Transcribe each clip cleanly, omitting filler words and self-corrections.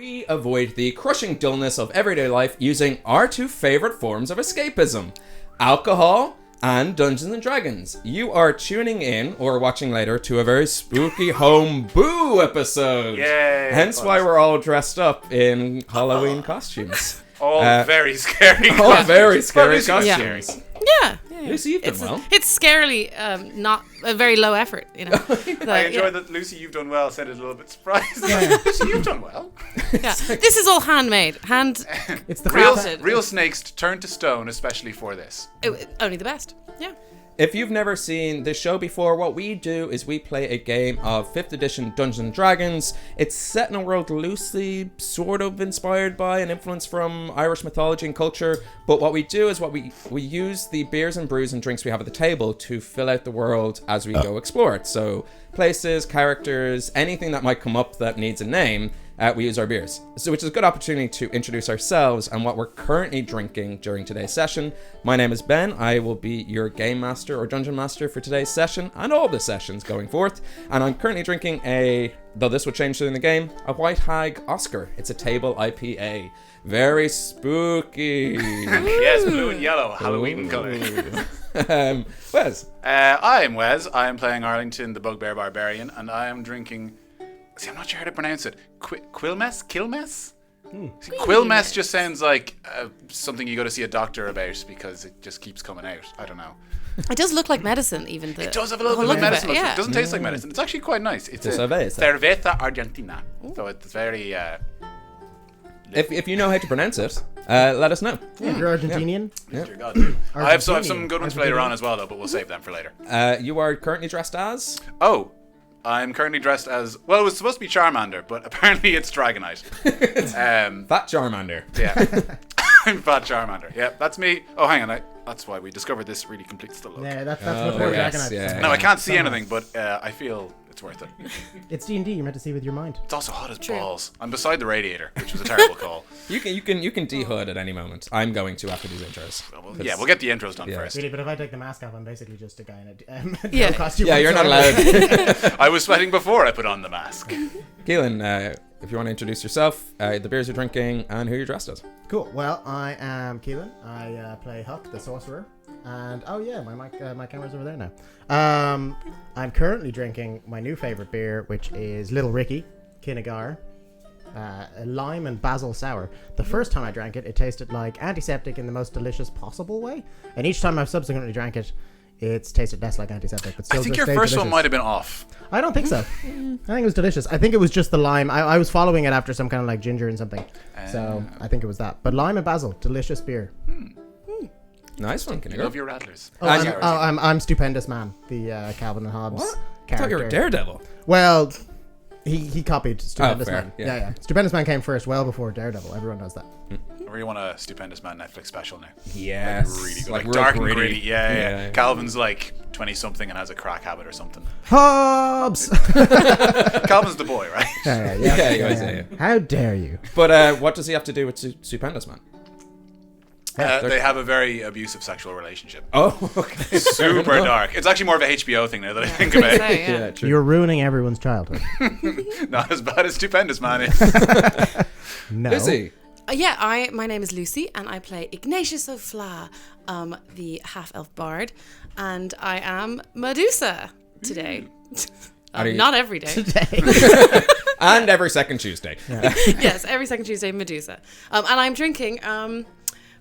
we avoid the crushing dullness of everyday life using our two favorite forms of escapism, alcohol and Dungeons and Dragons. You are tuning in or watching later to a very spooky Homebrew episode. Yay! Hence why we're all dressed up in Halloween costumes. All very scary All costumes. very scary Well, costumes. Yeah. Lucy, you've done well. It's scarily not a very low effort, you know. I enjoy that Lucy, you've done well, said it a little bit surprised. Lucy, you've done well. Yeah. This is all handmade. It's the crafted. Real snakes turned to stone especially for this. Only the best. Yeah. If you've never seen this show before, what we do is we play a game of 5th edition Dungeons and Dragons. It's set in a world loosely sort of inspired by and influenced from Irish mythology and culture. But what we do is we use the beers and brews and drinks we have at the table to fill out the world as we go explore it. So places, characters, anything that might come up that needs a name, we use our beers. So which is a good opportunity to introduce ourselves and what we're currently drinking during today's session. My name is Ben. I will be your game master or dungeon master for today's session and all the sessions going forth. And I'm currently drinking though this would change during the game, a White Hag Oscar. It's a table IPA. Very spooky. Yes, blue and yellow, Halloween colour. Wes? I am Wes. I am playing Arlington, the Bugbear Barbarian, and I am drinking... See, I'm not sure how to pronounce it. Quilmes? Kilmes? See, Quilmes just sounds like something you go to see a doctor about because it just keeps coming out. I don't know. It does look like medicine, even. It does have a little bit of medicine. It doesn't taste like medicine. It's actually quite nice. It's a Cerveza Argentina. So it's very... If you know how to pronounce it, let us know. Yeah, you're Argentinian. Yeah. Dear God. I have some good ones for later on as well, though, but we'll save them for later. You are currently dressed as? Oh, I'm currently dressed as... Well, it was supposed to be Charmander, but apparently it's Dragonite. Fat Charmander. Yeah. I'm Fat Charmander. Yeah, that's me. Oh, hang on. That's why we discovered this really completes the look. Yeah, that's what we're Dragonite. Yeah. No, I can't see anything, but I feel it's worth it. It's D&D. You're meant to see with your mind. It's also hot as balls. I'm beside the radiator, which was a terrible call. You can de-hood at any moment. I'm going to after these intros. We'll get the intros done first. Really, but if I take the mask off, I'm basically just a guy in a costume. Yeah, you're not allowed. I was sweating before I put on the mask. Keelan, if you want to introduce yourself, the beers you're drinking, and who you're dressed as. Cool. Well, I am Keelan. I play Huck, the sorcerer. And my camera's over there now. I'm currently drinking my new favorite beer, which is Little Ricky Kinnegar, a lime and basil sour. The first time I drank it, it tasted like antiseptic in the most delicious possible way, and each time I've subsequently drank it, it's tasted less like antiseptic. But still, I think your first one might have been off. I don't think so. I think it was delicious. I think it was just the lime. I was following it after some kind of like ginger and something, so I think it was that. But lime and basil, delicious beer. Nice one, Kinnegar. Love your rattlers. I'm Stupendous Man, the Calvin and Hobbes What? character. I thought you were Daredevil. Well, he copied Stupendous fair, Man. yeah. Yeah. Stupendous Man came first, well before Daredevil. Everyone knows that. I really want a Stupendous Man Netflix special now. Yes. Really good. Like Like dark real and gritty. gritty. Yeah. Calvin's like 20-something and has a crack habit or something. Hobbes! Calvin's the boy, right? Yeah. How dare you? But what does he have to do with Stupendous Man? They have a very abusive sexual relationship. Oh, okay. Super dark. It's actually more of a HBO thing now that I think about it. Yeah. True. You're ruining everyone's childhood. Not as bad as Stupendous Man. No. Lucy. My name is Lucy, and I play Ignatius O'Fla, the half-elf bard, and I am Medusa today. Not every day. Today. And every second Tuesday. Yes, every second Tuesday, Medusa. And I'm drinking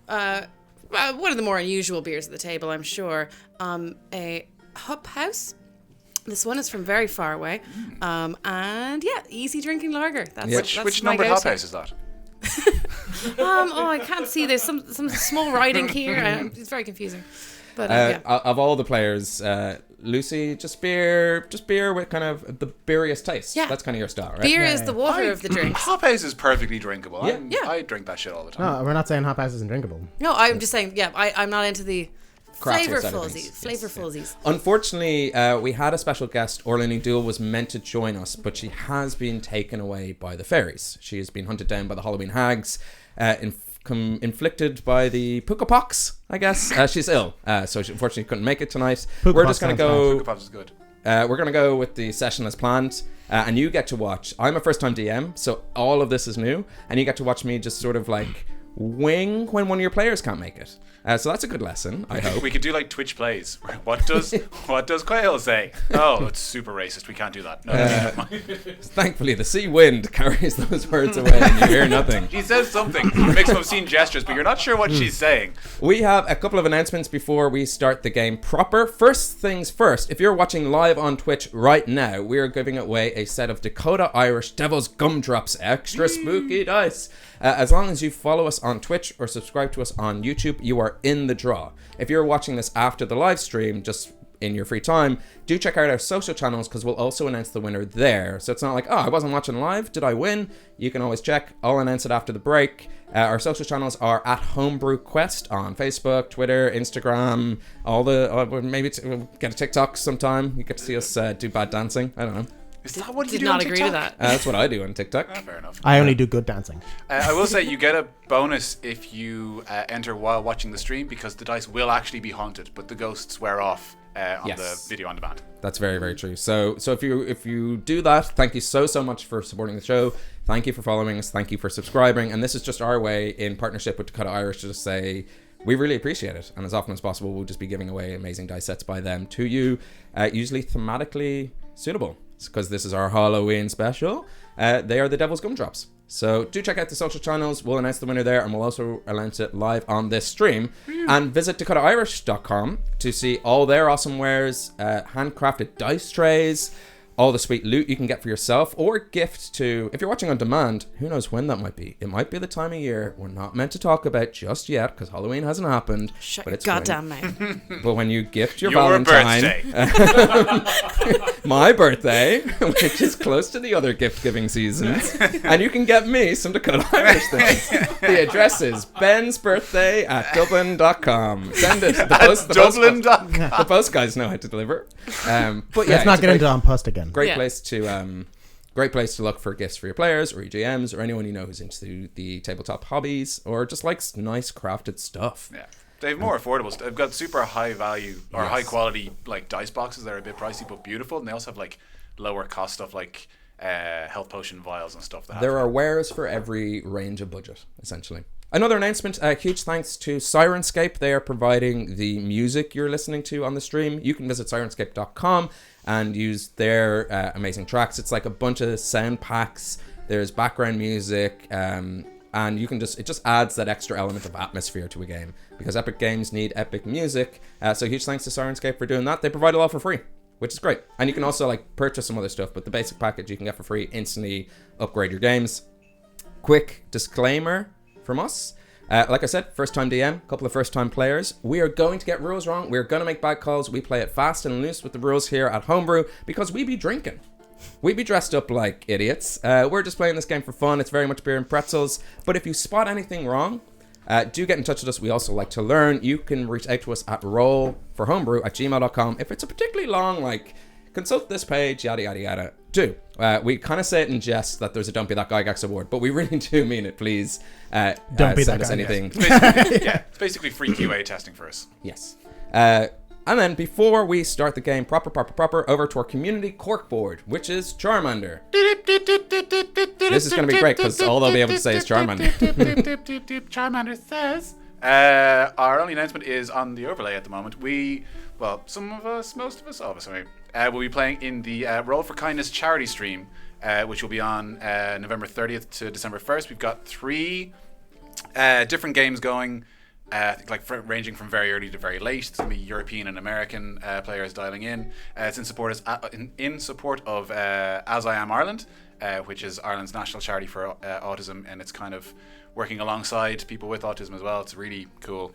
one of the more unusual beers at the table, I'm sure. A Hop House. This one is from very far away. And easy drinking lager. That's Which my numbered go-to. hop house is that? I can't see. There's some small writing here. It's very confusing. But Of all the players, Lucy, just beer with kind of the beeriest taste. Yeah. That's kind of your style, right? beer is the water of the drinks. Hop house is perfectly drinkable. Yeah. I drink that shit all the time. No, we're not saying Hop House isn't drinkable. No, I'm just saying. Yeah, I'm not into the Craftier side of things. flavorfulsies. Unfortunately, we had a special guest. Orlani Dool was meant to join us, but she has been taken away by the fairies. She has been hunted down by the Halloween hags, inflicted by the puka pox, I guess. She's ill, so she unfortunately couldn't make it tonight. We're just going to go... Puka Pops is good. We're going to go with the session as planned. and you get to watch. I'm a first-time DM, so all of this is new, and you get to watch me just sort of like wing when one of your players can't make it. So that's a good lesson, I hope. We could do like Twitch plays. What does Quail say? Oh, it's super racist. We can't do that. No, never mind. Thankfully, the sea wind carries those words away and you hear nothing. She says something. It makes some obscene gestures, but you're not sure what she's saying. We have a couple of announcements before we start the game proper. First things first, if you're watching live on Twitch right now, we are giving away a set of Dakota Irish Devil's Gumdrops extra spooky dice. As long as you follow us on Twitch or subscribe to us on YouTube, you are in the draw. If you're watching this after the live stream, just in your free time, do check out our social channels because we'll also announce the winner there. So it's not like, oh, I wasn't watching live, did I win? You can always check. I'll announce it after the break. Our social channels are at Homebrew Quest on Facebook, Twitter, Instagram, all the, maybe we'll get a TikTok sometime. You get to see us do bad dancing. I don't know. Is that what you Did do not on agree TikTok? to that. That's what I do on TikTok. Fair enough. I only do good dancing. I will say you get a bonus if you enter while watching the stream because the dice will actually be haunted, but the ghosts wear off on the video on demand. That's very, very true. So if you do that, thank you so much for supporting the show. Thank you for following us. Thank you for subscribing. And this is just our way in partnership with Dakota Irish to just say we really appreciate it. And as often as possible, we'll just be giving away amazing dice sets by them to you, usually thematically suitable. Because this is our Halloween special. They are the Devil's Gumdrops. So do check out the social channels. We'll announce the winner there, and we'll also announce it live on this stream. And visit DakotaIrish.com to see all their awesome wares, handcrafted dice trays, all the sweet loot you can get for yourself, or gift to, if you're watching on demand, who knows when that might be. It might be the time of year we're not meant to talk about just yet, because Halloween hasn't happened. Shut but it's goddamn mouth. But when you gift your Valentine. Birthday. My birthday, which is close to the other gift-giving seasons, and you can get me some Dakota Irish things. The address is bensbirthday@dublin.com. Send it. Dublin.com. The post guys know how to deliver. But yeah, Let's not get into on post again. Great Yeah. place to look for gifts for your players or your GMs or anyone you know who's into the tabletop hobbies or just likes nice crafted stuff. Yeah. They have more affordable stuff. They've got super high value or high quality like dice boxes that are a bit pricey but beautiful, and they also have like lower cost stuff like health potion vials and stuff. There are wares for every range of budget, essentially. Another announcement, huge thanks to Syrinscape. They are providing the music you're listening to on the stream. You can visit syrinscape.com and use their amazing tracks. It's like a bunch of sound packs. There's background music, and you can it just adds that extra element of atmosphere to a game because epic games need epic music. So huge thanks to Syrinscape for doing that. They provide it all for free, which is great. And you can also like purchase some other stuff, but the basic package you can get for free, instantly upgrade your games. Quick disclaimer from us. Like I said, first time DM, couple of first time players. We are going to get rules wrong. We're going to make bad calls. We play it fast and loose with the rules here at Homebrew because we be drinking. We be dressed up like idiots. We're just playing this game for fun. It's very much beer and pretzels. But if you spot anything wrong, do get in touch with us. We also like to learn. You can reach out to us at rollforhomebrew@gmail.com. If it's a particularly long, like, consult this page, yada, yada, yada, do. We kind of say it in jest that there's a Don't Be That Gygax award, but we really do mean it, please. Don't be send that us guy, anything. It's basically free QA testing for us. Yes. And then before we start the game proper, over to our community corkboard, which is Charmander. This is going to be great because all they'll be able to say is Charmander. Charmander says. Our only announcement is on the overlay at the moment. Some of us, most of us, all of us, anyway, will be playing in the Roll for Kindness charity stream, which will be on November 30th to December 1st. We've got 3 different games going, ranging from very early to very late. It's going to be European and American players dialing in. It's in support of As I Am Ireland, which is Ireland's national charity for autism, and it's kind of working alongside people with autism as well. It's a really cool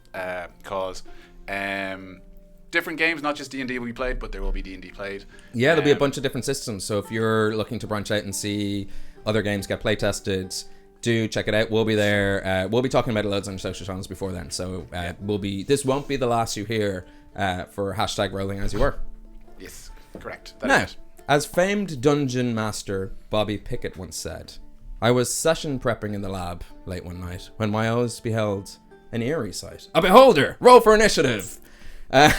cause. Different games, not just D&D will be played, but there will be D&D played. Yeah, there'll be a bunch of different systems. So if you're looking to branch out and see other games get play tested, do check it out. We'll be there. We'll be talking about it loads on our social channels before then. So this won't be the last you hear for #rolling as you were. Yes, correct. Now, as famed dungeon master Bobby Pickett once said, I was session prepping in the lab late one night when my eyes beheld an eerie sight. A beholder! Roll for initiative! That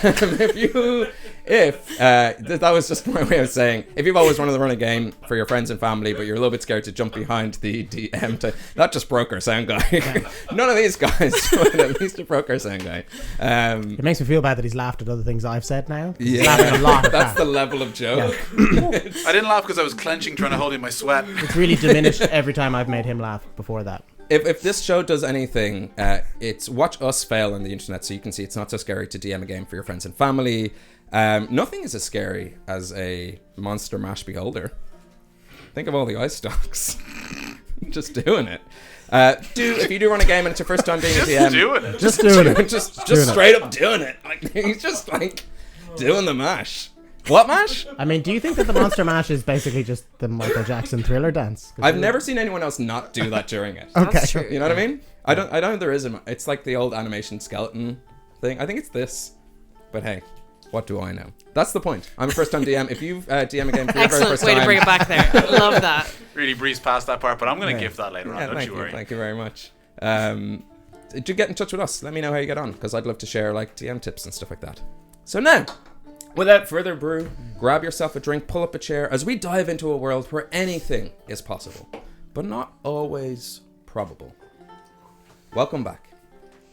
was just my way of saying, if you've always wanted to run a game for your friends and family, but you're a little bit scared to jump behind the DM to, that just broke our sound guy. None of these guys, but at least it broke our sound guy. It makes me feel bad that he's laughed at other things I've said now. He's Yeah, laughing a lot at that's that. the level of joke. I didn't laugh because I was clenching, trying to hold in my sweat. It's really diminished every time I've made him laugh before that. If this show does anything, it's watch us fail on the internet so you can see it's not so scary to DM a game for your friends and family. Nothing is as scary as a Monster Mash beholder. Think of all the ice stocks. Just doing it. If you do run a game and it's your first time being a DM, Doing it. Just doing it. just Doing it. straight up doing it. Like he's just like doing the mash. What mash? I mean, do you think that the Monster Mash is basically just the Michael Jackson Thriller dance? I've never seen anyone else not do that during it. Okay. That's true. You know what I mean? I don't know if there is it's like the old animation skeleton thing. I think it's this. But hey, what do I know? That's the point. I'm a first time DM. If you've DM a game for your very Excellent first way time, to bring it back there. Love that. Really breezed past that part, but I'm going to Yeah. gift that later on. Don't thank you worry. Thank you very much. Do get in touch with us. Let me know how you get on, because I'd love to share like DM tips and stuff like that. So now, without further ado, grab yourself a drink, pull up a chair, as we dive into a world where anything is possible, but not always probable. Welcome back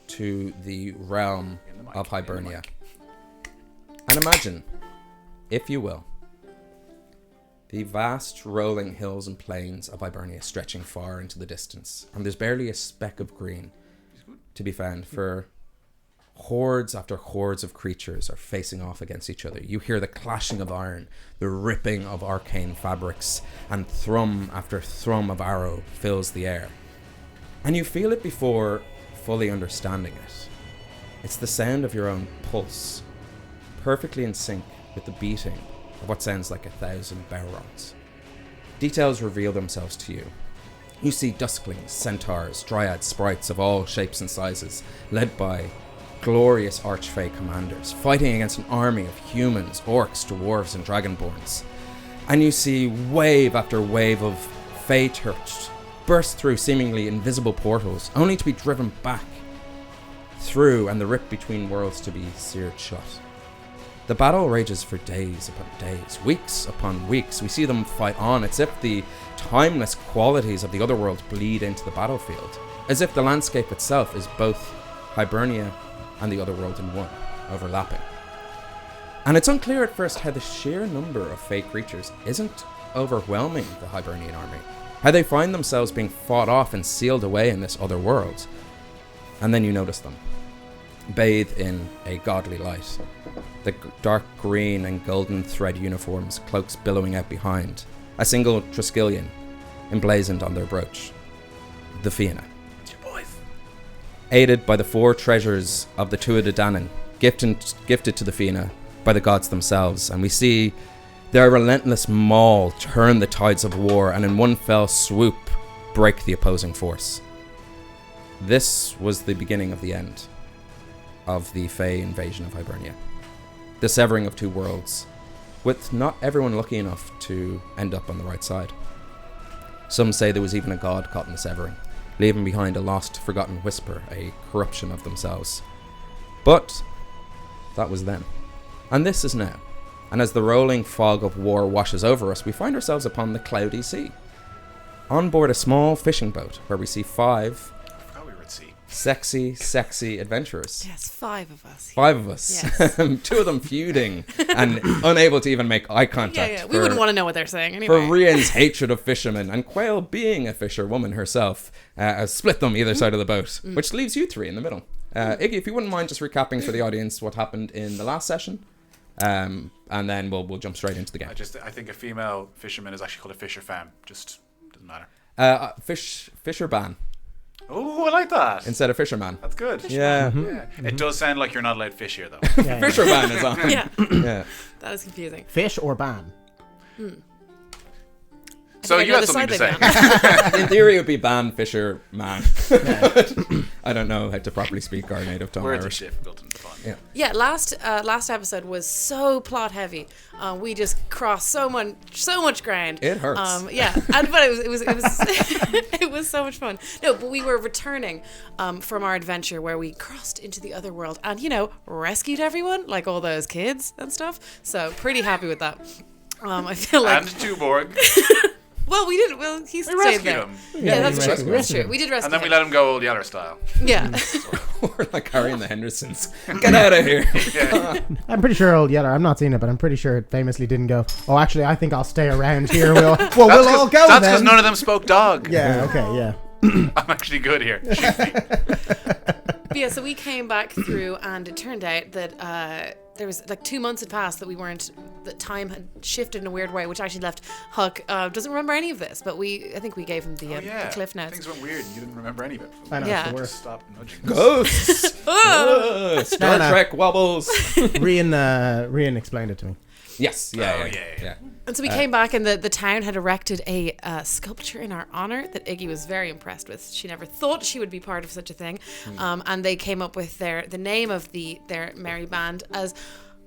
to the realm of Hibernia. And imagine, if you will, the vast rolling hills and plains of Hibernia stretching far into the distance, and there's barely a speck of green to be found, for hordes after hordes of creatures are facing off against each other. You hear the clashing of iron, the ripping of arcane fabrics, and thrum after thrum of arrow fills the air. And you feel it before fully understanding it. It's the sound of your own pulse, perfectly in sync with the beating of what sounds like 1,000 bell rods. Details reveal themselves to you. You see dusklings, centaurs, dryads, sprites of all shapes and sizes, led by glorious archfey commanders, fighting against an army of humans, orcs, dwarves, and dragonborns. And you see wave after wave of fey turks burst through seemingly invisible portals, only to be driven back through and the rip between worlds to be seared shut. The battle rages for days upon days, weeks upon weeks. We see them fight on. It's as if the timeless qualities of the other world bleed into the battlefield, as if the landscape itself is both Hibernia and the other world in one, overlapping. And it's unclear at first how the sheer number of fey creatures isn't overwhelming the Hibernian army, how they find themselves being fought off and sealed away in this other world. And then you notice them, bathed in a godly light, the dark green and golden thread uniforms, cloaks billowing out behind, a single Triskelion emblazoned on their brooch, the Fianna. It's your boys. Aided by the 4 treasures of the Tuatha Dé Danann, gifted to the Fianna by the gods themselves, and we see their relentless maul turn the tides of war and in one fell swoop break the opposing force. This was the beginning of the end of the Fey invasion of Hibernia. The severing of 2 worlds, with not everyone lucky enough to end up on the right side. Some say there was even a god caught in the severing, leaving behind a lost, forgotten whisper, a corruption of themselves. But that was then. And this is now. And as the rolling fog of war washes over us, we find ourselves upon the cloudy sea, on board a small fishing boat where we see 5 I forgot we were at sea. sexy adventurers. Yes, 5 of us. 5 of us. Yes. 2 of them feuding and unable to even make eye contact. Yeah. We wouldn't want to know what they're saying For anyway. Rian's hatred of fishermen, and Quail, being a fisherwoman herself, has split them either side of the boat, which leaves you 3 in the middle. Iggy, if you wouldn't mind just recapping for the audience what happened in the last session, and then we'll jump straight into the game. I think a female fisherman is actually called a fisher femme. Just doesn't matter. Fisher ban Oh, I like that. instead of fisherman. That's good. Yeah. Yeah. It does sound like you're not allowed fish here, though. Yeah, Fisher ban is on. Yeah, Yeah. that is confusing. Fish or ban? So think you I had know something the to side say. they banned. In theory, it would be ban, fisher, man. I don't know how to properly speak our native tongue Words are Irish. difficult and fun. Yeah. Yeah, last episode was so plot heavy. We just crossed so much ground. It hurts. Yeah, but it was it was so much fun. No, but we were returning from our adventure where we crossed into the other world and rescued everyone, like all those kids and stuff. So pretty happy with that. I feel like. And Tuborg. Well, we didn't. Well, he stayed rescued there. him. Yeah, that's we true. rescued That's him. true. We did rescue And then we him. let him go Old Yeller style. Yeah. Or like Harry and the Hendersons. Get out of here. Yeah. I'm pretty sure Old Yeller, I'm not seeing it, but I'm pretty sure it famously didn't go, oh, actually, I think I'll stay around here. We'll all go That's because then. none of them spoke dog. Yeah, okay, yeah. I'm actually good here. But yeah, so we came back through, and it turned out that there was like 2 months had passed that time had shifted in a weird way, which actually left Huck doesn't remember any of this, but I think we gave him the cliff notes. Things went weird and you didn't remember any of it. I know, Yeah. it's the worst. Stop nudging. Ghosts. Star No. Trek wobbles. Rian explained it to me. Yes. Oh, Yeah. yeah. And so we came back, and the town had erected a sculpture in our honor that Iggy was very impressed with. She never thought she would be part of such a thing, and they came up with the name of their merry band as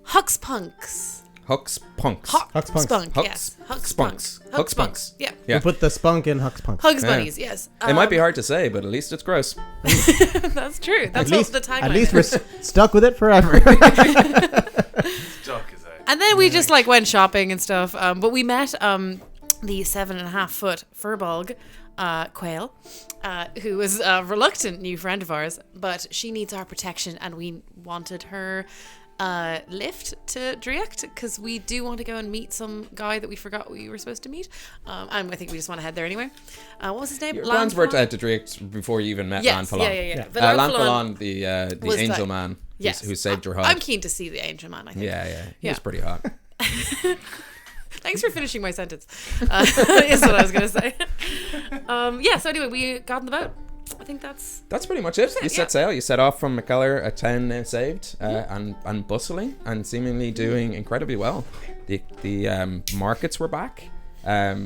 Huck's Punks. Huck's Punks. Huck's Punks. Spunk, Huck's yes. Huck's Spunks. Punks. Huck's Punks. Yeah. Yeah. We'll put the spunk in Huck's Punks. Hugs Yeah. Bunnies, yes. It might be hard to say, but at least it's gross. That's true. That's At least, what the tagline at least is. we're stuck with it forever. Duck is out. And then we just went shopping and stuff. But we met the 7.5-foot furbog quail, who was a reluctant new friend of ours, but she needs our protection, and we wanted her lift to Driacht because we do want to go and meet some guy that we forgot we were supposed to meet. And I think we just want to head there anyway. What was his name? Your plans were to head to Drake before you even met Yes, Lan yeah. Yeah. But Lan Lan Fallon, the was angel like- man yes, who saved your heart. I'm keen to see the angel man, I think. Yeah. He Yeah. was pretty hot. Thanks for finishing my sentence. Is what I was going to say. So anyway, we got on the boat. I think that's pretty much it. You yeah. set sail. You set off from McKellar, a town now saved, and bustling and seemingly doing incredibly well. The markets were back.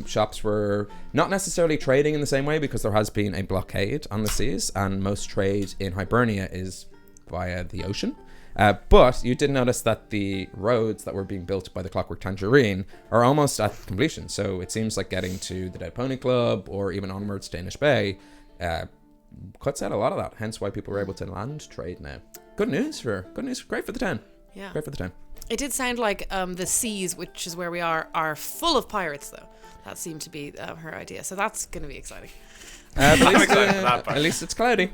Shops were not necessarily trading in the same way because there has been a blockade on the seas, and most trade in Hibernia is via the ocean. But you did notice that the roads that were being built by the Clockwork Tangerine are almost at completion. So it seems like getting to the Dead Pony Club or even onwards to Danish Bay cuts out a lot of that. Hence why people were able to land trade now. Good news. Great for the town. yeah. Great for the town. It did sound like the seas, which is where we are full of pirates, though. That seemed to be her idea. So that's going to be exciting. But I'm excited for that part. at least it's cloudy.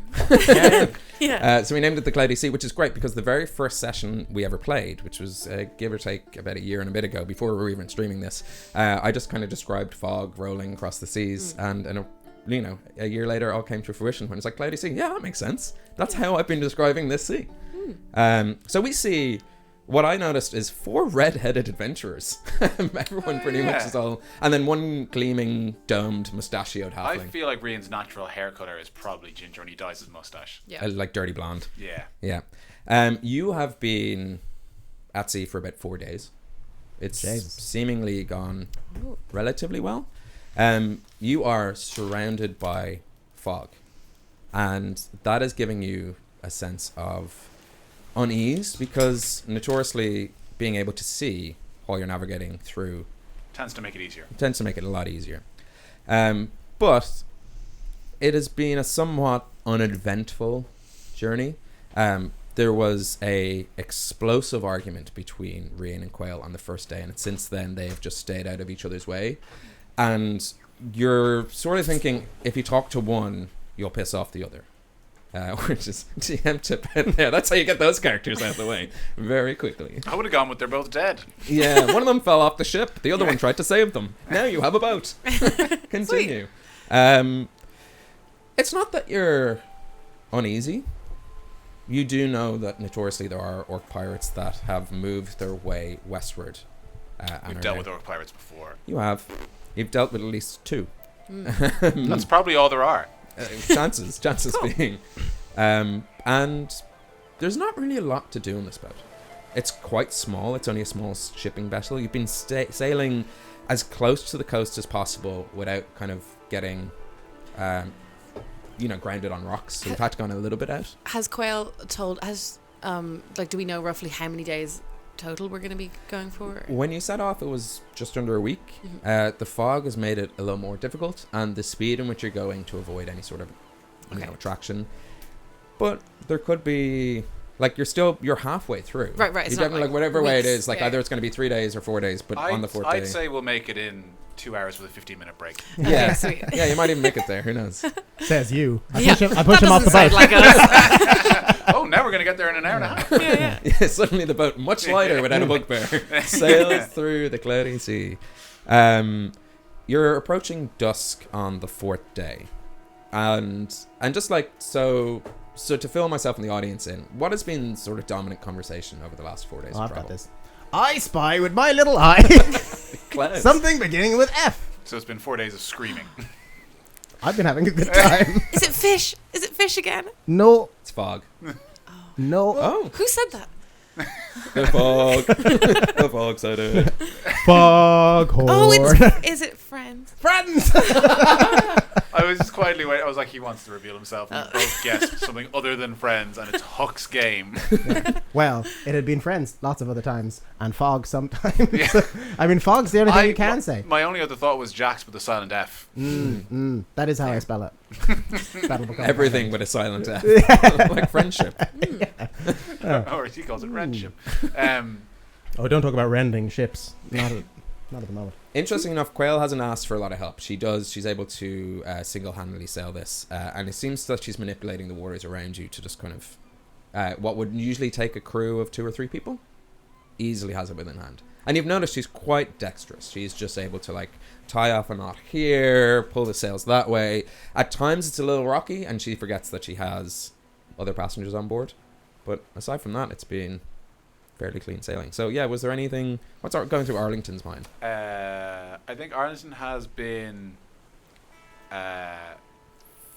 Yeah. So we named it the Cloudy Sea, which is great because the very first session we ever played, which was give or take about a year and a bit ago, before we were even streaming this, I just kind of described fog rolling across the seas, and a year later, it all came to fruition when it's like Cloudy Sea. Yeah, that makes sense. That's how I've been describing this sea. So we see. What I noticed is 4 red-headed adventurers. Everyone pretty much is all... And then one gleaming, domed, mustachioed I halfling. feel like Rian's natural hair color is probably ginger and he dyes his mustache. Yeah. Like dirty blonde. Yeah. Yeah. You have been at sea for about 4 days. It's Jesus. seemingly gone relatively well. You are surrounded by fog. And that is giving you a sense of unease because notoriously being able to see while you're navigating through Tends to make it easier. tends to make it a lot easier. But it has been a somewhat uneventful journey. There was a explosive argument between Rian and Quail on the first day, and since then they have just stayed out of each other's way. And you're sort of thinking, if you talk to one, you'll piss off the other. Which is TM tip in there. That's how you get those characters out of the way very quickly. I would have gone with they're both dead. Yeah, one of them fell off the ship. The other one tried to save them. Now you have a boat. Continue. It's not that you're uneasy. You do know that notoriously there are orc pirates that have moved their way westward. And We've are dealt now- with orc pirates before. You have. You've dealt with at least 2. That's probably all there are. Chances being. And there's not really a lot to do in this boat. It's quite small. It's only a small shipping vessel. You've been sailing as close to the coast as possible without kind of getting, grounded on rocks. So we've had to go a little bit out. Has Quail told, do we know roughly how many days total we're going to be going for? When you set off, it was just under a week. The fog has made it a little more difficult, and the speed in which you're going to avoid any sort of attraction. But there could be, you're halfway through. Right. You're It's getting not whatever way it is, weeks, either it's going to be 3 days or 4 days, but on the fourth day. I'd say we'll make it in 2 hours with a 15-minute break. Yeah, sweet. yeah, you might even make it there. Who knows? Says you. I Yeah. push him off the boat. Like us. Oh, now we're going to get there in an hour and a half. Yeah. Yeah, suddenly the boat, much lighter without a bugbear, sails through the cloudy sea. You're approaching dusk on the fourth day, and just so to fill myself and the audience in, what has been sort of dominant conversation over the last 4 days of I've travel? got this. I spy with my little eye Clouds. something beginning with F. So it's been 4 days of screaming. I've been having a good time. Is it fish? Is it fish again? No, It's fog. no. Oh, Who said that? the fog. The fog side of it. Foghorn. Oh, is it friends? Friends. I was just quietly waiting. I was like, he wants to reveal himself. And we both guessed something other than Friends, and it's Huck's game. Well, it had been Friends lots of other times, and Fog sometimes. Yeah. I mean, Fog's the only thing you can say. My only other thought was Jax with a silent F. That is how I spell it. That'll become Everything with a silent F. Like friendship. Or he calls it friendship. Oh, don't talk about rending ships. Not at the moment. Interesting enough, Quail hasn't asked for a lot of help. She's able to single-handedly sail this, and it seems that she's manipulating the waters around you to just kind of what would usually take a crew of 2 or 3 people, easily has it within hand. And you've noticed she's quite dexterous. She's just able to tie off a knot here, pull the sails that way. At times it's a little rocky, and she forgets that she has other passengers on board. But aside from that, it's been fairly clean sailing. So yeah, was there anything? What's going through Arlington's mind? I think Arlington has been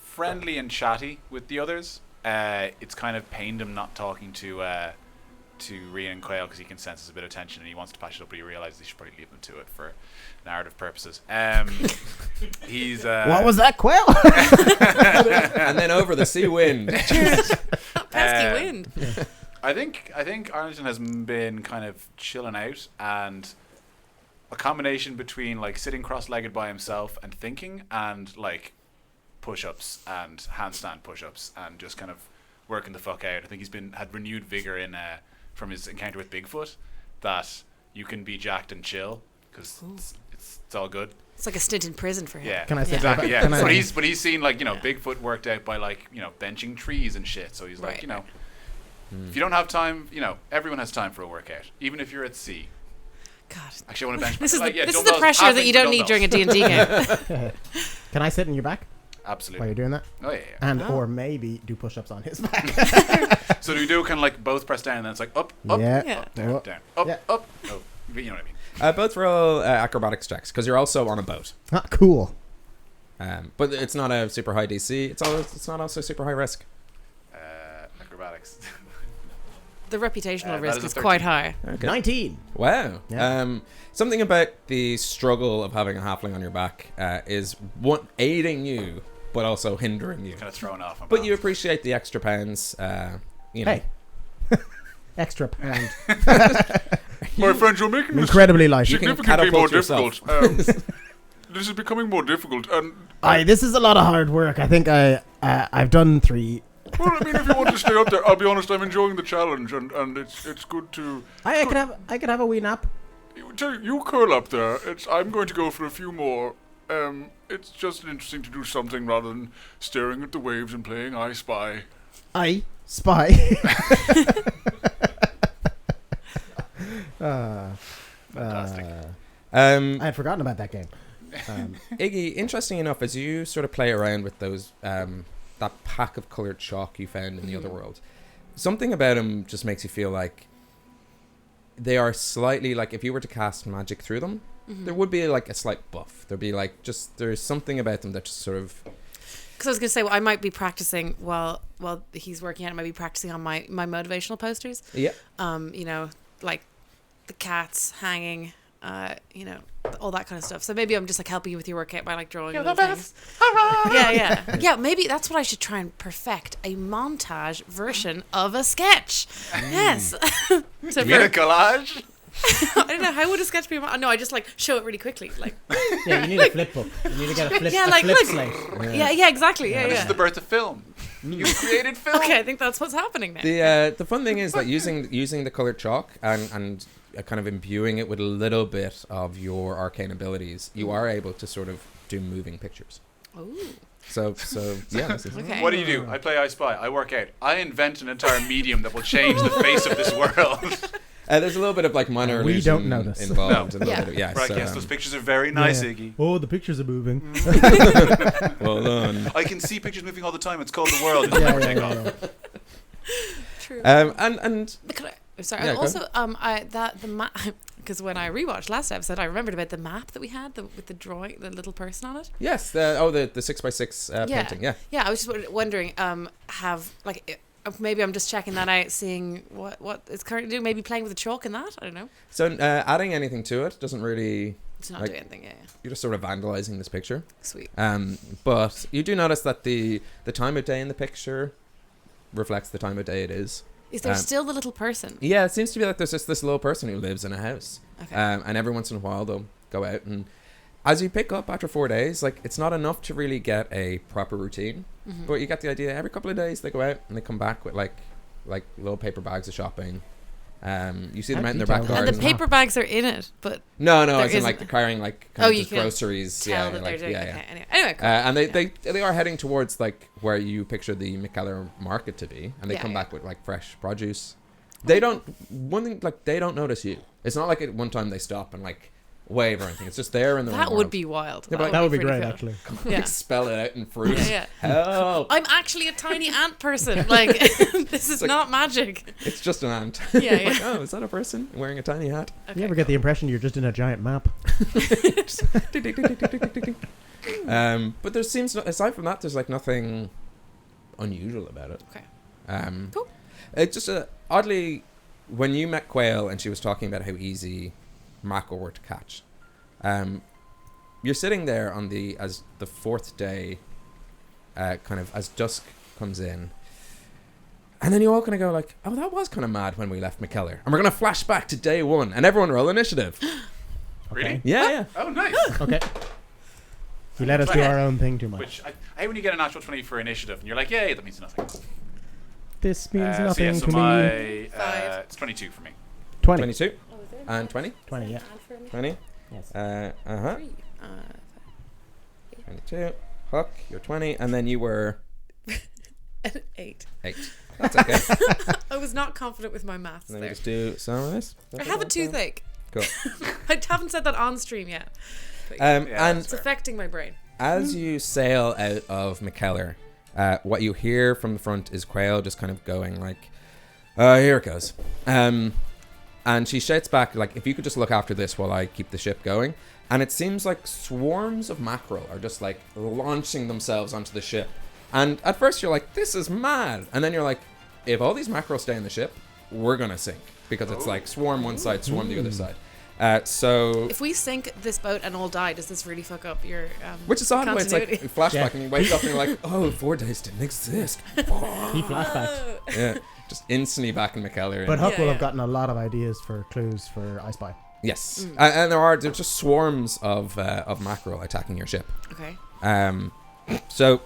friendly and chatty with the others. It's kind of pained him not talking to Rian and Quail because he can sense there's a bit of tension and he wants to patch it up, but he realizes he should probably leave them to it for narrative purposes. He's What was that, Quail? And then over the sea wind. Pesky wind. I think Arlington has been kind of chilling out, and a combination between sitting cross-legged by himself and thinking, and push-ups and handstand push-ups, and just kind of working the fuck out. I think he's had renewed vigor in from his encounter with Bigfoot, that you can be jacked and chill because it's all good. It's like a stint in prison for him. Yeah, Can I say exactly? that? Yeah, Can I- but he's seen Bigfoot worked out by benching trees and shit. So he's Right. If you don't have time, everyone has time for a workout, even if you're at sea. God. Actually, I want to bench. This is the dumbbells, pressure that you don't need dumbbells. during a D&D game. Can I sit on your back while Absolutely. you're doing that? Oh yeah. And or maybe do push-ups on his back. So do we do kind of both press down and then it's up, Yeah. Yeah. down, Oh. down, up, Yeah. up. Oh, you know what I mean. Both roll acrobatics checks because you're also on a boat. Ah, cool. But it's not a super high DC. It's not also super high risk. Acrobatics. The reputational That risk is a is quite 13. high. Okay. 19. Wow. Yeah. Something about the struggle of having a halfling on your back is one aiding you, but also hindering you. Kind of thrown off. But you appreciate the extra pounds. Hey. Extra pound. My friend, you're making this Incredibly light. You can significantly more catapult yourself. difficult. This is becoming more difficult, and Aye, this is a lot of hard work. I think I've done 3. well, I mean, if you want to stay up there, I'll be honest, I'm enjoying the challenge, and it's good to. I could have a wee nap. You curl up there. I'm going to go for a few more. It's just interesting to do something rather than staring at the waves and playing I Spy. I spy. Fantastic. I had forgotten about that game. Iggy, interesting enough, as you sort of play around with those that pack of coloured chalk you found in the other world, something about them just makes you feel like they are slightly if you were to cast magic through them, there would be a slight buff. There'd be there's something about them that just sort of. Because I was going to say, I might be practicing while he's working out. I might be practicing on my motivational posters. Yeah. Like the cats hanging you know, all that kind of stuff. So maybe I'm just like helping you with your workout by like drawing You're little the things. best. Hurrah! Yeah. Maybe that's what I should try and perfect, a montage version of a sketch. Yes. So You made a collage? I don't know, how would a sketch be? No, I just like show it really quickly, like. Yeah, you need a flip book. You need to get a flip, Yeah, like, flip look. slate. Yeah, exactly. Yeah. This is the birth of film. You created film. Okay, I think that's what's happening now. The fun thing is that using the colored chalk and kind of imbuing it with a little bit of your arcane abilities, you are able to sort of do moving pictures. Ooh. So yeah. This is, Okay. What do? I play I Spy. I work out. I invent an entire medium that will change the face of this world. there's a little bit of like minor We illusion don't notice. involved. No. A little bit of, yeah. Right, so, yes, those pictures are very nice, Yeah. Iggy. Oh, the pictures are moving. well done. I can see pictures moving all the time. It's called the world. It's Yeah, never yeah, take yeah, off. yeah. True. And But could I, sorry. Yeah, I go also, the map, because when I rewatched last episode, I remembered about the map that we had with the drawing, the little person on it. yes, the 6x6 painting. Yeah. Yeah, I was just wondering, have like. Maybe I'm just checking that out, seeing what it's currently doing. Maybe playing with the chalk in that. I don't know. So adding anything to it doesn't really. It's not Like- doing anything. Yeah. You're just sort of vandalizing this picture. Sweet. But you do notice that the time of day in the picture reflects the time of day it is. Is there Um, still the little person? Yeah, it seems to be like there's just this little person who lives in a house. Okay. And every once in a while they'll go out, and as you pick up after 4 days, like it's not enough to really get a proper routine, Mm-hmm. but you get the idea. Every couple of days they go out and they come back with like little paper bags of shopping. You see them How out in their detailed back is And garden. the paper bags are in it, but No, there as in like isn't- they're carrying like Oh, kind of you just can groceries. tell Yeah, that like, they're doing. yeah, Okay. yeah. Anyway, cool. And Yeah. they are heading towards like where you picture the McKellar market to be, and they Yeah, come yeah. back with like fresh produce. They don't they don't notice you. It's not like at one time they stop and like wave or anything. It's just there in the That would be wild. Yeah, but That would be pretty great, cool. actually. Yeah. like spell it out in fruit. Yeah. Help! I'm actually a tiny ant person. Like, this is like- not magic. It's just an ant. Yeah, Like, yeah. oh, is that a person wearing a tiny hat? Okay, You ever get the impression you're just in a giant map? But there seems aside from that, there's like nothing unusual about it. Okay. Cool. It just oddly, when you met Quail and she was talking about how easy mackerel were to catch, you're sitting there on as the fourth day, kind of as dusk comes in, and then you all kind of go like, oh, that was kind of mad when we left McKellar, and we're gonna flash back to day one, and everyone roll initiative. Really? Yeah. Oh, nice. Okay. You let us do our own thing too much. Which I hate when you get a natural 20 for initiative, and you're like, yay, that means nothing. This means So nothing yeah, so to my me. it's 22 for me. 20. 22 and 20. 20, yeah. 20. Yes. 22. Hook, you're 20, and then you were An 8. 8. That's okay. I was not confident with my maths And then you there. just do some of this. I have a toothache. Cool. I haven't said that on stream yet. Yeah, And It's affecting my brain. as you sail out of McKellar, what you hear from the front is Quail just kind of going like, here it goes. And she shouts back, like, if you could just look after this while I keep the ship going. And it seems like swarms of mackerel are just like launching themselves onto the ship. And at first you're like, this is mad. And then you're like, if all these mackerel stay in the ship, we're going to sink. Because it's like swarm one side, swarm the other side. So... If we sink this boat and all die, does this really fuck up your Which is odd, where it's like continuity? flashback Yeah. and you wake up and you're like, oh, 4 days didn't exist. He flashbacked. Yeah, just instantly back in McKellar. But Huck Yeah, will yeah. have gotten a lot of ideas for clues for I Spy. Yes, and there's just swarms of mackerel attacking your ship. Okay. So,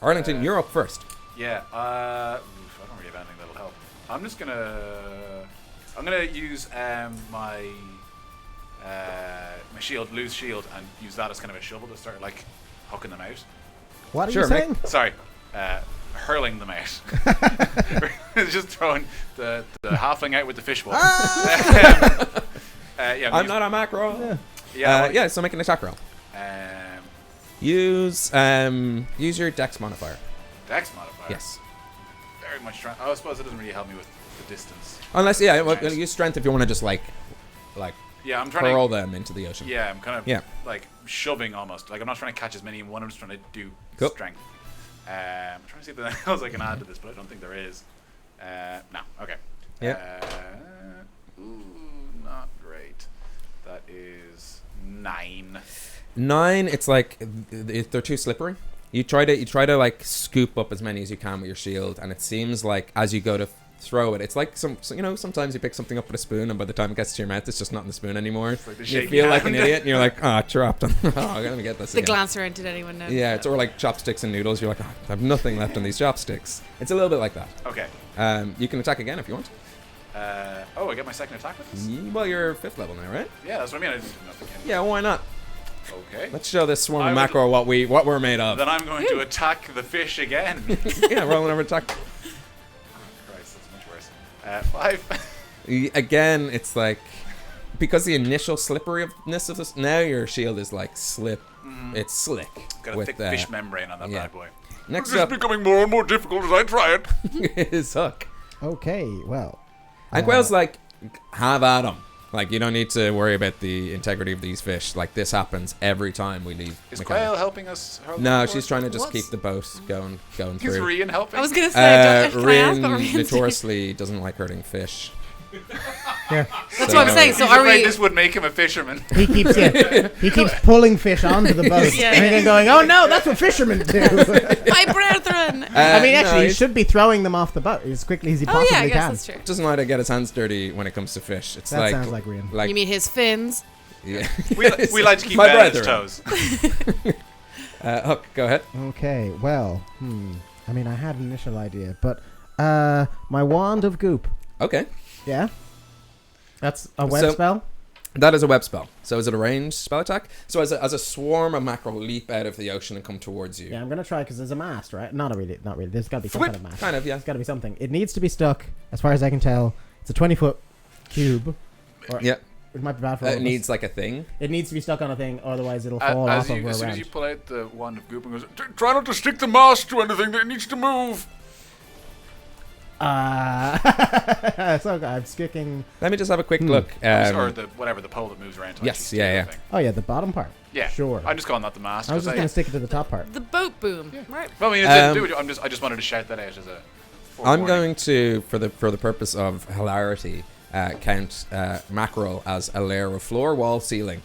Arlington, you're up first. Yeah, I don't really have anything that'll help. I'm gonna use my shield, loose shield, and use that as kind of a shovel to start like hooking them out. What are Sure, you make- saying? Sorry, hurling them out. Just throwing the halfling out with the fishbowl. Yeah, I'm not a mackerel. Yeah, So make an attack roll. Um, Use your dex modifier. Dex modifier. Yes. Very much trying. Oh, I suppose it doesn't really help me with the distance. Unless, well, Nice. use strength if you want to just like Yeah, I'm trying hurl to. them into the ocean. Yeah, I'm kind of Yeah. like shoving almost. Like I'm not trying to catch as many in one. I'm just trying to do Cool. strength. I'm trying to see if there's anything else I can add to this, but I don't think there is. No. Okay. Yeah. Ooh, not great. That is 9. 9. It's like they're too slippery. You try to like scoop up as many as you can with your shield, and it seems like as you go to throw it, it's like sometimes you pick something up with a spoon, and by the time it gets to your mouth, it's just not in the spoon anymore. Like you feel like an idiot, and you're like, oh, dropped. Oh, let me get this. The again. glance around, did anyone know? Yeah, it's or like chopsticks and noodles. You're like, oh, I have nothing left on these chopsticks. It's a little bit like that. Okay. You can attack again if you want. I get my second attack with this? Well, you're 5th level now, right? Yeah, that's what I mean. I didn't do nothing. Yeah, why not? Okay. Let's show this swarm of macro what we're made of. Then I'm going to attack the fish again. Yeah, roll another attack. Oh, Christ, that's much worse. 5. Again, it's like because the initial slipperiness of this. Now your shield is like slip. It's slick. Got a thick fish membrane on that bad boy. Next It's up becoming more and more difficult as I try it. is Hook. Okay, well. And Quail's like, have at 'em. Like, you don't need to worry about the integrity of these fish. Like, this happens every time we leave. Is McKenna. Quail helping us? No, she's trying to just What's- keep the boat going Is through. Rian helping? I was gonna say, can I ask Rin what Rian's doing? notoriously doesn't like hurting fish. Here. That's what I'm saying. So He's are afraid we? this would make him a fisherman. He keeps pulling fish onto the boat. Yeah. And then going, oh no, that's what fishermen do. My brethren. I mean, actually, no, he should be throwing them off the boat as quickly as he Oh possibly yeah, I guess can. that's true. Doesn't know how to get his hands dirty when it comes to fish. It's That like sounds like Rian. like You mean his fins? yeah. We like to keep My Ben on his brethren. toes. Hook, go ahead. Okay, well, I mean, I had an initial idea, but my wand of goop. Okay. Yeah? That's a web So- spell? That is a web spell. So is it a ranged spell attack? So as a swarm of mackerel leap out of the ocean and come towards you. Yeah, I'm going to try because there's a mast, right? Not really. There's got to be some kind of mast. Kind of, yeah. There's got to be something. It needs to be stuck, as far as I can tell. It's a 20-foot cube. Or Yeah. It might be bad for all It of us. needs like a thing. It needs to be stuck on a thing, otherwise it'll fall off over As soon around. as you pull out the wand of goop and goes, try not to stick the mast to anything that needs to move. So I'm sticking. Let me just have a quick look. Or the pole that moves around. To yes, actually stick yeah, the yeah. thing. Oh yeah, the bottom part. Yeah, Sure. I'm just calling that the mast. I was just going to stick it to the top part. The boat boom, right? Well, I mean, I just wanted to shout that out as a. I'm going to, for the purpose of hilarity, count mackerel as a layer of floor, wall, ceiling,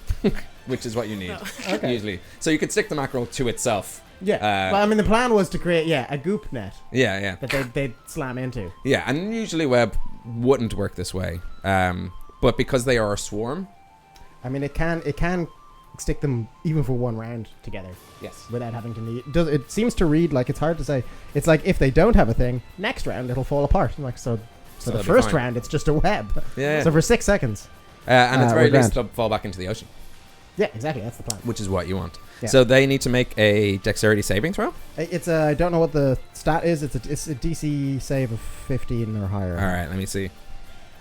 which is what you need Okay. usually. So you could stick the mackerel to itself. Yeah. Well, I mean, the plan was to create, a goop net Yeah, yeah, that they'd slam into. yeah. And usually web wouldn't work this way, but because they are a swarm. I mean, it can stick them even for one round together. Yes. Without having to need. It seems to read like it's hard to say. It's like if they don't have a thing, next round it'll fall apart. Like so the that'll be first fine. round it's just a web. Yeah. So for 6 seconds. And at the very we're least, grand. they'll fall back into the ocean, Yeah, exactly. That's the plan. which is what you want. Yeah. So they need to make a dexterity saving throw. It's I don't know what the stat is. It's a DC save of 15 or higher. All right, let me see.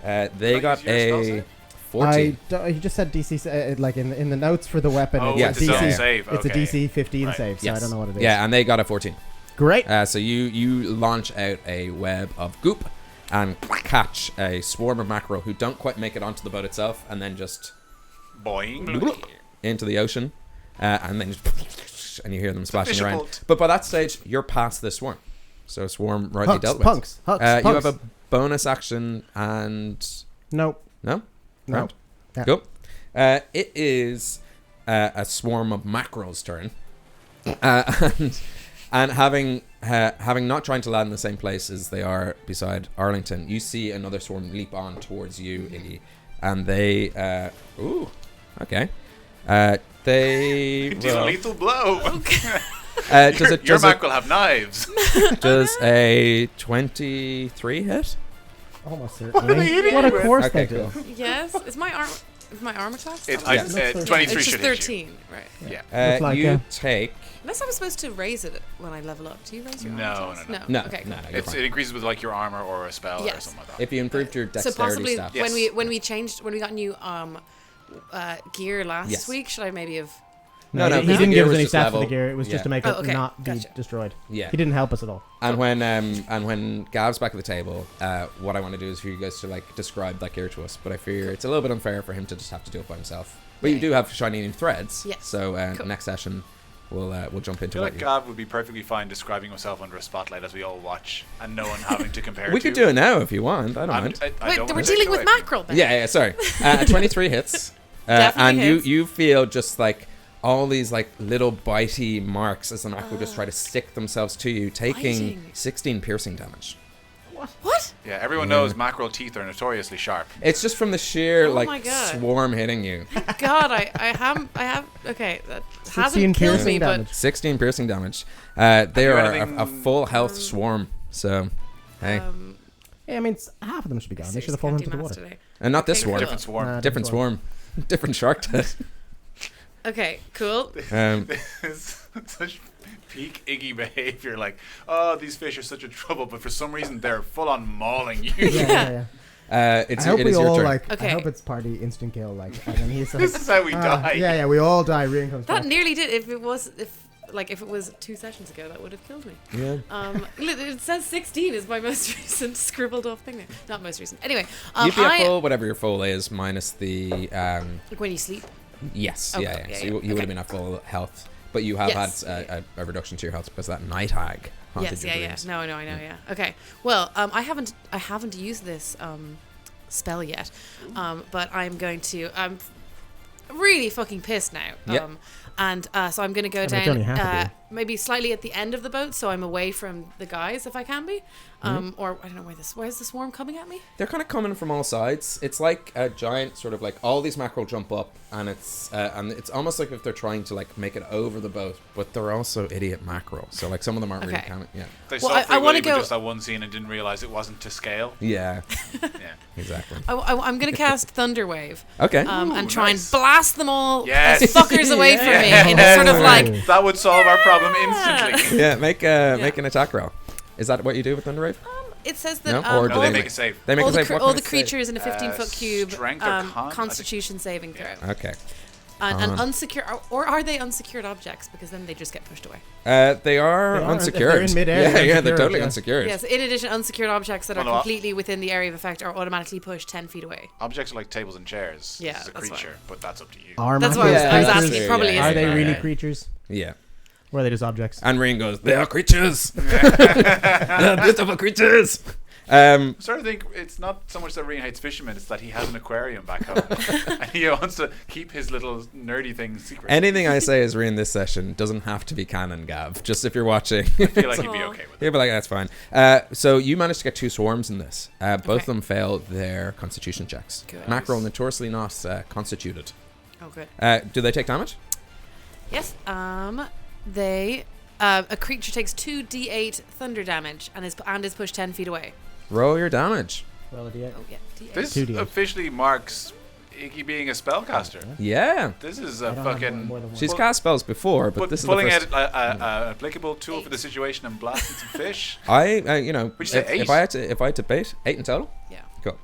They Can I got use your spell a save? 14. You just said DC like in the notes for the weapon. Oh, it's it's a DC. zone save, It's a okay. DC 15 Right. save. So Yes. I don't know what it is. Yeah, and they got a 14. Great. So you launch out a web of goop and catch a swarm of mackerel who don't quite make it onto the boat itself, and then just Boing. into the ocean, and then just, and you hear them splashing fish around. boat. But by that stage, you're past the swarm, so swarm rightly dealt with. Punks. You have a bonus action and Nope. no. No. Round? Yeah. Cool. It is a swarm of mackerel's turn, and having not trying to land in the same place as they are beside Arlington, you see another swarm leap on towards you, Iggy, and they okay, they Deal a will- lethal blow. does Your it does Mac it will have knives. does a 23 hit? Almost an certainly. idiot. What a course Okay, they do. cool. Yes. Is my armor class? It's Yeah. 23 It's just should hit you. 13, right? Yeah. Looks like, You take Unless I was supposed to raise it when I level up. Do you raise your No, armor class? no, no, Okay. no, you're fine. It increases with like your armor or a spell or Yes. something like that. If you improved your So dexterity possibly stat. Yes. when we got new gear last Yes. week, should I maybe have? No, he because didn't the give gear us was any just stats for the level. gear. It was just Yeah. to make Oh, it okay. not be Gotcha. destroyed. Yeah. He didn't help us at all. And when Gav's back at the table, what I want to do is for you guys to like describe that gear to us. But I fear it's a little bit unfair for him to just have to do it by himself. But you Yeah. do have shiny new threads. Yes. So Cool. next session, we'll jump I into feel what like Gav would be perfectly fine describing himself under a spotlight as we all watch and no one having to compare we to. could do it now if you want. I don't mind. Wait, don't we're wanna dealing take with away. mackerel. Ben. Yeah, sorry. 23 hits. And hits. you feel just like all these like little bitey marks as the mackerel just try to stick themselves to you, taking Biting. 16 piercing damage. What? Yeah, everyone knows mackerel teeth are notoriously sharp. It's just from the sheer Oh my like God. swarm hitting you. God, I have. Okay, that 16 hasn't killed piercing me, damage. 16 piercing damage. They you are anything- a full health swarm. So, hey, but Yeah, I mean, half of them should be gone. They should have fallen into the water. today. and not this Okay, swarm, cool. Different swarm. different swarm, different shark test. Okay, cool. This is such peak Iggy behavior. Like, oh, these fish are such a trouble, but for some reason they're full on mauling you. Yeah. I It's hope it we is your all turn. like. Okay. I hope it's party instant kill. Like, and then he's This is how we die. Yeah, we all die. Rian comes That back. nearly did. If it was 2 sessions ago, that would have killed me. Yeah. It says 16 is my most recent scribbled off thing there. Not most recent. Anyway, You'd be at full, whatever your full is, minus the like when you sleep. yes, Okay, yeah. yeah, So you would okay. have been at full health, but you have Yes, had a reduction to your health because that night hag haunted Yes, your yeah. dreams. No, I know, yeah. Okay. Well, I haven't used this spell yet, but I'm going to. I'm really fucking pissed now. Yep. And so I'm going to go it's only half down of maybe slightly at the end of the boat, so I'm away from the guys if I can be. Or I don't know where's the swarm coming at me? They're kind of coming from all sides. It's like a giant sort of like all these mackerel jump up, and it's almost like if they're trying to like make it over the boat, but they're also idiot mackerel. So like some of them aren't really Okay. counting. Yeah. They Well, saw I Free wanna Willy go- with just that one scene and didn't realize it wasn't to scale. Yeah. Yeah. Exactly. I'm going to cast Thunderwave. Okay. And Ooh, try nice. and blast them all Yes. as fuckers away from Yes. me in a sort of like. That would solve our problem instantly. Yeah. Make an attack roll. Is that what you do with Thunderwave? It says that No? Or No, do they all, make a save. They make all, a the, save. cr- What all kind the of save? creatures in a 15-foot cube strength or con- Constitution saving throw. Okay. And unsecured, or are they unsecured objects? Because then they just get pushed away. They are They are, if unsecured. they're in midair, yeah, they're they're unsecured, totally yeah. unsecured. Yes. In addition, unsecured objects that are Well, no, completely within the area of effect are automatically pushed 10 feet away. Objects are like tables and chairs. Yeah, This is a that's creature, but that's up to you. Are That's why I was, Yeah, I was that's asking. true, It probably yeah. is. Are they really Yeah. creatures? Yeah. Or are they just objects? And Ring goes, they are creatures. They're beautiful creatures. I sort of think it's not so much that Rian hates fishermen, it's that he has an aquarium back home. And he wants to keep his little nerdy thing secret. Anything I say is in this session doesn't have to be canon, Gav. Just if you're watching. I feel like he'd be Aw. okay with it. He'll be like, that's fine. So you managed to get 2 swarms in this. Both Okay. of them failed their constitution checks. Good. Mackerel notoriously not constituted. Oh, good. Do they take damage? Yes. They. A creature takes 2d8 thunder damage and is pushed 10 feet away. Roll your damage. Well, yeah. Oh yeah. D8. This 2D8. officially marks Iggy being a spellcaster. Yeah. This is I a don't have fucking... more than one. She's Pull- cast spells before, but this is the pulling first. out a applicable tool for the situation and blasting some fish. You know, Would you say if 8? I had to bait, 8 in total. Yeah. Cool.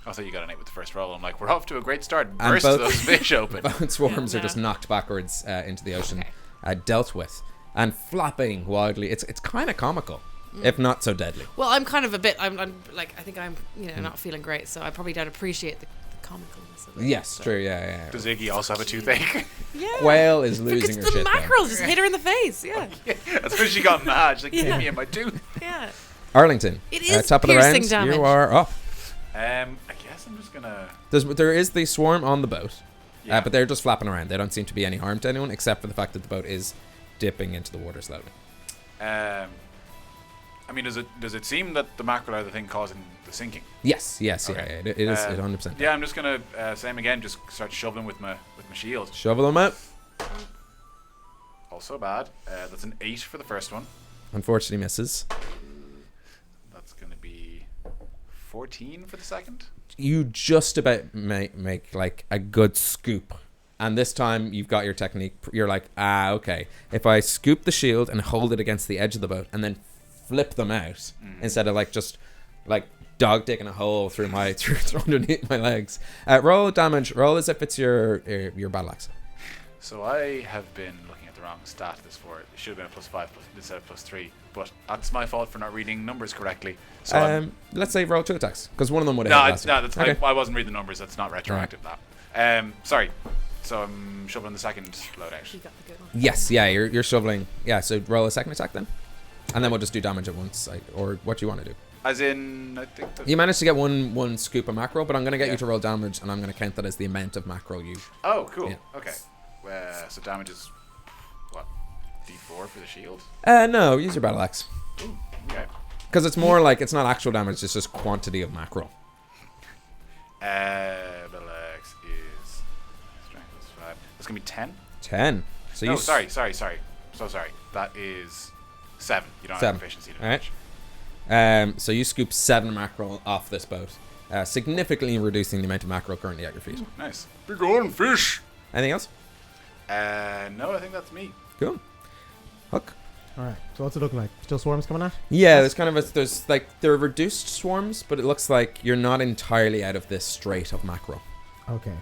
I thought you got an 8 with the first roll. I'm like, we're off to a great start. And Burst both- those fish open. Both swarms Yeah, are just no. knocked backwards into the ocean, Okay. dealt with, and flapping wildly. It's kind of comical, if not so deadly. Well, I'm kind of a bit. I'm like. I think I'm. Not feeling great, so I probably don't appreciate the comicalness of it. Yes, so. true. Yeah. Does Iggy also have a toothache? Yeah. Whale is losing Because her the shit. though. mackerel just hit her in the face. Yeah. That's when she got mad. She's like, Yeah. hit me in my tooth. Yeah. Arlington. It is top of the piercing round. damage. You are up. I guess I'm just gonna... There is the swarm on the boat, Yeah. but they're just flapping around. They don't seem to be any harm to anyone, except for the fact that the boat is dipping into the water slowly. I mean, does it seem that the mackerel are the thing causing the sinking? Yes, yeah, Okay. it is 100%. Yeah, I'm just gonna same again. Just start shoveling with my shield. Shovel them out. Also bad. That's an 8 for the first one. Unfortunately, misses. That's gonna be 14 for the second. You just about make like a good scoop, and this time you've got your technique. You're like, okay, if I scoop the shield and hold it against the edge of the boat and then flip them out instead of like just like dog digging a hole through my through underneath my legs. Roll damage. Roll as if it's your battle axe. So I have been looking at the wrong stat this for it. It should have been a +5 instead of +3. But that's my fault for not reading numbers correctly. So Let's say roll 2 attacks because one of them would no, have hit last that's, time. Okay. I wasn't reading the numbers. That's not retroactive. That. Sorry. So I'm shoveling the second load out. You got the good one. Yes, yeah, you're shoveling. Yeah, so roll a second attack then. And then we'll just do damage at once, or what do you want to do? As in, I think that... You managed to get one scoop of mackerel, but I'm going to get Yeah. you to roll damage, and I'm going to count that as the amount of mackerel you... Oh, cool. Yeah. Okay. So damage is, what, D4 for the shield? No, use your battle axe. Okay. Because it's more like, it's not actual damage, it's just quantity of mackerel. Battle axe is strength plus 5. That's going to be 10? 10. So No, you sorry. So sorry. That is 7. You don't 7. have efficiency All right. damage. So you scoop 7 mackerel off this boat, significantly reducing the amount of mackerel currently at your feet. Nice. Big old fish. Anything else? No, I think that's me. Cool. Hook. All right. So what's it looking like? Still swarms coming out? Yeah, there's like they're reduced swarms, but it looks like you're not entirely out of this strait of mackerel, Okay.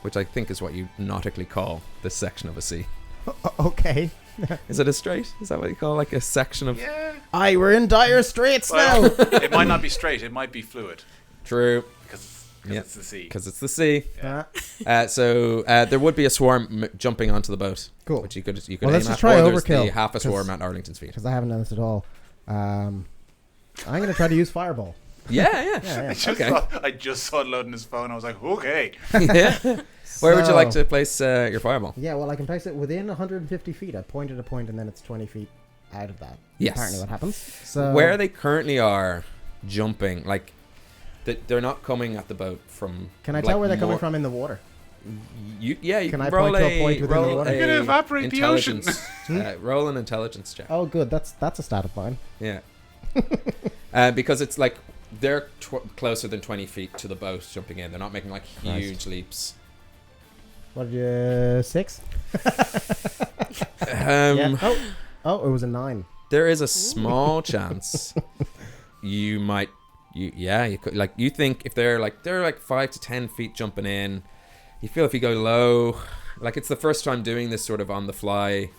which I think is what you nautically call this section of a sea. Okay. Is it a strait? Is that what you call like a section of? Yeah. Aye, we're in dire straits Well, now. it might not be straight. It might be fluid True, because Yeah. it's the sea. because it's the sea. Yeah. So there would be a swarm jumping onto the boat. Cool. Which you could Well, aim let's at. just try or there's overkill, the half a 'cause- swarm at Arlington's feet. Because I haven't done this at all. I'm going to try to use fireball. Yeah. Yeah. I just saw it loading his phone. I was like, okay. Yeah. Where would you like So- to place your fireball? Yeah, well, I can place it within 150 feet. I point at a point, and then it's 20 feet out of that. Yes. Apparently what happens. So Where they currently are jumping, like they're not coming at the boat from. Can I like, tell where they're coming more- from in the water? You Can I roll point to a point within the roll water? You're gonna a evaporate the ocean. intelligence, roll an intelligence check. Oh, good. That's a stat of mine. Yeah. Because it's like they're closer than 20 feet to the boat jumping in. They're not making like huge leaps. What did you... 6? Um, Oh, it was a 9. There is a small chance you might. You could like you think if they're like 5 to 10 feet jumping in, you feel if you go low, like it's the first time doing this sort of on the fly.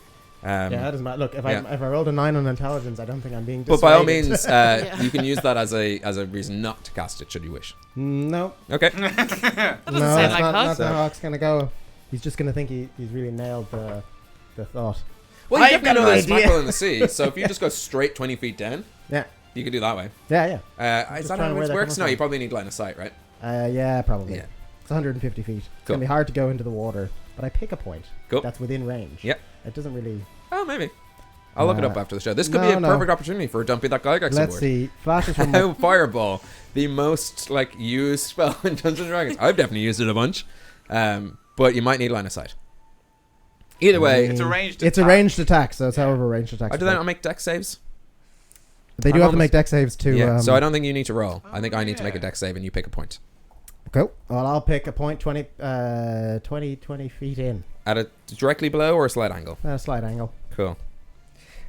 Yeah, that doesn't matter. Look, if yeah. I rolled a 9 on intelligence, I don't think I'm being But dissuaded. by all means, Yeah. you can use that as a reason not to cast it, should you wish. No. Okay. That doesn't No, sound that's like not Huck. how Hawk's going to go. He's just going to think he's really nailed the thought. Well, you I've definitely got know an there's idea. mackerel in the sea, so if you just go straight 20 feet down, Yeah. you could do that way. Yeah. Is just that trying how where it they're works? coming No, from. you probably need line of sight, right? Yeah, probably. Yeah. It's 150 feet. It's Cool. going to be hard to go into the water, but I pick a point Cool. that's within range. Yep. It doesn't really... Oh, maybe. I'll look it up after the show. This could be no, a no. perfect opportunity for Dumpy That Gygax Let's award. see. Flashes from... How Fireball, the most like used spell in Dungeons and Dragons. I've definitely used it a bunch, but you might need line of sight. Either way, It's a ranged It's a attack. ranged attack, so it's however ranged attacks. do they not make dex saves? They do I'm have to almost- make deck saves to... Yeah, so I don't think you need to roll. I think I need to make a yeah. dex save and you pick a point. Cool. Well, I'll pick a point 20 feet in. At a directly below or a slight angle? Slight angle. Cool.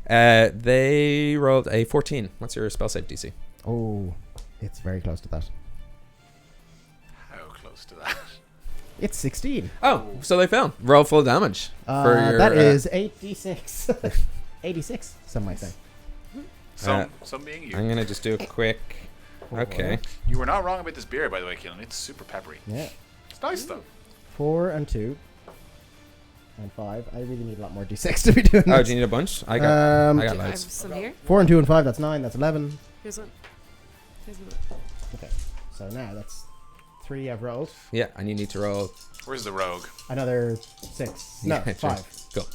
They rolled a 14. What's your spell save DC? Oh, it's very close to that. How close to that? It's 16. Oh, so they failed. Roll full damage. That is 8d6. 86, some might say. Some being you. I'm going to just do a quick... Okay. You were not wrong about this beer, by the way, Keelan. It's super peppery. Yeah. It's nice, though. 4 and 2 and 5. I really need a lot more d6 to be doing Oh, this. do you need a bunch? I got I have loads. some here. 4 and 2 and 5, that's 9, that's 11. Here's one. Here's one. Okay, so now that's 3 I've rolled. Yeah, and you need to roll... Where's the rogue? Another 6. No, Yeah, sure. 5. Cool.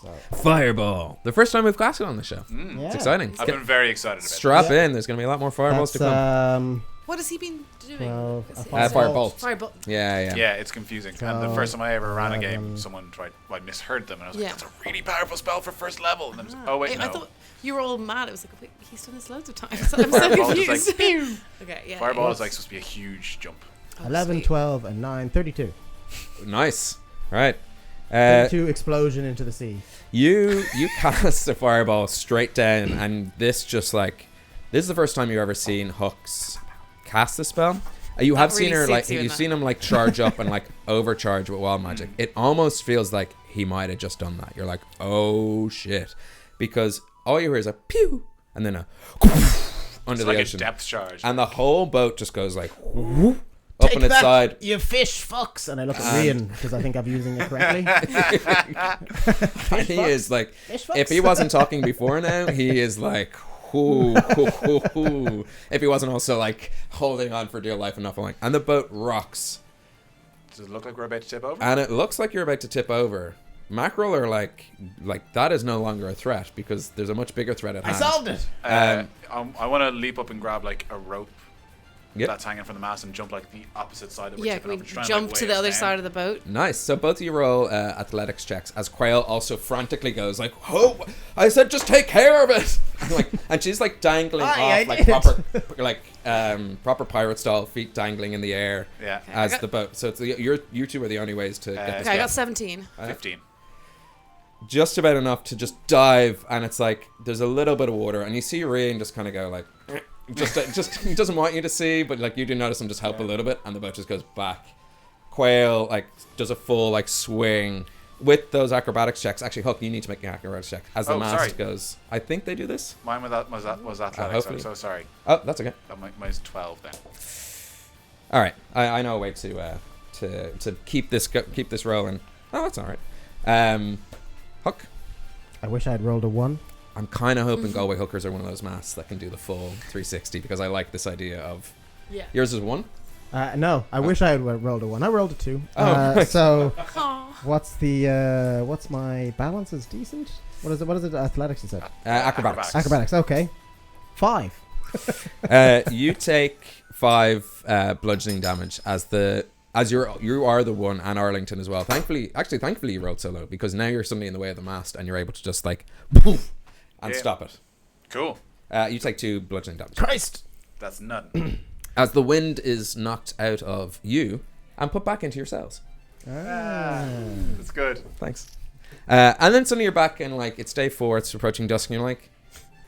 So, Fireball. The first time we've casted on the show. yeah. It's exciting. I've been very excited about Strap Yeah. in. There's going to be a lot more fireballs That's, to come. What has he been doing? 12, Is a it- Firebolt. Firebolt. Yeah. this. Yeah, it's confusing. And the So, first time I ever ran a game, 11. someone tried... Well, I misheard them, and I was Yeah. like, that's a really powerful spell for first level. And then I was like, oh, wait, I no. thought you were all mad. It was like, wait, he's done this loads of times. I'm so Fireball is confused. like, Okay, yeah. Fireball yeah. is like supposed to be a huge jump. Oh, 11, sweet. 12, and 9, 32. Nice. Right. 32 explosion into the sea. You cast a fireball straight down, and this just like... This is the first time you've ever seen Hooks cast the spell. You That have seen really her like... suits you in You've that. seen him like charge up and like overcharge with wild magic. It almost feels like he might have just done that. You're like, oh shit. Because all you hear is a pew, and then a... under It's the like ocean. a depth charge. And the whole boat just goes like whoop, up Take on its that, side. you fish fucks. And I look at Rian because I think I'm using it correctly. And he is like, Fish if he fucks. wasn't talking before now, he is like, hoo, hoo, hoo, hoo. If he wasn't also like holding on for dear life and not falling. And the boat rocks. Does it look like we're about to tip over? And it looks like you're about to tip over. Mackerel are like that is no longer a threat because there's a much bigger threat at I hand. solved it. I want to leap up and grab like a rope Yep. that's hanging from the mast and jump like the opposite side that we're Yeah, tipping can we up and try and, jump like, to weigh the us other down. side of the boat? Nice. So both of you roll athletics checks as Quail also frantically goes like, "Oh, I said just take care of it." And she's like dangling Aye, off I like did. proper pirate style, feet dangling in the air Yeah. as I got- the boat. So it's you two are the only ways to get this Okay, I done. got 17. 15. Just about enough to just dive, and it's like there's a little bit of water, and you see Rian just kind of go like, just he doesn't want you to see, but like you do notice him just help a little bit, and the boat just goes back. Quail like does a full like swing with those acrobatics checks. Actually, Hook, you need to make an acrobatics check as the Oh, mast sorry. goes. I think they do this. Mine was athletics. hopefully. I'm so sorry. Oh, that's okay. Mine's 12 then. All right, I know a way to keep this rolling. Oh, that's all right. Hook. I wish I had rolled a 1. I'm kind of hoping Galway hookers are one of those masts that can do the full 360 because I like this idea of Yeah. yours is 1. No, I wish I had rolled a 1. I rolled a 2. right. So Aw. what's my balance? Is decent. What is it? Athletics, you said. Acrobatics. Acrobatics. Okay. 5. You take 5 bludgeoning damage as you are the one, and Arlington as well. Thankfully you rolled so low because now you're suddenly in the way of the mast and you're able to just like poof, and Yeah. stop it. Cool. You take 2 bludgeoning damage Christ. That's nothing. as the wind is knocked out of you and put back into your cells. That's good. Thanks. And then suddenly you're back and like it's day 4, it's approaching dusk, and you're like,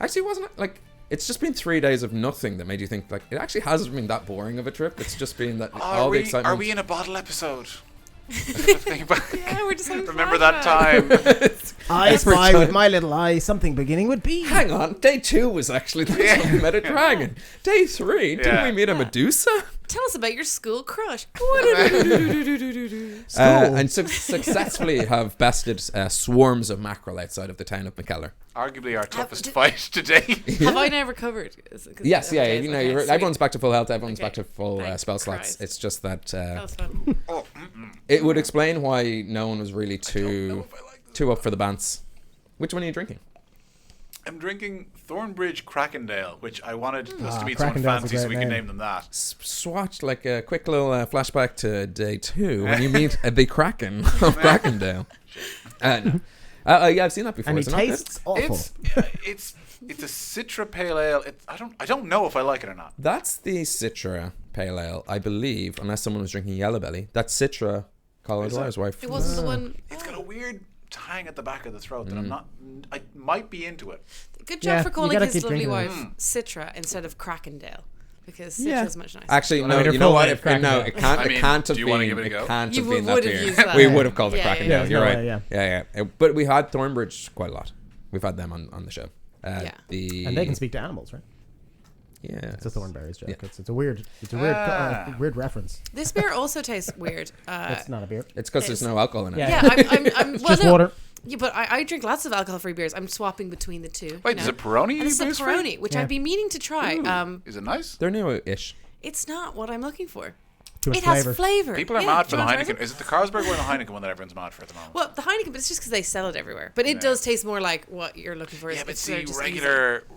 actually, wasn't it like? It's just been 3 days of nothing that made you think like it actually hasn't been that boring of a trip. It's just been that all the excitement. Are we in a bottle episode? Think back. Yeah, we're just having Remember flashbacks. that time? I spy with my little eye something beginning with B. Hang on, day 2 was actually that's when we met a dragon. Day 3, didn't Yeah. we meet a Medusa? Tell us about your school crush. And successfully have bested swarms of mackerel outside of the town of McKellar. Arguably our toughest fight today. Have I now recovered? Yes, yeah, Okay, you know, okay, sweet. everyone's back to full health, everyone's Okay. back to full Thank spell slots. Christ. It's just that That was fun. it would explain why no one was really I don't know too if I like this. too up for the bants. Which one are you drinking? I'm drinking Thornbridge Krackendale, which I wanted us to meet Krackendale's someone a fancy so great we could name. name them that. Swatch like a quick little flashback to day 2 when you meet the Kraken of Krackendale. No. Yeah, I've seen that before. And he Is it not good? tastes awful. It's a Citra Pale Ale. I don't know if I like it or not. That's the Citra Pale Ale, I believe, unless someone was drinking Yellow Belly. That's Citra, Colin Is it? Dwyer's wife. It wasn't the one. It's got a weird tang at the back of the throat that I'm not. I might be into it. Good Yeah, job for you calling gotta his keep lovely drinking wife Citra instead of Krackendale, because Yeah. Citra's much nicer. Actually, I no. mean, her You know full what? name, It can't. I mean, It can't have do you wanna been. give it a go? It can't You have been that would have beer. used that. We would have called it Yeah, Krackendale. yeah, yeah. You're No right. way, Yeah. But we had Thornbridge quite a lot. We've had them on the show. Yeah. And they can speak to animals, right? Yeah. It's a Thornberries joke. Yeah. It's a weird weird reference. This beer also tastes weird. It's not a beer. It's because there's no alcohol in it. Yeah. Yeah, I'm well, Just no. water. Yeah, but I drink lots of alcohol-free beers. I'm swapping between the two. Wait, you is know? it Peroni? And it's a booze free? Peroni, which Yeah. I've been meaning to try. Is it nice? They're new-ish. It's not what I'm looking for. Too much It has flavor. flavor. People are Yeah, mad do for you the wanna try Heineken. some? Is it the Carlsberg or the Heineken one that everyone's mad for at the moment? Well, the Heineken, but it's just because they sell it everywhere. But it Yeah. does taste more like what you're looking for. Yeah, but It's sort see, of just easy.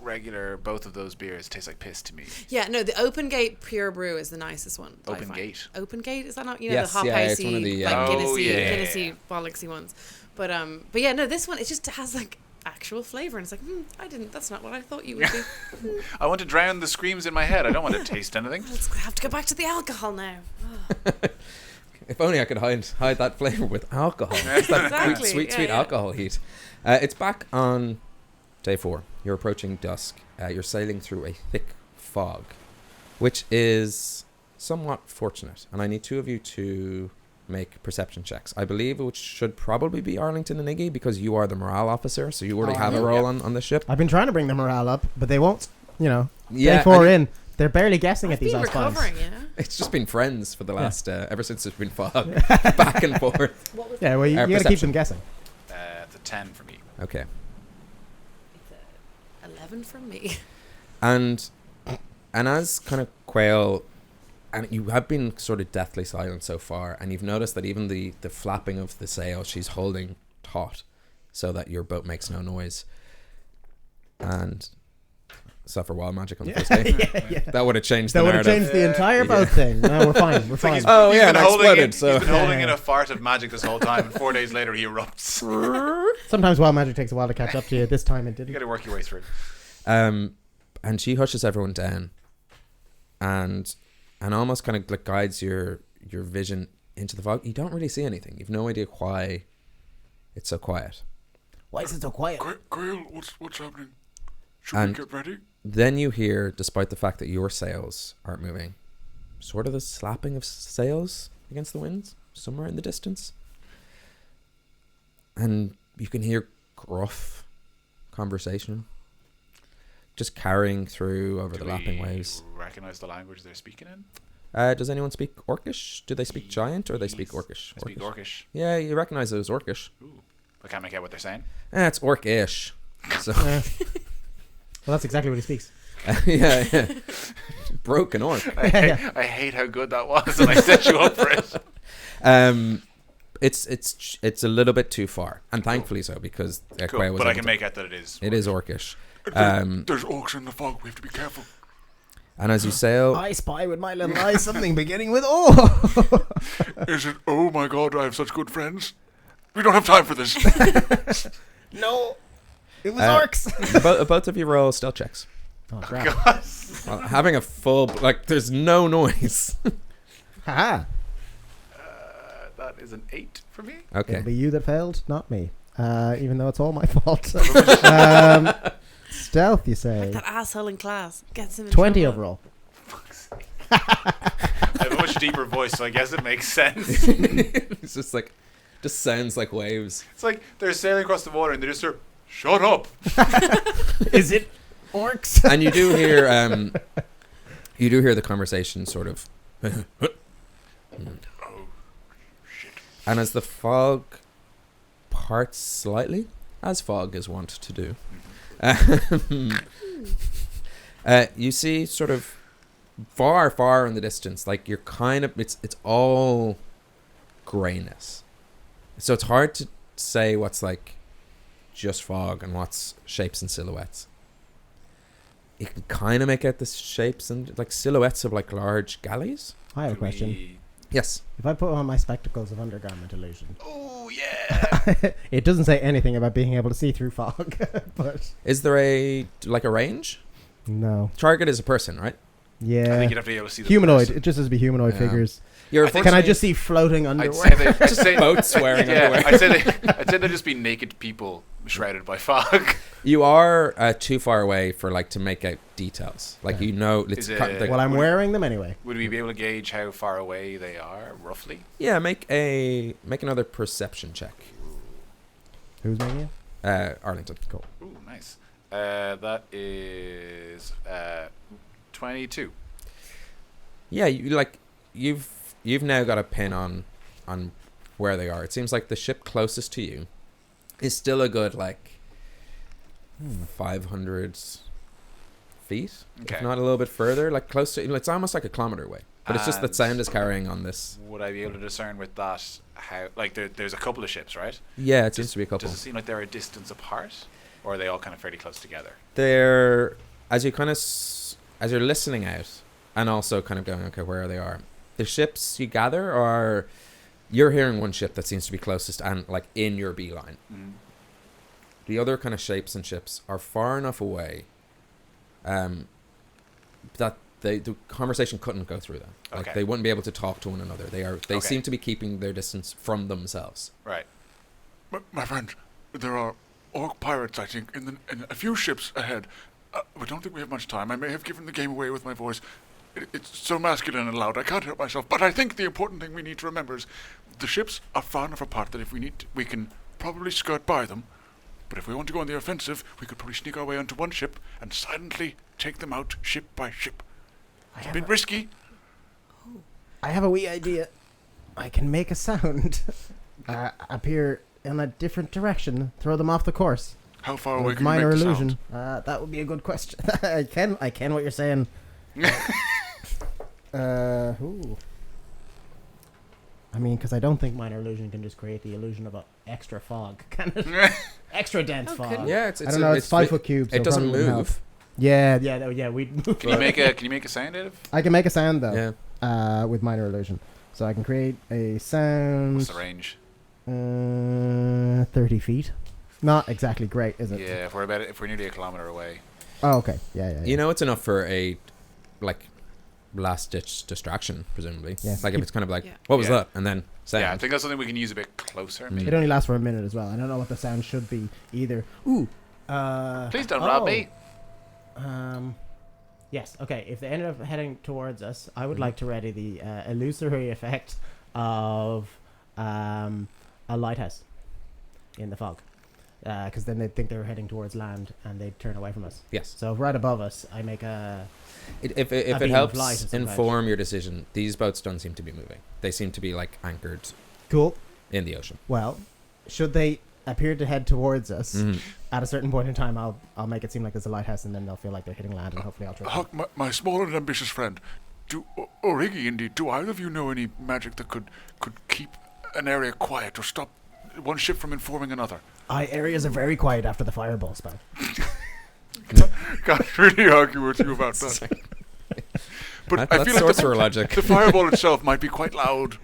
regular, both of those beers taste like piss to me. Yeah, no, the Open Gate Pure Brew is the nicest one. I Open find. Gate? Open Gate, is that not? You know, Yes, the hop yeah, it's icy, one of the, like Oh, Guinnessy, yeah. Guinnessy, bollocksy ones. But yeah, no, this one, it just has like actual flavor, and it's like, that's not what I thought you would do. I want to drown the screams in my head. I don't want to taste anything. Let's have to go back to the alcohol now. If only I could hide that flavor with alcohol. It's that Exactly, sweet yeah. alcohol heat. It's back on day 4. You're approaching dusk. You're sailing through a thick fog, which is somewhat fortunate. And I need 2 of you to make perception checks. I believe it should probably be Arlington and Iggy because you are the morale officer, so you already have a role on the ship. I've been trying to bring the morale up, but they won't. You know, Yeah, day 4 and- in, They're barely guessing at I've they's been I Spies. recovering, yeah. It's just been friends for the last ever since there's been fog, back and forth. What was Yeah, well, you Our got to keep perception. them guessing. It's a 10 for me. Okay. It's 11 from me. And as kind of Quail, and you have been sort of deathly silent so far, and you've noticed that even the flapping of the sail she's holding taut so that your boat makes no noise. And suffer wild magic on the first day. That would have changed That the would have narrative. changed the entire boat thing. No, we're fine. We're fine. Oh, yeah, and I holding exploded, in, so- he's been holding in Yeah. a fart of magic this whole time, and 4 days later he erupts. Sometimes wild magic takes a while to catch up to you. This time it You didn't. got to work your way through. And she hushes everyone down, and almost kind of like guides your vision into the fog. You don't really see anything. You've no idea why it's so quiet. Why is it so quiet? Grail, what's happening? Should And- we get ready? Then you hear, despite the fact that your sails aren't moving, sort of the slapping of sails against the winds somewhere in the distance. And you can hear gruff conversation just carrying through over the lapping waves. Recognize the language they're speaking in? Does anyone speak Orcish? Do they speak Giant or they speak Orcish? I speak Orcish. Yeah, you recognize it as Orcish. Ooh. I can't make out what they're saying. It's Orcish. So, Well, that's exactly what he speaks. yeah. Broken Orc. I hate how good that was, and I set you up for it. It's a little bit too far, and thankfully so, because Cool. Quail was But I able can to- make out that it is. It is Orcish. There's orcs in the fog. We have to be careful. And as you sail, I spy with my little eye something beginning with O. Is it? Oh my God! I have such good friends. We don't have time for this. No, it was Uh, orcs. both of you roll stealth checks. Oh, crap. God. Well, having a full, like, there's no noise. Haha. That is an 8 for me. It'll Okay. be you that failed, not me. Even though it's all my fault. Stealth, you say? That asshole in class gets him in 20 trouble. overall. I have a much deeper voice, so I guess it makes sense. It's just like, just sounds like waves. It's like they're sailing across the water, and they just sort of, shut up. Is it orcs? And you do hear the conversation sort of. Oh shit! And as the fog parts slightly, as fog is wont to do, you see sort of far in the distance, like you're kind of, it's all grayness. So it's hard to say what's like just fog and what's shapes and silhouettes. You can kind of make out the shapes and like silhouettes of like large galleys. I have a Can question. we- Yes. If I put on my spectacles of undergarment illusion, Oh, yeah. it doesn't say anything about being able to see through fog, but Is there a range? no. Target is a person, right? I Yeah. think you'd have to be able to see the Humanoid. person. It just has to be humanoid Yeah. figures. You're I think- Can I unfortunately- just see floating I'd underwear? say they just say boats wearing yeah, underwear. I'd say they'd just be naked people shrouded by fog. You are too far away for like to make out details. Like Yeah. you know, it's Is it- like, Well, I'm Would- wearing them anyway. Would we be able to gauge how far away they are, roughly? yeah. Make another perception check. Who's making it? Arlington. Cool. Ooh, nice. That is 22. Yeah, you've now got a pin on where they are. It seems like the ship closest to you is still a good like 500 feet, Okay. if not a little bit further. Like close to, it's almost like a kilometer away. But it's just that And- sound is carrying on this. Would I be able to discern with that how, like, there's a couple of ships, right? Yeah, it seems to be a couple. Does it seem like they're a distance apart, or are they all kind of fairly close together? They're as you kind of as you're listening out and also kind of going, okay, where they are. The ships you gather are, you're hearing one ship that seems to be closest and like in your beeline. Mm. The other kind of shapes and ships are far enough away that the conversation couldn't go through them. Like Okay. they wouldn't be able to talk to one another. They Okay. seem to be keeping their distance from themselves. Right. My friend, there are orc pirates, I think, in a few ships ahead. We don't think we have much time. I may have given the game away with my voice. It's so masculine and loud, I can't help myself. But I think the important thing we need to remember is the ships are far enough apart that if we need to, we can probably skirt by them. But if we want to go on the offensive, we could probably sneak our way onto one ship and silently take them out ship by ship. It's a bit risky. I have a wee idea. I can make a sound appear in a different direction, throw them off the course. How far away With can you minor make the illusion. sound? That would be a good question. I can what you're saying. Ooh. I mean, because I don't think minor illusion can just create the illusion of an extra fog, kind of extra dense fog. couldn't Yeah, it's I don't know. It's 5 foot cubes. So it doesn't probably wouldn't help. move. Yeah. We'd move. Can you make a sound out of? I can make a sound though. Yeah. With minor illusion, so I can create a sound. What's the range? 30 feet. Not exactly great, is it? Yeah, if we're nearly a kilometer away. Oh, okay. Yeah. You know, it's enough for a last ditch distraction, presumably. Yeah. Like if it's kind of like, Yeah. what was Yeah. that? And then sound. Yeah, I think that's something we can use a bit closer. Maybe. It only lasts for a minute as well. I don't know what the sound should be either. Ooh. Please don't rob me. Yes. Okay. If they ended up heading towards us, I would like to ready the illusory effect of a lighthouse in the fog, because then they'd think they were heading towards land and they'd turn away from us. Yes. So right above us, I make a. If A it beam of light helps of some inform your decision, these boats don't seem to be moving. They seem to be like anchored Cool. in the ocean. Well, should they appear to head towards us Mhm. at a certain point in time, I'll make it seem like there's a lighthouse, and then they'll feel like they're hitting land, and hopefully I'll try. Huck, my small and ambitious friend, Iggy, indeed, do either of you know any magic that could keep an area quiet or stop one ship from informing another? Areas are very quiet after the fireball spout. Can't really argue with you about that. But I That's feel like sorcerer logic. the fireball itself might be quite loud.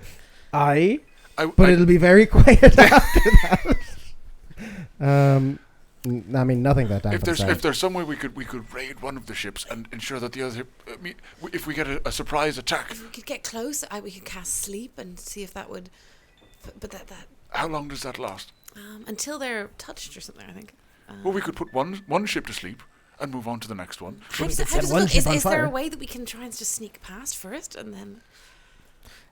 But it'll be very quiet after that. I mean, nothing that dampens If there's some way we could raid one of the ships and ensure that the other, if we get a surprise attack. If we could get close, we could cast sleep and see if that would. But that How long does that last? until they're touched or something, I think. Well, we could put one ship to sleep and move on to the next one. How does set it one look? ship on Is there a fire. way that we can try and just sneak past first and then?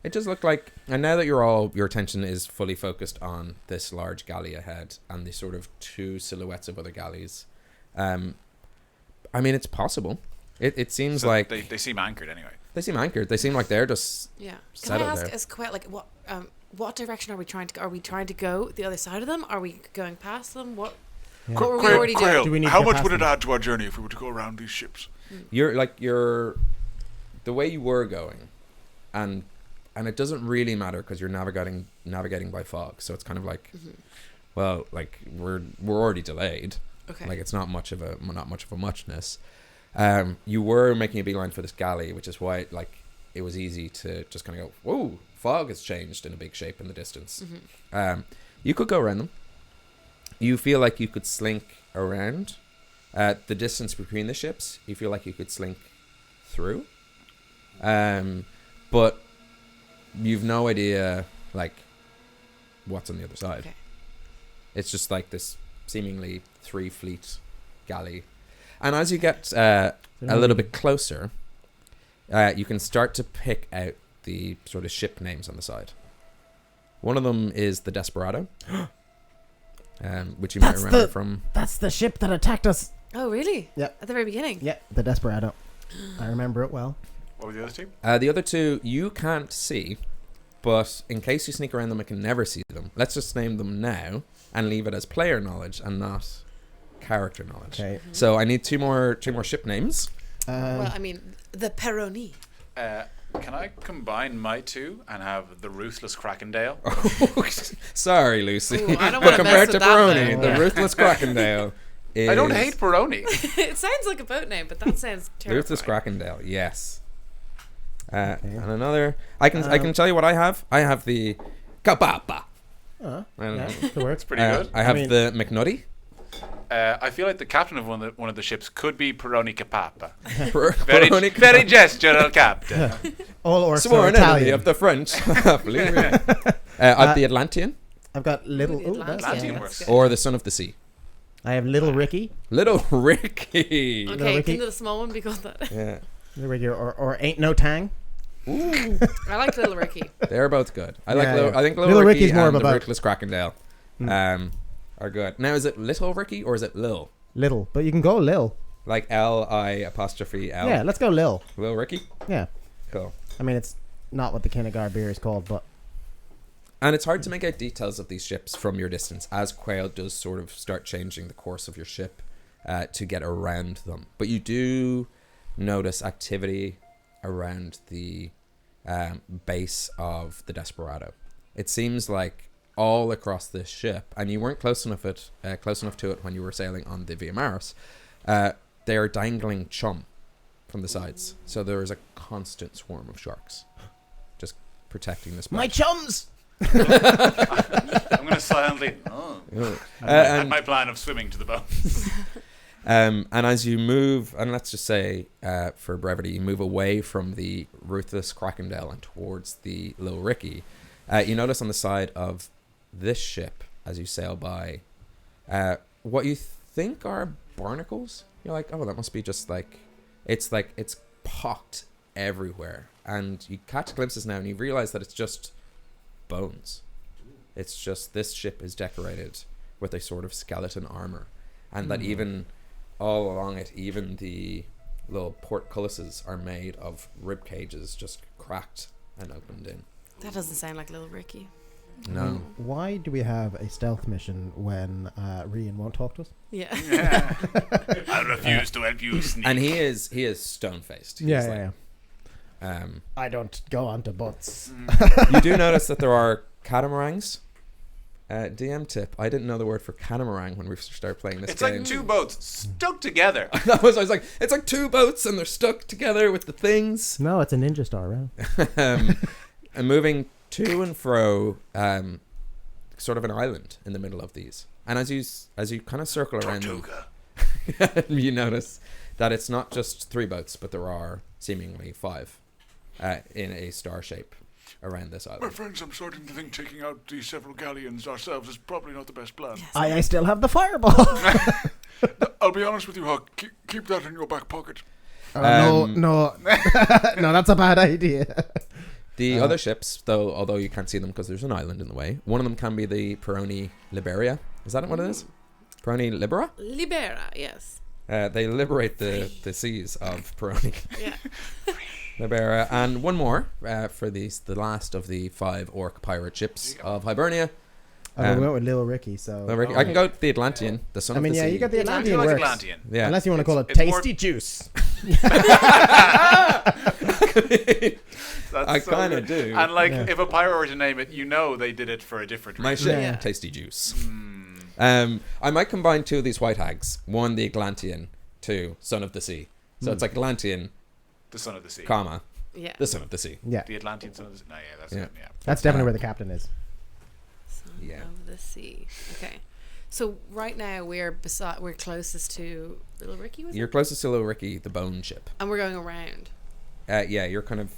It does look like, and now that your attention is fully focused on this large galley ahead and the sort of two silhouettes of other galleys, I mean, it's possible. It seems So like they seem anchored anyway. they seem anchored. They seem like they're just Yeah. Can I settled ask there. as Quet, like what direction are we trying to go? Are we trying to go the other side of them? Are we going past them? What were we already doing? Do we need to how get much past would it them? add to our journey if we were to go around these ships? You're the way you were going, and it doesn't really matter because you're navigating by fog. So it's kind of like, well, like we're already delayed. Okay. Like it's not much of a muchness. You were making a beeline for this galley, which is why it was easy to just kind of go, whoa, fog has changed in a big shape in the distance. You could go around them. You feel like you could slink around. The distance between the ships, you feel like you could slink through. But you've no idea like what's on the other side. Okay. It's just like this seemingly 3-fleet galley. And as you get a little bit closer, you can start to pick out the sort of ship names on the side. One of them is the Desperado, which you might That's remember the- from... That's the ship that attacked us. Oh, really? Yep. At the very beginning? Yeah, the Desperado. I remember it well. What were the other two? The other two you can't see, but in case you sneak around them, I can never see them. Let's just name them now and leave it as player knowledge and not character knowledge. Okay. So I need two more ship names. Well, I mean, the Peroni. Can I combine my two and have the Ruthless Krackendale? Sorry, Lucy. Ooh, I don't But wanna compared mess to with that Peroni, now. the Ruthless Krackendale is... I don't hate Peroni. It sounds like a boat name, but that sounds terrifying. Ruthless Krackendale, yes. And another... I can tell you what I have. I have the Kabapa. Oh, I don't yeah, know. that works. Pretty good. I have I mean- the McNutty. I feel like the captain of one of the ships could be Peroni Capapa. Very, Very gestural captain. All orcs are sworn enemy Italian. of the French. I've the Atlantean, I've got little. Ooh, the Ooh, that's- Atlantean yeah, works. that's good. or the Son of the Sea. I have little Ricky. Little Ricky. Okay, Ricky. can the small one be called that? Yeah. Little Ricky, or ain't no tang. I like Little Ricky. They're both good. I Yeah. think Little Little Ricky Ricky's more and of a the boat. Ruthless Krackendale are good. Now, is it Little Ricky or is it Lil? Little, but you can go Lil. Like L-I-apostrophe-L. Yeah, let's go Lil. Lil Ricky? Yeah. Cool. I mean, it's not what the Kinnegar beer is called, but... And it's hard to make out details of these ships from your distance, as Quail does sort of start changing the course of your ship to get around them. But you do notice activity around the base of the Desperado. It seems like all across this ship, and you weren't close enough to it when you were sailing on the Via Maris, they are dangling chum from the sides. So there is a constant swarm of sharks just protecting this boat. My chums! I'm going to silently. And my plan of swimming to the boat. And as you move, and let's just say, for brevity, you move away from the ruthless Krakendale and towards the Lil Ricky, you notice on the side of this ship, as you sail by, what you think are barnacles. You're like, oh, that must be just it's pocked everywhere. And you catch glimpses now and you realize that it's just bones. It's just this ship is decorated with a sort of skeleton armor. And that even all along it, even the little portcullises are made of rib cages just cracked and opened in. That doesn't sound like Little Ricky. No. Why do we have a stealth mission when Rian won't talk to us? Yeah. I refuse to help you, sneak. And he is stone faced. Yeah. I don't go onto boats. You do notice that there are catamarans. DM tip: I didn't know the word for catamaran when we started playing this It's game. like two boats stuck together. I was like, it's like two boats and they're stuck together with the things. No, it's a ninja star, right? And moving to and fro, sort of an island in the middle of these. And as you kind of circle around them, you notice that it's not just 3 boats, but there are seemingly 5 in a star shape around this My island. friends, I'm starting to think taking out these several galleons ourselves is probably not the best plan. Yes. I still have the fireball. I'll be honest with you, Huck. Keep that in your back pocket. No, no, that's a bad idea. The other ships, though, although you can't see them because there's an island in the way, one of them can be the Peroni Liberia. Is that what it is? Peroni Libera? Libera, yes. They liberate the seas of Peroni Yeah. Libera. And one more for the last of the 5 orc pirate ships of Hibernia. We went with Lil Ricky, so... I can go with the Atlantean, the son I mean, of the yeah, sea. you got the I Atlantean like works. Atlantean. Yeah. Unless you want to call it It's Tasty more- Juice. I kind of do. And if a pirate were to name it, they did it for a different My reason. ship, Yeah. Tasty Juice. I might combine 2 of these white hags. 1, the Atlantean. 2, son of the sea. So it's like Atlantean, The son of the sea. comma, Yeah. the son of the sea. Yeah, The Atlantean son of the sea. No, yeah, that's Yeah. it. Yeah. that's definitely where the captain is. Son Yeah. of the sea. Okay. So right now we're closest to Little Ricky, was You're it? closest to Little Ricky, the bone ship. And we're going around. Yeah, you're kind of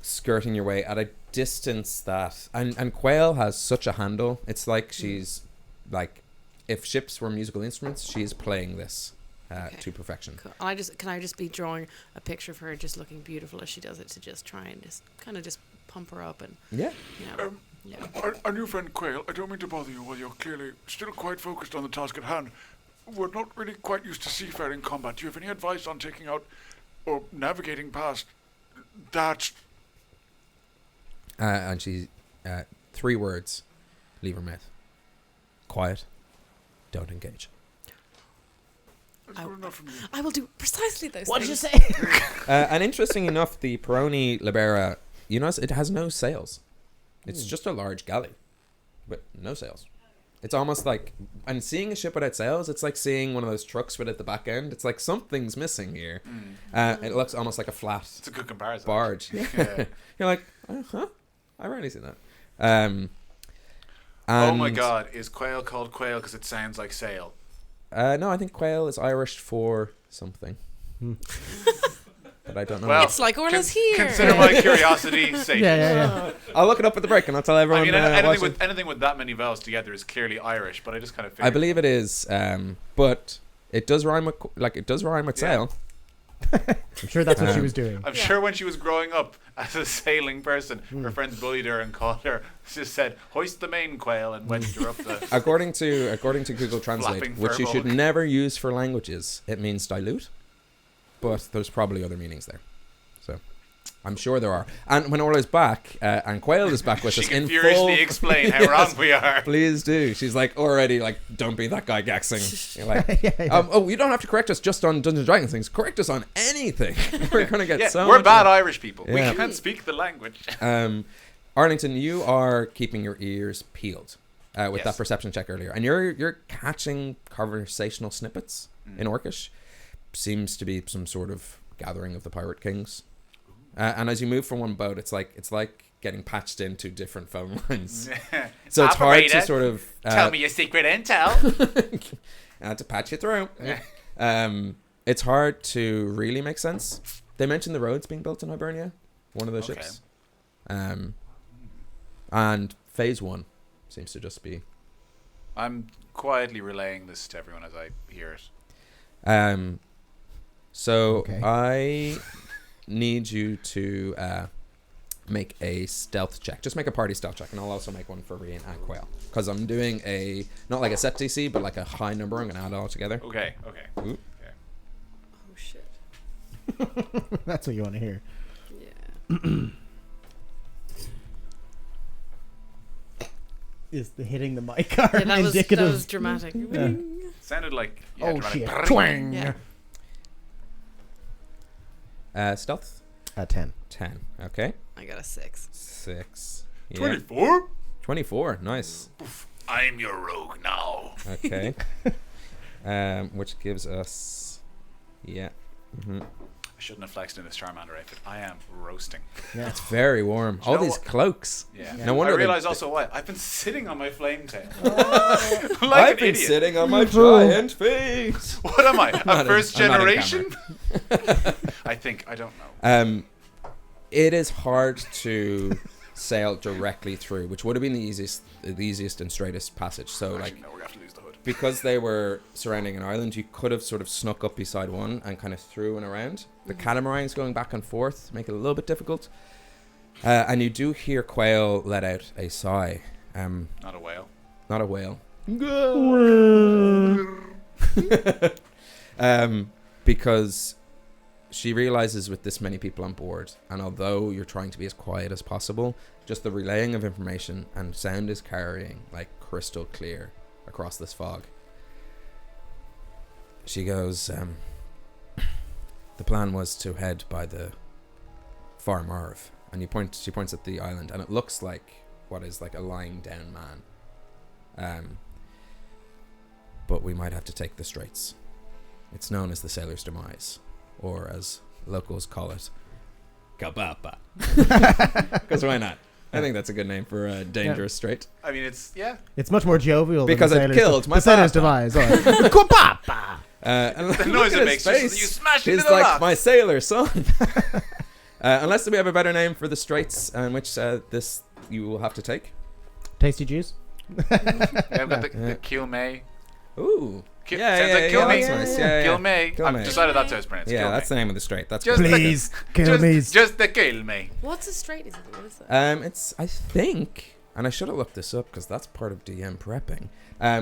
skirting your way at a distance that... And Quail has such a handle. It's like she's... Like, if ships were musical instruments, she's playing this to perfection. Cool. And can I just be drawing a picture of her just looking beautiful as she does it to just try and just pump her up and Yeah. yeah. Our new friend Quail, I don't mean to bother you while you're clearly still quite focused on the task at hand. We're not really quite used to seafaring combat. Do you have any advice on taking out or navigating past that? And she... 3 words leave her mouth. Quiet. Don't engage. That's good enough for me. I will do precisely those What did you things. say? And interesting enough, the Peroni Libera, you notice it has no sails. It's just a large galley, but no sails. It's almost like, and seeing a ship without sails, it's like seeing one of those trucks without the back end. It's like something's missing here. It looks almost like a flat It's a good comparison. barge. Yeah. You're like, huh? I've rarely seen that. Oh my god, is quail called quail because it sounds like sail? No, I think quail is Irish for something. But I don't know. Well, It's like Orla's here. Consider my curiosity safe. Yeah. I'll look it up at the break and I'll tell everyone. I mean, watching. anything with that many vowels together is clearly Irish, but I just kind of figured. I believe it is, but it does rhyme with sail. I'm sure that's what she was doing. I'm sure when she was growing up as a sailing person, her friends bullied her and called her. Just said, "Hoist the main quail," and wedged her up the. According to Google Translate, Flapping which you should furball. never use for languages, it means dilute, but there's probably other meanings there. So I'm sure there are. And when Orla's back, and Quail is back with She us can in furiously full. explain how Yes, wrong we are. Please do. She's like already like, don't be that guy gaxing. You're like, Yeah. oh, you don't have to correct us just on Dungeons and Dragons things. Correct us on anything. We're gonna get Yeah, so. we're much bad more. Irish people. Yeah. We can't speak the language. Arlington, you are keeping your ears peeled with Yes. that perception check earlier, and you're catching conversational snippets in Orcish. Seems to be some sort of gathering of the pirate kings. And as you move from one boat, it's like getting patched into different phone lines. So it's hard to Operator, sort of tell me your secret intel. to patch you through. It's hard to really make sense. They mentioned the roads being built in Hibernia, one of the Okay. ships. And phase 1 seems to just be. I'm quietly relaying this to everyone as I hear it. So Okay. I need you to make a stealth check. Just make a party stealth check, and I'll also make one for Rian and Quail. Because I'm doing not like a set DC, but like a high number. I'm going to add it all together. Okay. Ooh. Okay. Oh shit. That's what you want to hear. Yeah. Is the hitting the mic arm Yeah, that was indicative? dramatic. Sounded like Oh dramatic shit! brrrr. Twang. Yeah. Stealth 10. 10. Okay. I got a 6. 6. Yeah. 24. 24. Nice. I'm your rogue now. Okay. Which gives us. Yeah. I shouldn't have flexed in this Charmander outfit. I am roasting. Yeah. It's very warm. All know these what? cloaks. Yeah. No wonder I they- realize also why. I've been sitting on my flame tail. I've like an been idiot. sitting on my giant feet. What am I? not A in- first I'm not in generation? I think. I don't know. It is hard to sail directly through, which would have been the easiest and straightest passage. So Actually, like, no, we're going to have to lose the hood. because they were surrounding an island, you could have sort of snuck up beside one and kind of through and around. The catamarans going back and forth make it a little bit difficult. And you do hear Quail let out a sigh. Not a whale. Not a whale. Because she realizes with this many people on board, and although you're trying to be as quiet as possible, just the relaying of information and sound is carrying like crystal clear across this fog. She goes, the plan was to head by the Far Marv, and she points at the island, and it looks like what is like a lying down man. But we might have to take the Straits. It's known as the Sailor's Demise, or as locals call it, Kabapa. Because why not? I think that's a good name for a dangerous strait. I mean, it's, yeah. It's much more jovial Because than it the Sailor's killed my the Sailor's papa. Demise. Right. Kwapapa! And The look noise at it his makes, just, face. you smash it He's into the like rock. my sailor son. Unless we have a better name for the straits, which this you will have to take. Tasty juice. Yeah, I've got the Yeah. Kilmay. Ooh. Sounds Yeah, like yeah, Kilmay. that's nice. Yeah, yeah. Kilmay. Kilmay. I've decided that's how it's pronounced. Yeah, Kilmay. that's the name of the strait. That's Just good. Please, kill me. Just the Kilmay. What's a straight? Is it? What is that? It's I think, and I should have looked this up because that's part of DM prepping.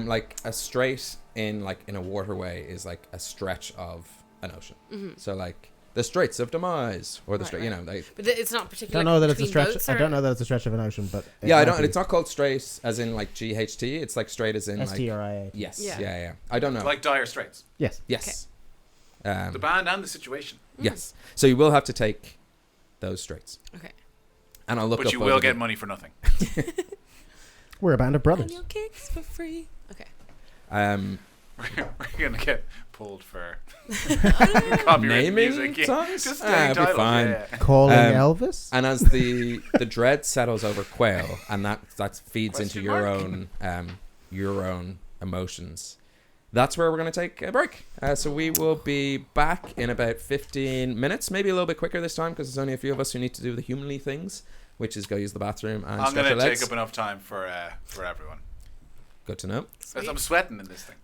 Like a strait in a waterway is like a stretch of an ocean. So like the Straits of Demise or the Right, strait, right. you know. But it's not I particularly. don't know that it's a between stretch. boats, I or- don't know that it's a stretch of an ocean, but it Yeah, I might don't. be. It's not called straight as in like GHT. It's like straight as in like STRIA. yes, Yeah. yeah. I don't know. Like Dire Straits. Yes. yes, The band and the situation. yes. So you will have to take those straits, Okay. and I'll look. But up you over will get the- money for nothing. We're a band of And brothers. your kicks for free. Okay. We're going to get pulled for copyright Naming music. Yeah. songs? Just Ah, naming it'll be titles. fine. Yeah. Calling Um, Elvis. And as the dread settles over Quail, and that feeds into Question your own emotions. That's where we're going to take a break. So we will be back in about 15 minutes, maybe a little bit quicker this time because there's only a few of us who need to do the humanly things, which is go use the bathroom and I'm stretch going our to legs. take up enough time for everyone. Good to know. As I'm sweating in this thing.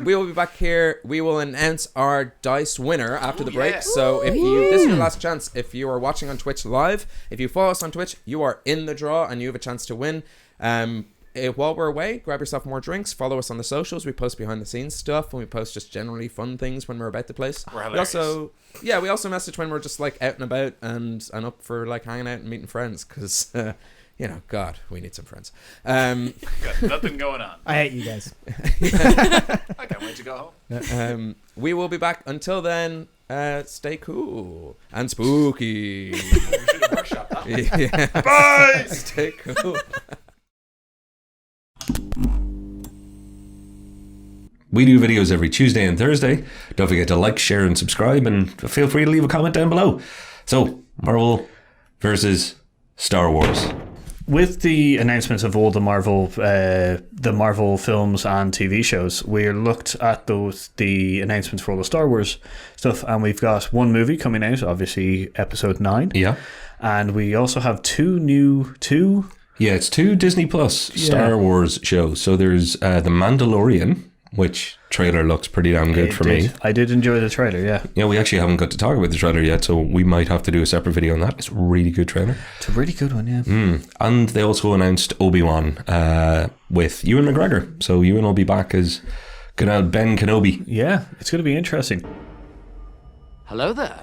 We will be back here. We will announce our dice winner after the break. So if this is your last chance. If you are watching on Twitch live, if you follow us on Twitch, you are in the draw and you have a chance to win. While we're away, grab yourself more drinks. Follow us on the socials. We post behind the scenes stuff, and we post just generally fun things when we're about the place. We're we also message when we're just like out and about and up for like hanging out and meeting friends because God, we need some friends. Got nothing going on. I hate you guys. I can't wait to go home. We will be back. Until then, stay cool and spooky. We should have workshopped that. Yeah. Bye. Stay cool. We do videos every Tuesday and Thursday. Don't forget to like, share, and subscribe, and feel free to leave a comment down below. So, Marvel versus Star Wars. With the announcements of all the Marvel films and TV shows, we looked at the announcements for all the Star Wars stuff, and we've got one movie coming out, obviously Episode 9. Yeah. And we also have two Yeah, it's 2 Disney Plus Star Wars shows. So there's The Mandalorian, which trailer looks pretty damn good for me. I did enjoy the trailer, yeah. Yeah, we actually haven't got to talk about the trailer yet, so we might have to do a separate video on that. It's a really good trailer. It's a really good one, yeah. And they also announced Obi-Wan with Ewan McGregor. So Ewan will be back as good old Ben Kenobi. Yeah, it's going to be interesting. Hello there.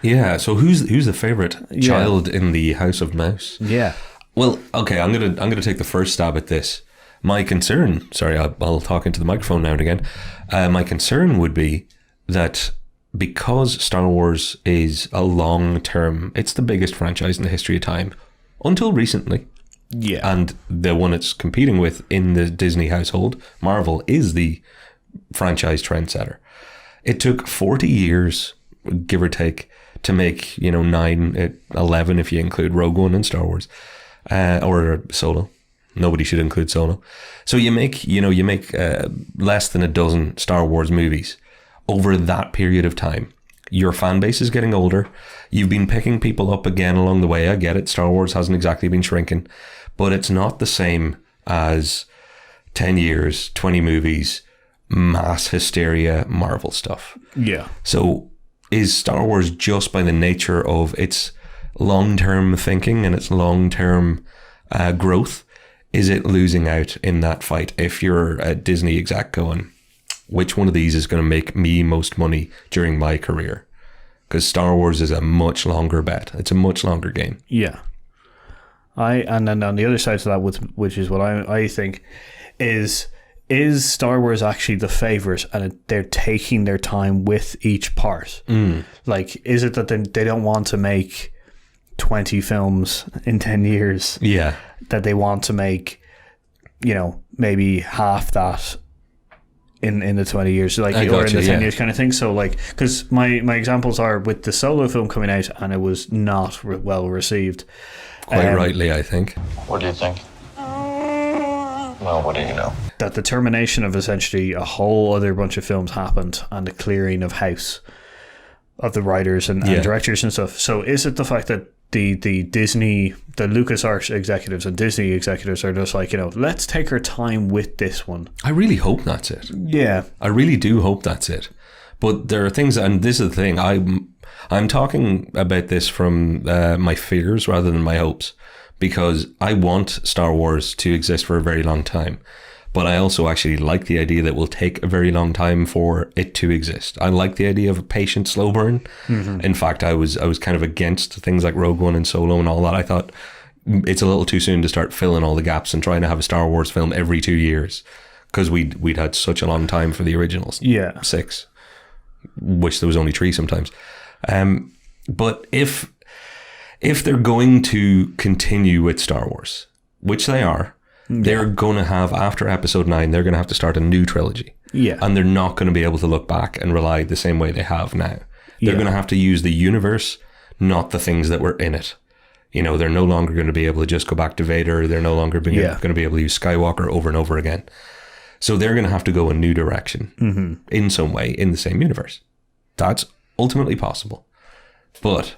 Yeah, so who's the favourite child in the House of Mouse? Yeah. Well, okay, I'm gonna take the first stab at this. My concern, sorry, I'll talk into the microphone now and again. My concern would be that because Star Wars is a long-term, it's the biggest franchise in the history of time, until recently. Yeah. And the one it's competing with in the Disney household, Marvel, is the franchise trendsetter. It took 40 years, give or take, to make, 9, 11 if you include Rogue One and Star Wars, or Solo. Nobody should include Solo. So you make less than a dozen Star Wars movies over that period of time. Your fan base is getting older. You've been picking people up again along the way. I get it. Star Wars hasn't exactly been shrinking, but it's not the same as 10 years, 20 movies, mass hysteria, Marvel stuff. Yeah. So is Star Wars, just by the nature of its long-term thinking and its long-term growth, is it losing out in that fight? If you're a Disney exec going, which one of these is going to make me most money during my career? Because Star Wars is a much longer bet. It's a much longer game. Yeah. And then on the other side of that, which is what I think, is Star Wars actually the favourite, and they're taking their time with each part? Like, is it that they don't want to make 20 films in 10 years? Yeah. That they want to make, maybe half that in the 20 years, like, or in the 10 years kind of thing. So, like, because my examples are with the Solo film coming out, and it was not well received. Quite rightly, I think. What do you think? Well, what do you know? That the termination of essentially a whole other bunch of films happened, and the clearing of house of the writers and directors and stuff. So is it the fact that the LucasArts executives and Disney executives are just like, let's take our time with this one? I really hope that's it. Yeah. I really do hope that's it. But there are things, and this is the thing, I'm talking about this from my fears rather than my hopes, because I want Star Wars to exist for a very long time. But I also actually like the idea that it will take a very long time for it to exist. I like the idea of a patient, slow burn. Mm-hmm. In fact, I was kind of against things like Rogue One and Solo and all that. I thought it's a little too soon to start filling all the gaps and trying to have a Star Wars film every 2 years, because we'd had such a long time for the originals. Yeah. 6, which there was only 3 sometimes. But if they're going to continue with Star Wars, which they are, they're going to have, after Episode 9, they're going to have to start a new trilogy. Yeah. And they're not going to be able to look back and rely the same way they have now. They're going to have to use the universe, not the things that were in it. They're no longer going to be able to just go back to Vader. They're no longer going to be able to use Skywalker over and over again. So they're going to have to go a new direction in some way in the same universe. That's ultimately possible. But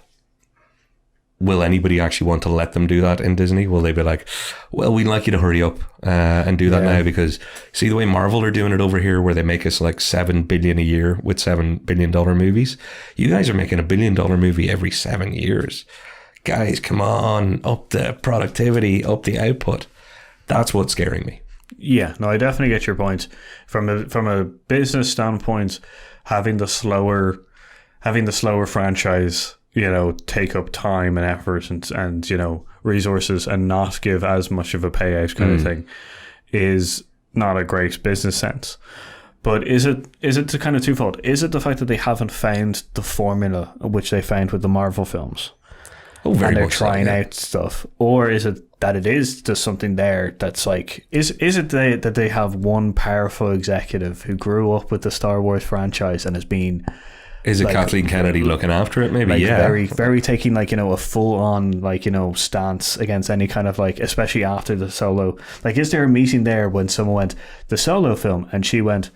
will anybody actually want to let them do that in Disney? Will they be like, well, we'd like you to hurry up and do that now, because see the way Marvel are doing it over here, where they make us like $7 billion a year with $7 billion movies. You guys are making $1 billion movie every 7 years. Guys, come on, up the productivity, up the output. That's what's scaring me. Yeah, no, I definitely get your point. From a business standpoint, having the slower franchise, take up time and effort and resources and not give as much of a payout kind of thing is not a great business sense. But is it the kind of twofold? Is it the fact that they haven't found the formula which they found with the Marvel films? Oh, very and they're much so, trying yeah. out stuff, or is it that it is just something there that's like, is it that they have one powerful executive who grew up with the Star Wars franchise and has been, is it like, Kathleen Kennedy looking after it? Maybe, like, yeah. very, very taking like a full on stance against any kind of like, especially after the Solo. Like, is there a meeting there when someone went the Solo film and she went,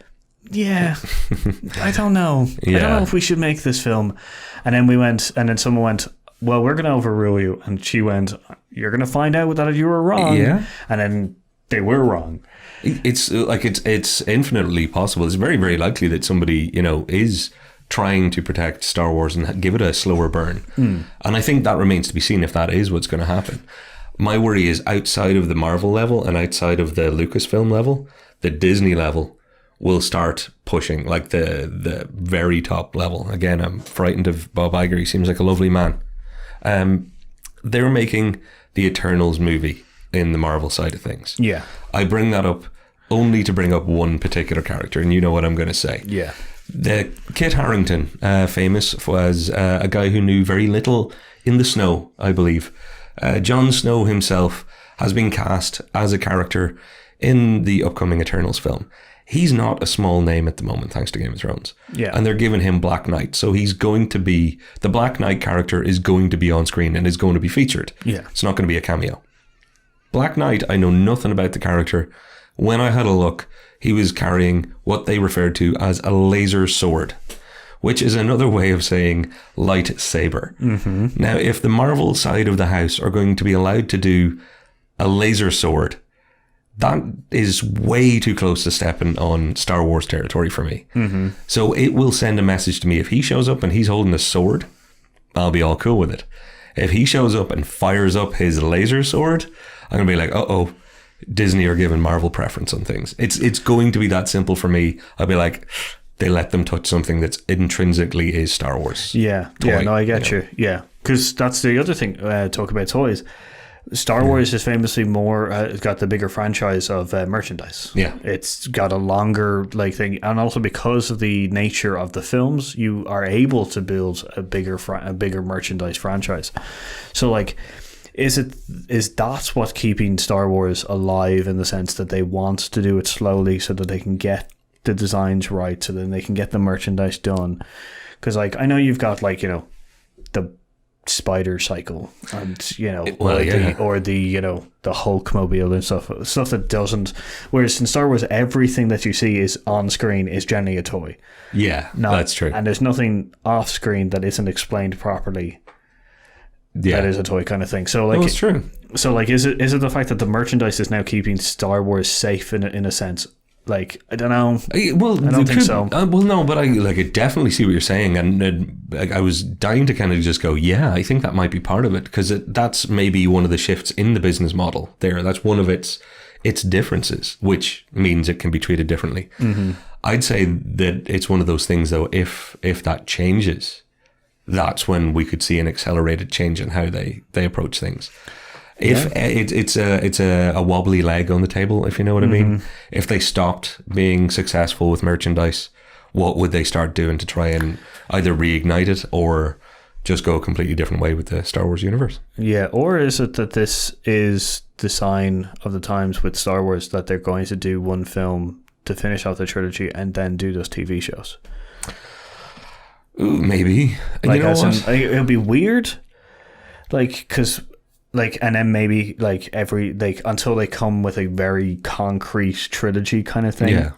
yeah, I don't know, I don't know if we should make this film, and then someone went, well, we're going to overrule you. And she went, you're going to find out that you were wrong. Yeah. And then they were wrong. It's like, it's infinitely possible. It's very, very likely that somebody, is trying to protect Star Wars and give it a slower burn. And I think that remains to be seen if that is what's going to happen. My worry is outside of the Marvel level and outside of the Lucasfilm level, the Disney level will start pushing, like the very top level. Again, I'm frightened of Bob Iger. He seems like a lovely man. They're making the Eternals movie in the Marvel side of things. Yeah. I bring that up only to bring up one particular character, and you know what I'm going to say. Yeah. The Kit Harington, famous as a guy who knew very little in the snow, I believe. Jon Snow himself has been cast as a character in the upcoming Eternals film. He's not a small name at the moment, thanks to Game of Thrones. Yeah. And they're giving him Black Knight. So he's going to be, the Black Knight character is going to be on screen and is going to be featured. Yeah. It's not going to be a cameo. Black Knight, I know nothing about the character. When I had a look, he was carrying what they referred to as a laser sword, which is another way of saying lightsaber. Now, if the Marvel side of the house are going to be allowed to do a laser sword, that is way too close to stepping on Star Wars territory for me. So it will send a message to me. If he shows up and he's holding a sword, I'll be all cool with it. If he shows up and fires up his laser sword, I'm going to be like, uh-oh, Disney are giving Marvel preference on things. It's going to be that simple for me. I'll be like, they let them touch something that's intrinsically is Star Wars. Yeah. toy, Yeah, no, I get you. Yeah. Because that's the other thing, talk about toys. Star Wars is famously more, it's got the bigger franchise of merchandise. Yeah. It's got a longer thing. And also because of the nature of the films, you are able to build a bigger merchandise franchise. So is that what's keeping Star Wars alive, in the sense that they want to do it slowly so that they can get the designs right, so then they can get the merchandise done? Because I know you've got the spider cycle and the Hulkmobile and stuff that doesn't, whereas in Star Wars everything that you see is on screen is generally a toy. That's true. And there's nothing off screen that isn't explained properly. That is a toy kind of thing. So it's true. So is it the fact that the merchandise is now keeping Star Wars safe in a sense? I don't know. I don't think so. Well, no, but I definitely see what you're saying, and I was dying to kind of just go, yeah, I think that might be part of it, because that's maybe one of the shifts in the business model there. That's one of its differences, which means it can be treated differently. I'd say that it's one of those things, though, if that changes, that's when we could see an accelerated change in how they approach things. If it's a wobbly leg on the table, if you know what I mean. If they stopped being successful with merchandise, what would they start doing to try and either reignite it or just go a completely different way with the Star Wars universe? Yeah, or is it that this is the sign of the times with Star Wars, that they're going to do one film to finish off the trilogy and then do those TV shows? Ooh, maybe. It'll be weird, because and then maybe until they come with a very concrete trilogy kind of thing. Yeah.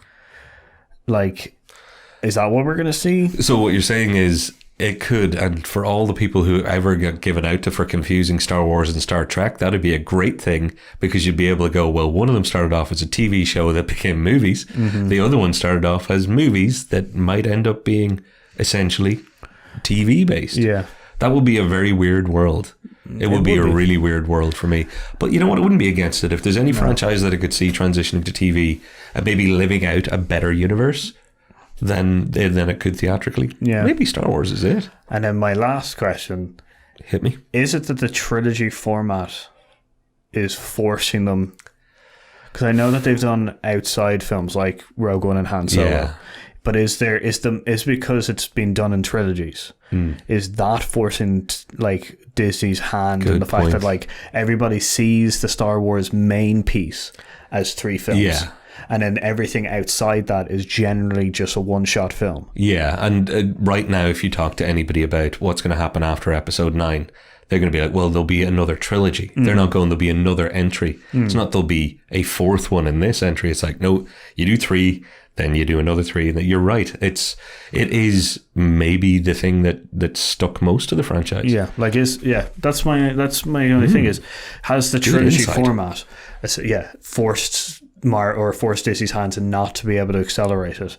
Is that what we're gonna see? So what you're saying is, It could, and for all the people who ever get given out to for confusing Star Wars and Star Trek, that'd be a great thing, because you'd be able to go, well, one of them started off as a TV show that became movies. The other one started off as movies that might end up being essentially TV based. Yeah. That would be a very weird world. It would be a really weird world for me. But you know what? I wouldn't be against it. If there's any franchise that I could see transitioning to TV and maybe living out a better universe, then it could theatrically. Yeah. Maybe Star Wars is it. And then my last question. Hit me. Is it that the trilogy format is forcing them? Because I know that they've done outside films like Rogue One and Han Solo. Yeah. But is because it's been done in trilogies? Is that forcing like Disney's hand in the fact that like everybody sees the Star Wars main piece as 3 films? Yeah. And then everything outside that is generally just a one-shot film. Yeah, and right now, if you talk to anybody about what's going to happen after Episode 9, they're going to be like, well, there'll be another trilogy. They're not going, there'll be another entry. It's not there'll be a 4th one in this entry. It's like, no, you do 3, then you do another 3. And you're right. It is maybe the thing that stuck most to the franchise. Yeah, like that's my only thing is, has the trilogy format, forced Disney's hands and not to be able to accelerate it,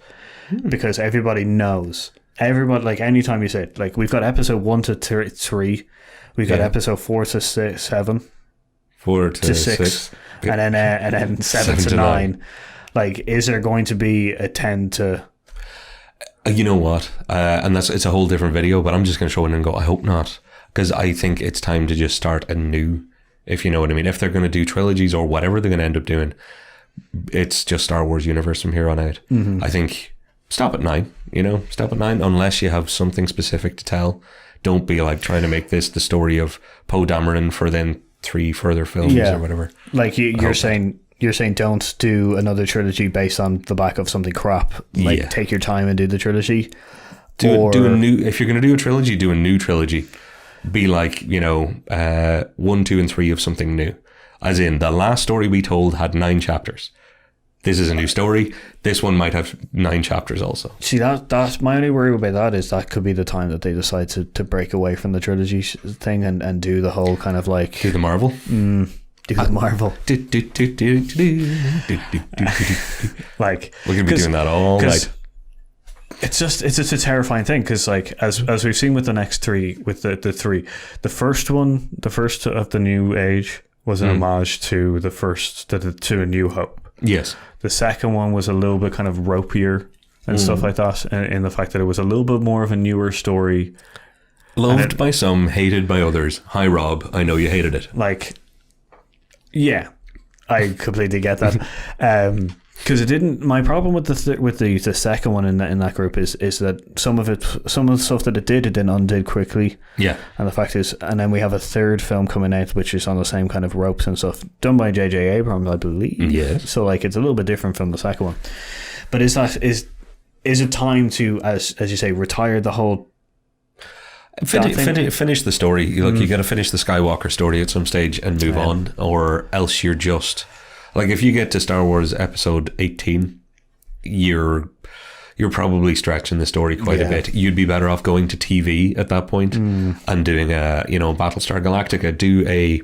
because everybody knows. Everybody, like, anytime you say it, like, we've got episode 1 to 3, we've got episode 4 to 7, 4 to 6, and then 7 to 9. Like, is there going to be a 10 to? You know what? And it's a whole different video, but I'm just going to show it and go, I hope not, because I think it's time to just start anew. If you know what I mean. If they're going to do trilogies or whatever they're going to end up doing, it's just Star Wars universe from here on out. I think stop at 9, stop at 9, unless you have something specific to tell. Don't be like trying to make this the story of Poe Dameron for then 3 further films or whatever. Like you're saying don't do another trilogy based on the back of something crap. Like, take your time and do the trilogy. Do a new, if you're going to do a trilogy, do a new trilogy. Be like, 1, 2 and 3 of something new. As in, the last story we told had 9 chapters. This is a new story. This one might have 9 chapters also. See, that's my only worry about that, is that could be the time that they decide to break away from the trilogy thing and do the whole kind of like... Do the Marvel? Do the Marvel. Like, we're going to be doing that all night. It's just a terrifying thing, because like as we've seen with the next 3, with the 3, the first of the New Age was an homage to the first to A New Hope. Yes. The second one was a little bit kind of ropier and stuff like that, in the fact that it was a little bit more of a newer story. Loved by some, hated by others. Hi, Rob. I know you hated it. Like, yeah, I completely get that. Because it didn't. My problem with the second one in that group is that some of the stuff that it then undid quickly. Yeah. And the fact is, and then we have a third film coming out which is on the same kind of ropes and stuff, done by J.J. Abrams, I believe. Yes. So like, it's a little bit different from the second one. But is it time to, as you say, retire the whole? Finish the story. You got to finish the Skywalker story at some stage and move on, or else you're just. Like, if you get to Star Wars Episode 18, you're probably stretching the story quite a bit. You'd be better off going to TV at that point and doing Battlestar Galactica. Do a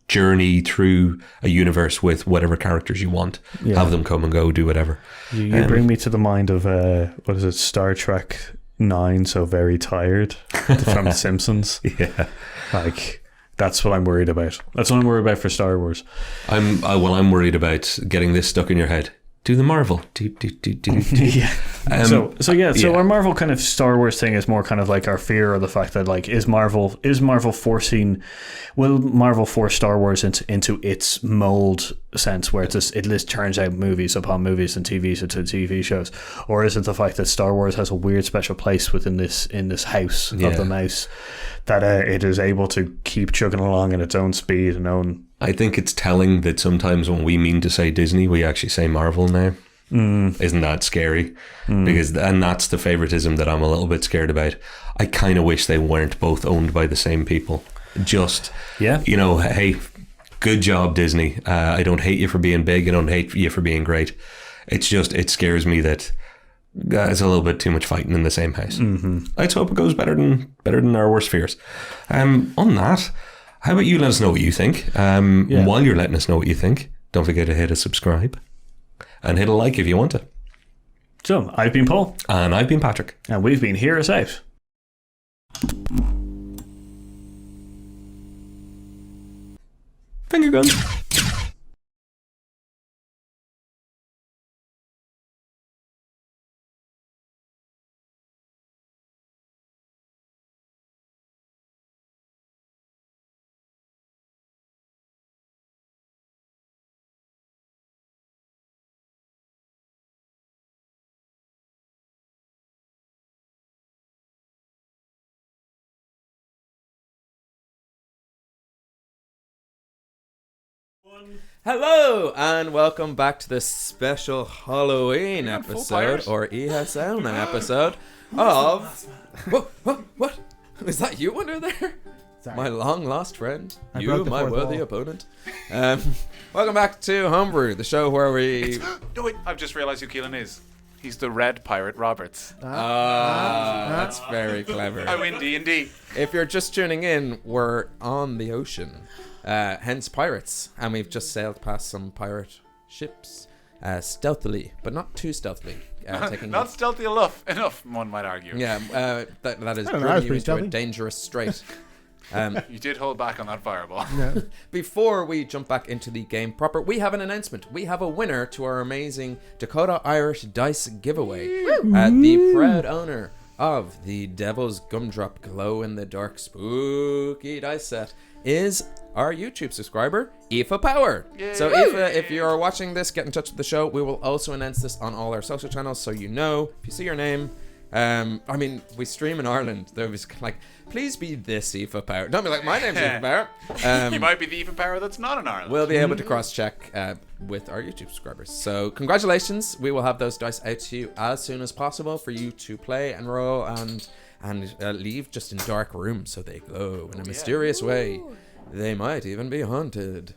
journey through a universe with whatever characters you want. Yeah. Have them come and go, do whatever. You bring me to the mind of, what is it, Star Trek 9, So Very Tired, from The Simpsons. Yeah. Like... That's what I'm worried about. That's what I'm worried about for Star Wars. I'm worried about getting this stuck in your head. Do the Marvel. Yeah. So our Marvel kind of Star Wars thing is more kind of like our fear of the fact that, like, will Marvel force Star Wars into its mold sense, where it just turns out movies upon movies and TVs into TV shows, or is it the fact that Star Wars has a weird special place in this house of the mouse, that it is able to keep chugging along at its own speed and own. I think it's telling that sometimes when we mean to say Disney, we actually say Marvel now. Isn't that scary? And that's the favoritism that I'm a little bit scared about. I kind of wish they weren't both owned by the same people. Hey, good job, Disney. I don't hate you for being big. I don't hate you for being great. It's just, it scares me that it's a little bit too much fighting in the same house. Let's hope it goes better than our worst fears. On that, how about you let us know what you think? While you're letting us know what you think, don't forget to hit a subscribe and hit a like if you want to. So, I've been Paul. And I've been Patrick. And we've been Hear Us Out. Finger guns. Hello and welcome back to this special Halloween full episode pirate? or ESL episode of what? Is that you under there? Sorry. My long lost friend, I you, broke the my fourth worthy wall. opponent. Welcome back to Homebrew, the show where we. No, wait, I've just realised who Keelan is. He's the Red Pirate Roberts. That's very clever. I win D&D. If you're just tuning in, we're on the ocean, hence pirates, and we've just sailed past some pirate ships, stealthily, but not too stealthily. Taking Not stealthy enough, one might argue. yeah, that is I don't know, driven I was you pretty into a stealthy. dangerous strait. You did hold back on that fireball. Before we jump back into the game proper, we have an announcement. We have a winner to our amazing Dakota Irish Dice giveaway. The proud owner of the Devil's Gumdrop Glow in the Dark Spooky Dice Set is our YouTube subscriber, Aoife Power. So Aoife, if you're watching this, get in touch with the show. We will also announce this on all our social channels, so you know, if you see your name. I mean, we stream in Ireland. There was like, please be this Aoife Power. Don't be like, my name's Aoife Power. You might be the even power that's not in Ireland. We'll be able to cross-check with our YouTube subscribers. So congratulations. We will have those dice out to you as soon as possible for you to play and roll and leave just in dark rooms so they glow in a mysterious way. They might even be haunted.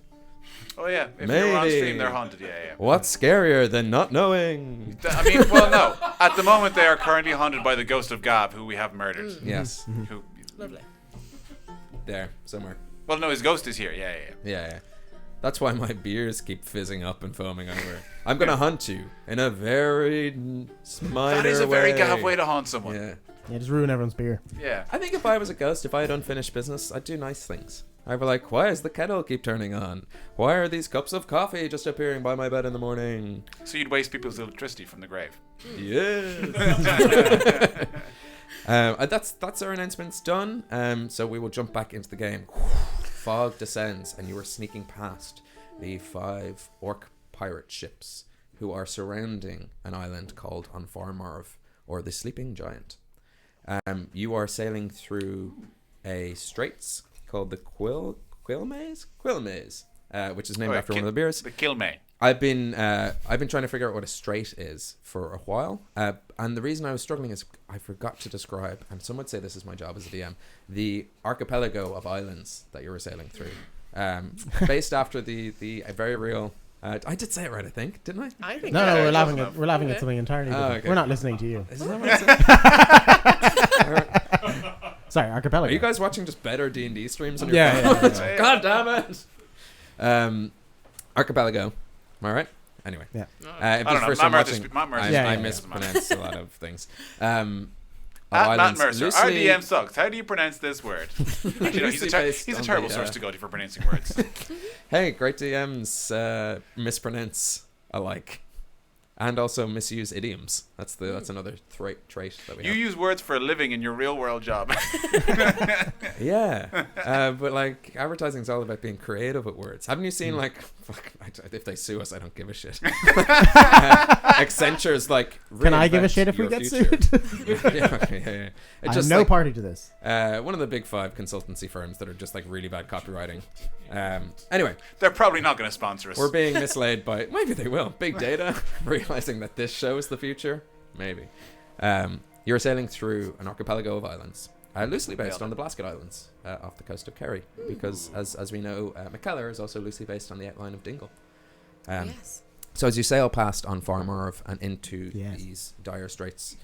Oh yeah, if you're on Maybe. stream, they're haunted. Yeah. What's scarier than not knowing? I mean, well, no. At the moment, they are currently haunted by the ghost of Gab, who we have murdered. Yes. Who? Lovely. There, somewhere. Well, no, his ghost is here. Yeah. Yeah. That's why my beers keep fizzing up and foaming over. I'm gonna hunt you in a very minor That is a very way. Gab way to haunt someone. Yeah. Yeah, just ruin everyone's beer. Yeah. I think if I was a ghost, if I had unfinished business, I'd do nice things. I'd be like, why does the kettle keep turning on? Why are these cups of coffee just appearing by my bed in the morning? So you'd waste people's electricity from the grave. Yes. That's our announcements done. So we will jump back into the game. Fog descends, and you are sneaking past the 5 orc pirate ships who are surrounding an island called Anfarmarv, or the Sleeping Giant. You are sailing through a straits called the Quill Maze, which is named after one of the beers. The Kilmay. I've been trying to figure out what a strait is for a while, and the reason I was struggling is I forgot to describe, and some would say this is my job as a DM, the archipelago of islands that you were sailing through, based after the very real. I did say it right, I think, didn't I? I think No, Yeah, we're laughing close at something entirely different. okay. We're not listening to you. Is that what I said? Sorry, archipelago. Are you guys watching just better D&D streams on your Yeah, phone? yeah, yeah. God damn it! Archipelago. Am I right? Anyway. Yeah. If I this don't is know. first Matt time Mercer's- watching, Matt Mercer's- I Yeah, yeah, yeah. mispronounce a lot of things. At Matt Mercer. Our DM sucks. How do you pronounce this word? Actually, no, he's a based he's a on terrible the, source to go to for pronouncing words. Hey, great DMs mispronounce alike. And also misuse idioms. That's another trait that we You have. use words for a living in your real world job. Yeah, but like advertising's all about being creative with words. Haven't you seen like, fuck, if they sue us, I don't give a shit. Accenture's like, Can I give a reinvent shit if we your get future. sued? yeah. I It's have just no like, party to this. one of the big 5 consultancy firms that are just like really bad copywriting. Anyway, They're probably not going to sponsor us. we're being misled by, maybe they will, big data, realizing that this shows the future. Maybe. You're sailing through an archipelago of islands, loosely based on the Blasket Islands off the coast of Kerry, because as we know, McKellar is also loosely based on the outline of Dingle. Yes. So as you sail past on Farmarv and into Yes. these dire straits,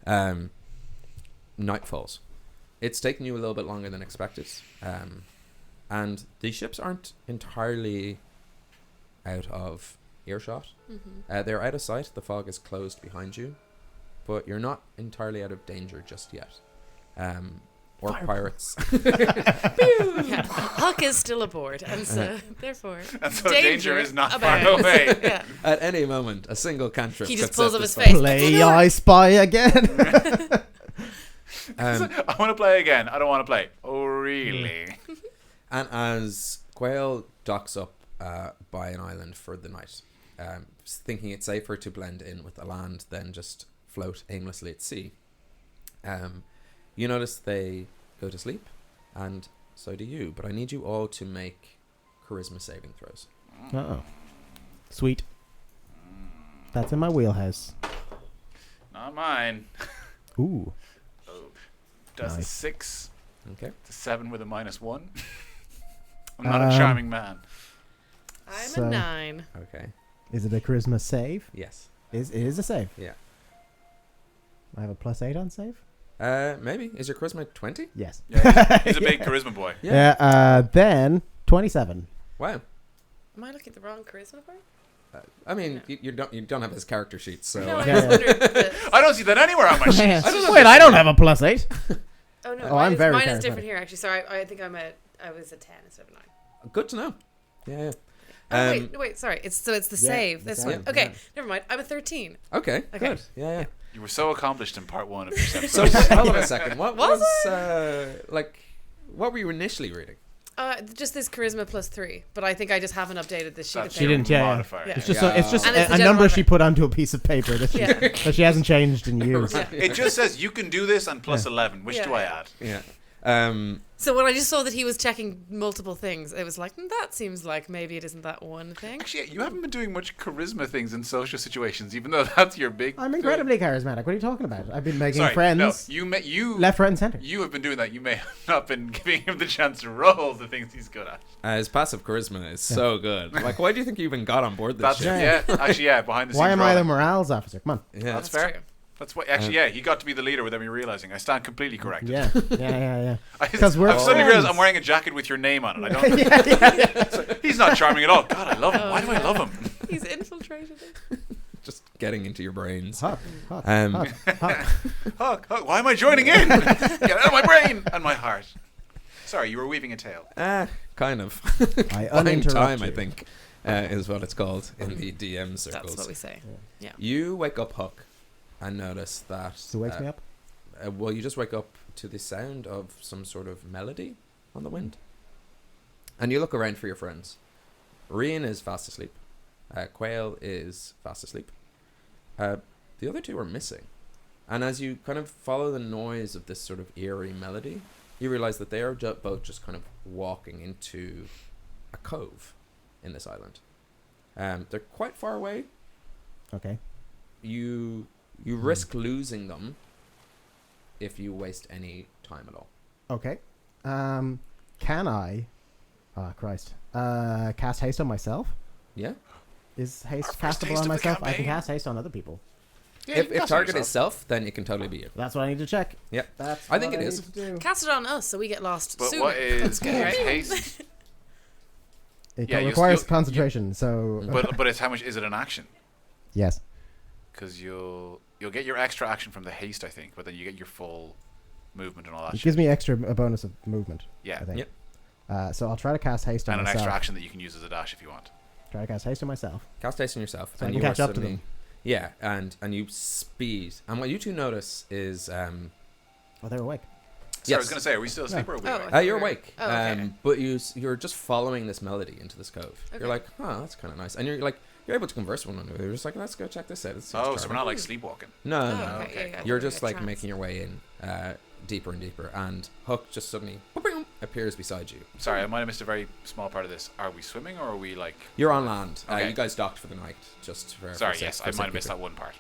night falls. It's taken you a little bit longer than expected, and the ships aren't entirely out of earshot. They're out of sight. The fog is closed behind you, but you're not entirely out of danger just yet. Orc pirates. Yeah. Huck is still aboard, and so therefore, And so danger is not far abounds. away. Yeah. At any moment, a single cantrip. He just could pulls set up this his fire. face. Play I Spy again. I want to play again. I don't want to play. Oh, really? And as Quail docks up by an island for the night, thinking it's safer to blend in with the land than just float aimlessly at sea, you notice they go to sleep, and so do you. But I need you all to make charisma saving throws. Uh-oh. Sweet. That's in my wheelhouse. Not mine. Ooh. Does a Nice. 6. Okay. It's a 7 with a -1. I'm not a charming man. I'm So- a 9. Okay. Is it a charisma save? Yes. It is a save. Yeah. I have a +8 on save? Maybe. Is your charisma 20? Yes. Yeah, he's a big charisma boy. Yeah, then 27. Wow. Am I looking at the wrong charisma part? I mean, you don't have his character sheet, so. No, I Yeah. was wondering. I don't see that anywhere on my sheet. Wait, I don't have a +8. Oh no, Oh, I'm very mine is charismatic. different here actually. Sorry, I think I was a 10 instead of a 9. Good to know. Yeah. Oh wait, sorry. It's the Yeah, save. the This save, one. Okay, yeah. never mind. I'm a 13. Okay. Okay. Good. Yeah. You were so accomplished in part 1 of this So episode. hold on a second. What Was was what were you initially reading? Just this charisma +3, but I think I just haven't updated this sheet of That's paper. She didn't, yeah. modifier. Yeah. It's just, Yeah. it's just And it's the a general number she modifier. put onto a piece of paper that she, Yeah. that she hasn't changed in years. Yeah. It just says you can do this and +11. Which Yeah, do I yeah. add? Yeah. So when I just saw that he was checking multiple things, it was like, that seems like maybe it isn't that one thing. Actually, you haven't been doing much charisma things in social situations, even though that's your big. I'm incredibly charismatic. What are you talking about? I've been making Sorry, friends no, you left, right, and center. You have been doing that. You may have not been giving him the chance to roll the things he's good at. His passive charisma is so good. Like, why do you think you even got on board this That's shit? yeah. Actually, yeah. Behind the scenes. Why am I the rolling. morals officer? Come on. Yeah. That's fair. true. That's what. Actually, yeah. He got to be the leader without me realizing. I stand completely corrected. Yeah. I've 'Cause we're suddenly realized friends. I'm wearing a jacket with your name on it. I don't. So, he's not charming at all. God, I love him. Why do I love him? He's infiltrated it. Just getting into your brains. Huck. Huck, why am I joining in? Get out of my brain and my heart. Sorry, you were weaving a tale. Kind of. I Buying uninterrupt time, you. I think, is what it's called in the DM circles. That's what we say. Yeah. You wake up, Huck, and notice that. Who wakes me up? Well, you just wake up to the sound of some sort of melody on the wind. And you look around for your friends. Rian is fast asleep. Quail is fast asleep. The other two are missing. And as you kind of follow the noise of this sort of eerie melody, you realize that they are both just kind of walking into a cove in this island. They're quite far away. Okay. You risk losing them if you waste any time at all. Okay. Can I? Oh Christ. Cast haste on myself. Yeah. Is haste Our first castable taste on of the myself? I can campaign. cast haste on other people. Yeah, you If can cast it target is yourself. self, then it can totally be you. That's what I need to check. Yeah. That's I think what it I is. need to do. Cast it on us so we get lost But sooner. what is That's good, right? haste? It Yeah, requires you'll- concentration. So But it's how much is it an action? yes. Because you'll get your extra action from the haste, I think, but then you get your full movement and all that. It shit. gives me a bonus of movement. Yeah, I think. Yep. So I'll try to cast haste on and an myself. extra action that you can use as a dash if you want. Try to cast haste on myself. Cast haste on yourself, So I and can you catch are up to suddenly, them. yeah, and you speed. And what you two notice is, Oh, they're awake. So I Yes. was going to say, are we still asleep or are we Oh, awake? you're awake, Oh, okay. but you're just following this melody into this cove. Okay. You're like, that's kind of nice, and you're able to converse with one another. You're just like, let's go check this out. It seems Oh, so we're charming." not like sleepwalking. No, Oh, no. okay. okay. Yeah, You're yeah, just like trance. making your way in deeper and deeper, and Hook just suddenly appears beside you. Sorry, I might have missed a very small part of this. Are we swimming or are we like... You're on land. Okay. You guys docked for the night, just for. Sorry, for yes, sake- I for might have missed safekeeping. that one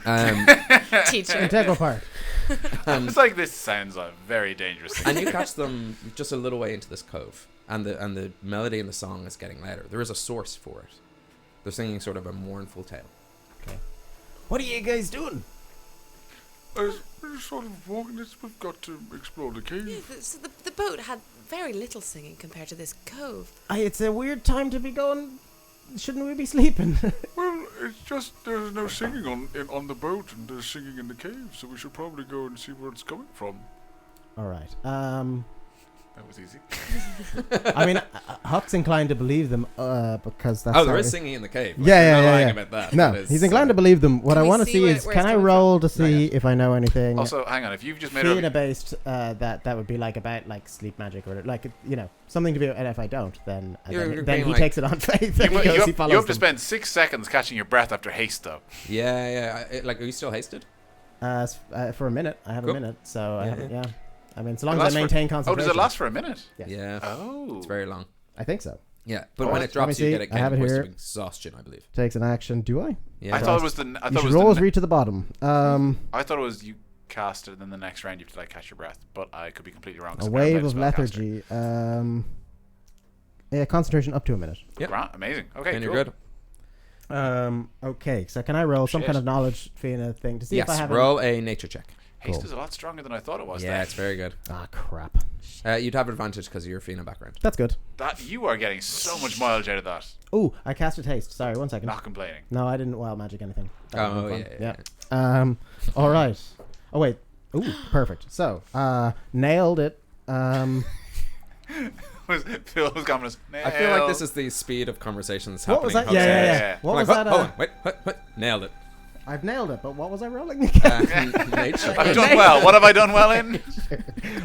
part. Teacher. Integral part. It's like, this sounds a very dangerous thing. And you catch them just a little way into this cove, and the melody in the song is getting louder. There is a source for it, They're singing sort of a mournful tale. What are you guys doing? We're just sort of walking this. We've got to explore the Yeah, cave. so the boat had very little singing compared to this cove. It's a weird time to be going. Shouldn't we be sleeping? Well, it's just there's no singing on the boat, and there's singing in the cave, so we should probably go and see where it's coming from. All right. That was easy. I mean, Huck's inclined to believe them because that's. Oh, there how is it- singing in the cave. Like, Yeah, I'm not yeah, lying yeah. about that. No, That is, he's inclined to believe them. What Can I we want to see see where- is, where can it's I coming roll to Hang see if I know anything? Also, hang on. If you've just made Fiona a based that would be like about like sleep magic or like something to be. And if I don't, then You're then being he like- takes it on faith. And you, he goes, he you follows have to them. spend 6 seconds catching your breath after haste, though. Yeah. Like, are you still hasted? For a minute. I have Cool. a minute, so I Yeah, haven't. yeah. Yeah. I mean, so long It as I lasts for- maintain Oh, concentration. does it last for a minute? Yes. Yeah. Oh. It's very long. I think so. Yeah, but Oh, when let it drops, me you see. get I have it voice here. of exhaustion, I believe. Takes an action. Do I? Yeah. I thought it was the. I You thought it should was always the. read to the bottom. I thought it was you cast it, and then the next round you have to like catch your breath. But I could be completely wrong. 'cause A I'm not wave a of spellcaster. lethargy. Yeah, concentration up to a minute. Yep. Grant, amazing. Okay, And cool. you're good. Okay, so can I roll some Shit. kind of knowledge Fiona thing to see if I Yes, have roll a nature check. Haste Cool. is a lot stronger than I thought it was. Yeah, there. it's very good. Ah, crap. You'd have advantage because of your Fina background. That's good. That you are getting so much mileage out of that. Ooh, I casted haste. Sorry, 1 second. Not complaining. No, I didn't wild magic anything. That Oh, would've been yeah. fun. All right. Oh wait. Ooh, perfect. So, nailed it. Phil was confident. I feel like this is the speed of conversation that's What was happening. that? Yeah, yeah, yeah. yeah. What Like, was that? hold on, wait, what? Nailed it. I've nailed it, but what was I rolling again? Nature. I've done well. What have I done well in?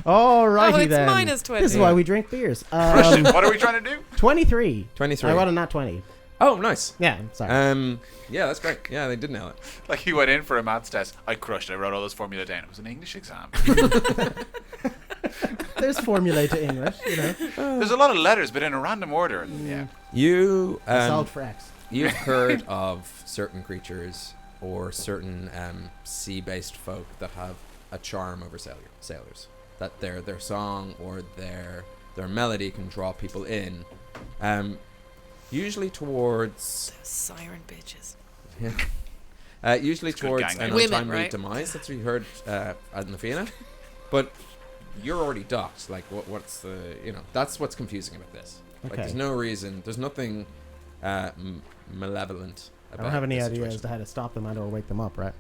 All righty Oh, it's then. minus 20. This is why we drink beers. Christian, what are we trying to do? 23. 23. I got a nat 20. Oh, nice. Yeah, sorry. Yeah, that's great. Yeah, they did nail it. Like he went in for a maths test. I crushed it. I wrote all those formula down. It was an English exam. There's formulae to English, you know. There's a lot of letters, but in a random order. And yeah. You Salt for X. you've heard of certain creatures or certain sea-based folk that have a charm over sailors. That their song or their melody can draw people in. Usually towards Siren bitches. usually It's good towards gang an name. Women, untimely right? demise. That's what you heard in the Fianna. But you're already docked. Like, what's the, that's what's confusing about this. Like, Okay. there's no reason, there's nothing malevolent I about don't have any this idea situation. as to how to stop them and or wake them up, right?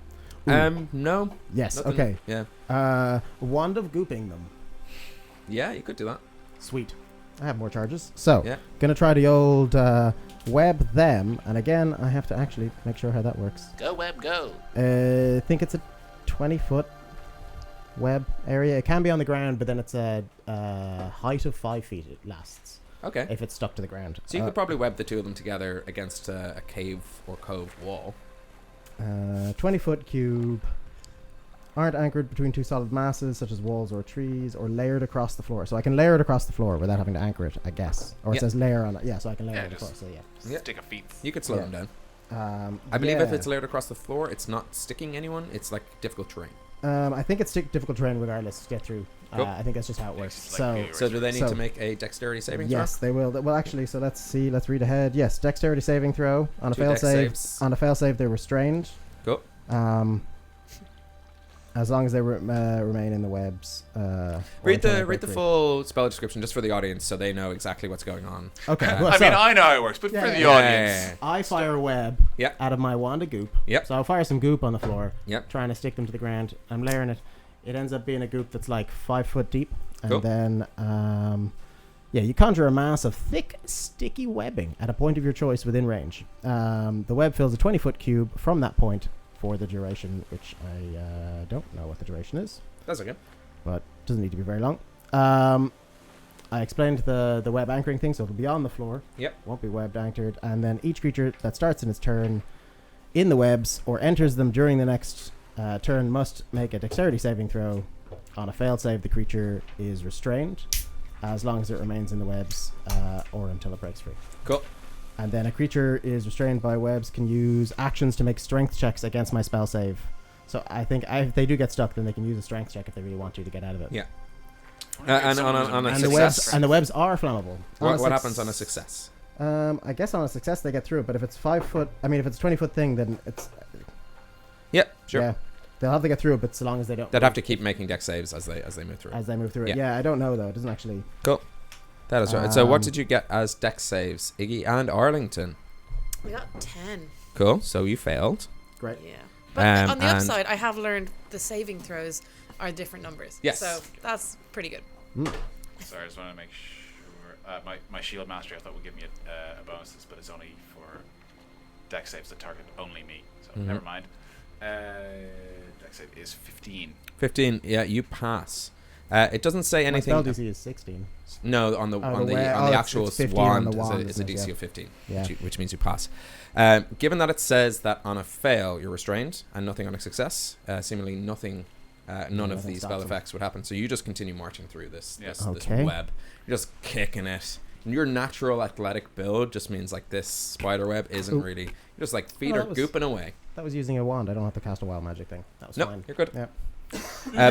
No. Yes, Nothing. okay. Yeah. Wand of gooping them. Yeah, you could do that. Sweet. I have more charges. So, Yeah. gonna try the old web them, and again, I have to actually make sure how that works. Go web, go. I think it's a 20-foot web area. It can be on the ground, but then it's a height of 5 feet it lasts Okay. if it's stuck to the ground. So you could probably web the two of them together against a cave or cove wall. 20-foot cube aren't anchored between two solid masses such as walls or trees, or layered across the floor. So I can layer it across the floor without having to anchor it, I guess. Or it Yeah. says layer on it. Yeah, so I can layer Yeah, it across. just- So yeah. Yeah. Stick a feet. You could slow Yeah. them down. I I believe if it's layered across the floor, it's not sticking anyone. It's like difficult terrain. I think it's difficult terrain regardless to get through. Cool. I think that's just how it works. It's like So So do they need So- to make a dexterity saving yes, they will. Well, actually, so let's see. Let's read ahead. Yes, dexterity saving throw on a Two fail dex save. saves. On a fail save, they're restrained. Cool. As long as they remain in the webs. Or Read until they the break read the free. full spell description just for the audience, so they know exactly what's going on. Okay. Uh, well, I so mean, I know how it works, but Yeah, for the yeah, audience. I fire a web Yeah. out of my wand of goop. Yep. So I'll fire some goop on the floor, Yep. trying to stick them to the ground. I'm layering it. It ends up being a goop that's like 5 foot deep. And Cool. then, you conjure a mass of thick, sticky webbing at a point of your choice within range. The web fills a 20-foot cube from that point for the duration, which I don't know what the duration is, That's okay. but doesn't need to be very long. I explained the web anchoring thing, so it'll be on the floor. Yep. Won't be webbed anchored. And then each creature that starts in its turn in the webs or enters them during the next turn must make a dexterity saving throw. On a failed save, the creature is restrained as long as it remains in the webs or until it breaks free. Cool. And then a creature is restrained by webs can use actions to make strength checks against my spell save. So I think if they do get stuck, then they can use a strength check if they really want to get out of it. Yeah. And on a And success. the webs are flammable. On a What suc- happens on a success? I guess on a success they get through it, but if it's 5 foot, if it's a 20-foot thing, then it's Yeah, sure. yeah, they'll have to get through it, but so long as they don't. They'd have to keep making dex saves as they move through it. as they move through it. Yeah. Yeah, I don't know though. It doesn't actually. Cool. That is right. So what Um, did you get as dex saves, Iggy and Arlington? We got 10. Cool. So you failed. Great. Yeah. But on the and- upside, I have learned the saving throws are different numbers. Yes. So that's pretty good. Sorry, I just want to make sure. My shield mastery I thought would give me a bonus, but it's only for dex saves that target only me. So never mind. Dex save is 15. 15. Yeah, you pass. It doesn't say My anything. spell DC is 16. No, on the it's actual 15 on wand, the wand, it's a isn't it? DC Yeah. of 15, Yeah. which means you pass. Given that it says that on a fail you're restrained and nothing on a success, seemingly nothing, none of nothing these stops spell them. effects would happen. So you just continue marching through this Okay. web. You're just kicking it. And your natural athletic build just means like this spider web isn't really. You're just like feet Oh, are that was- gooping away. That was using a wand. I don't have to cast a wild magic thing. That was No, fine. you're good. Yeah.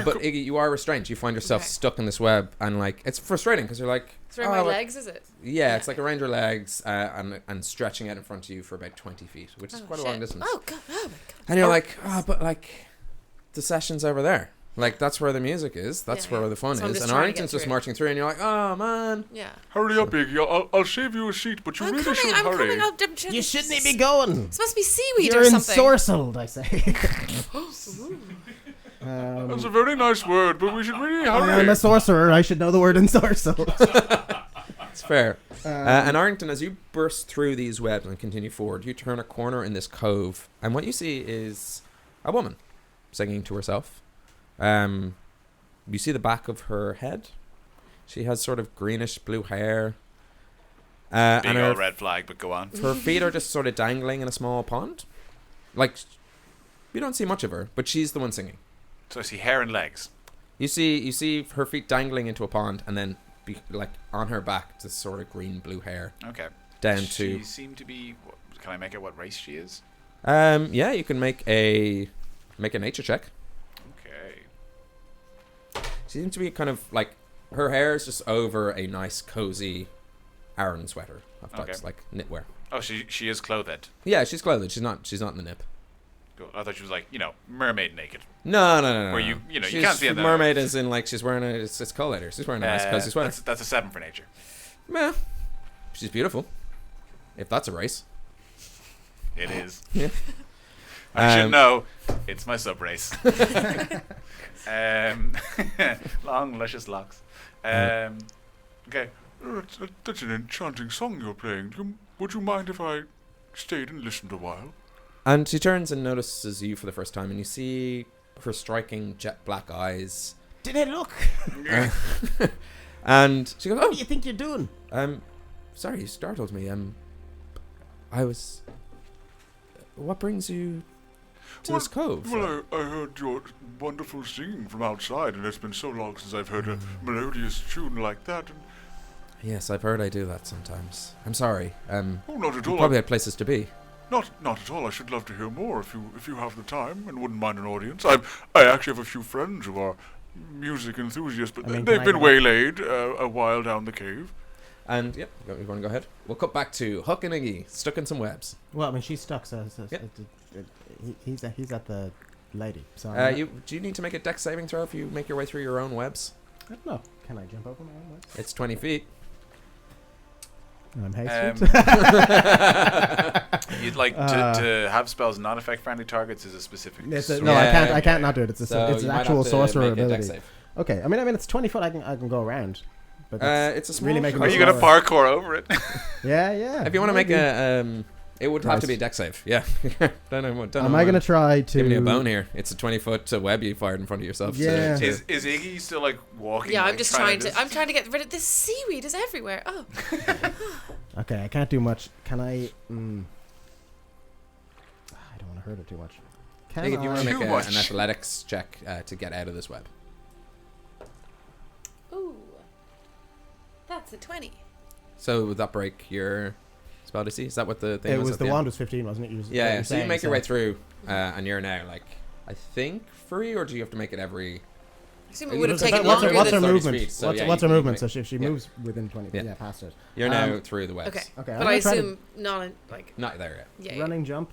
But Iggy, you are restrained. You find yourself Okay. stuck in this web, and like it's frustrating because you're like, It's around "Oh, my like, legs, is it? yeah, it's like around your legs and stretching out in front of you for about 20 feet, which is Oh, quite a shit. long distance. Oh, God. Oh, my God. And you're like, but like the session's over there. Like that's where the music is. That's Yeah, where the fun So I'm is. just And trying to Arlington's get just through. marching through, and you're like, oh man. Yeah. Hurry up, Iggy. I'll save you a seat, but you I'm really coming. shouldn't I'm hurry. coming up. You shouldn't be going. It's supposed to be seaweed You're or something. ensorcelled, I say. That's a very nice word, but we should really hurry. I'm a sorcerer. I should know the word ensorcelled. It's fair. And Arlington, as you burst through these webs and continue forward, you turn a corner in this cove, and what you see is a woman singing to herself. You see the back of her head. She has sort of greenish blue hair. Big and old her, red flag, but go on. her feet are just sort of dangling in a small pond. Like, you don't see much of her, but she's the one singing. So I see hair and legs. You see her feet dangling into a pond, and then like on her back, this sort of green blue hair Okay. down She to. seemed to be. Can I make out what race she is? Yeah, you can make a nature check. Okay. She seems to be kind of like her hair is just over a nice cozy Aran sweater of types, Okay. like knitwear. Oh, she is clothed. Yeah, she's clothed. She's not in the nip. Cool. I thought she was like, mermaid naked. No. Where you She's, can't see it. mermaid is in like she's wearing it's cold later. She's wearing a nice cozy sweater. That's a 7 for nature. Yeah, she's beautiful. If that's a race. It is. Yeah. I should know. It's my sub race. Long, luscious locks. Okay. That's an enchanting song you're playing. Would you mind if I stayed and listened a while? And she turns and notices you for the first time, and you see her striking jet black eyes. Did it look? And she goes, What do you think you're doing? sorry, you startled me. I was. What brings you to this cove? Well, I heard your wonderful singing from outside, and it's been so long since I've heard a melodious tune like that. And, Yes, I've heard I do that sometimes. I'm sorry. oh, not at You all. probably had places to be. Not at all. I should love to hear more if you have the time and wouldn't mind an audience. I actually have a few friends who are music enthusiasts, but Can they've I been go waylaid a while down the cave. And yeah, you want to go ahead? We'll cut back to Huck and Iggy stuck in some webs. Well, she's stuck, so Yeah. he's at the lady. So Do you need to make a dex saving throw if you make your way through your own webs? I don't know. Can I jump over my own webs? It's 20 feet. I'm hasted. You'd like to have spells not affect friendly targets is a specific. No, sort I of- can't. Yeah, I can't yeah. not do it. It's So it's you an might actual have to sorcerer make a dex ability. save. Okay. I mean, it's 20 foot. I can go around. But that's It's a small. really making Are me you gonna slower. parkour over it? Yeah. If you want to make maybe. a, it would have to Right. be a dex save. Yeah. don't know. Am I gonna try to? Give me a bone here. It's a 20-foot web you fired in front of yourself. Yeah. To, Is Iggy still like walking? Yeah, like, I'm just trying to. just- I'm trying to get rid of this seaweed. Is everywhere. Oh, Okay, I can't do much. Can I? I don't want to hurt it too much. Can If you want to Too make much. an athletics check to get out of this web. ooh, that's a 20. So would that break your spell DC? Is that what the thing It was? was at the end? wand was 15, wasn't it? You Yeah. you're So you saying, make your way through, and you're now like, I think free, or do you have to make it every? assume it would have What's taken What's her, longer what's her than... 30 movement? feet, so what's yeah, what's you her can movement? make- So if she yeah. moves within 20 feet, Yeah. yeah, past it. You're now through the webs. Okay. Okay, I'm But gonna I try to- assume not in, like... Not there yet. Yeah, yeah. Running jump?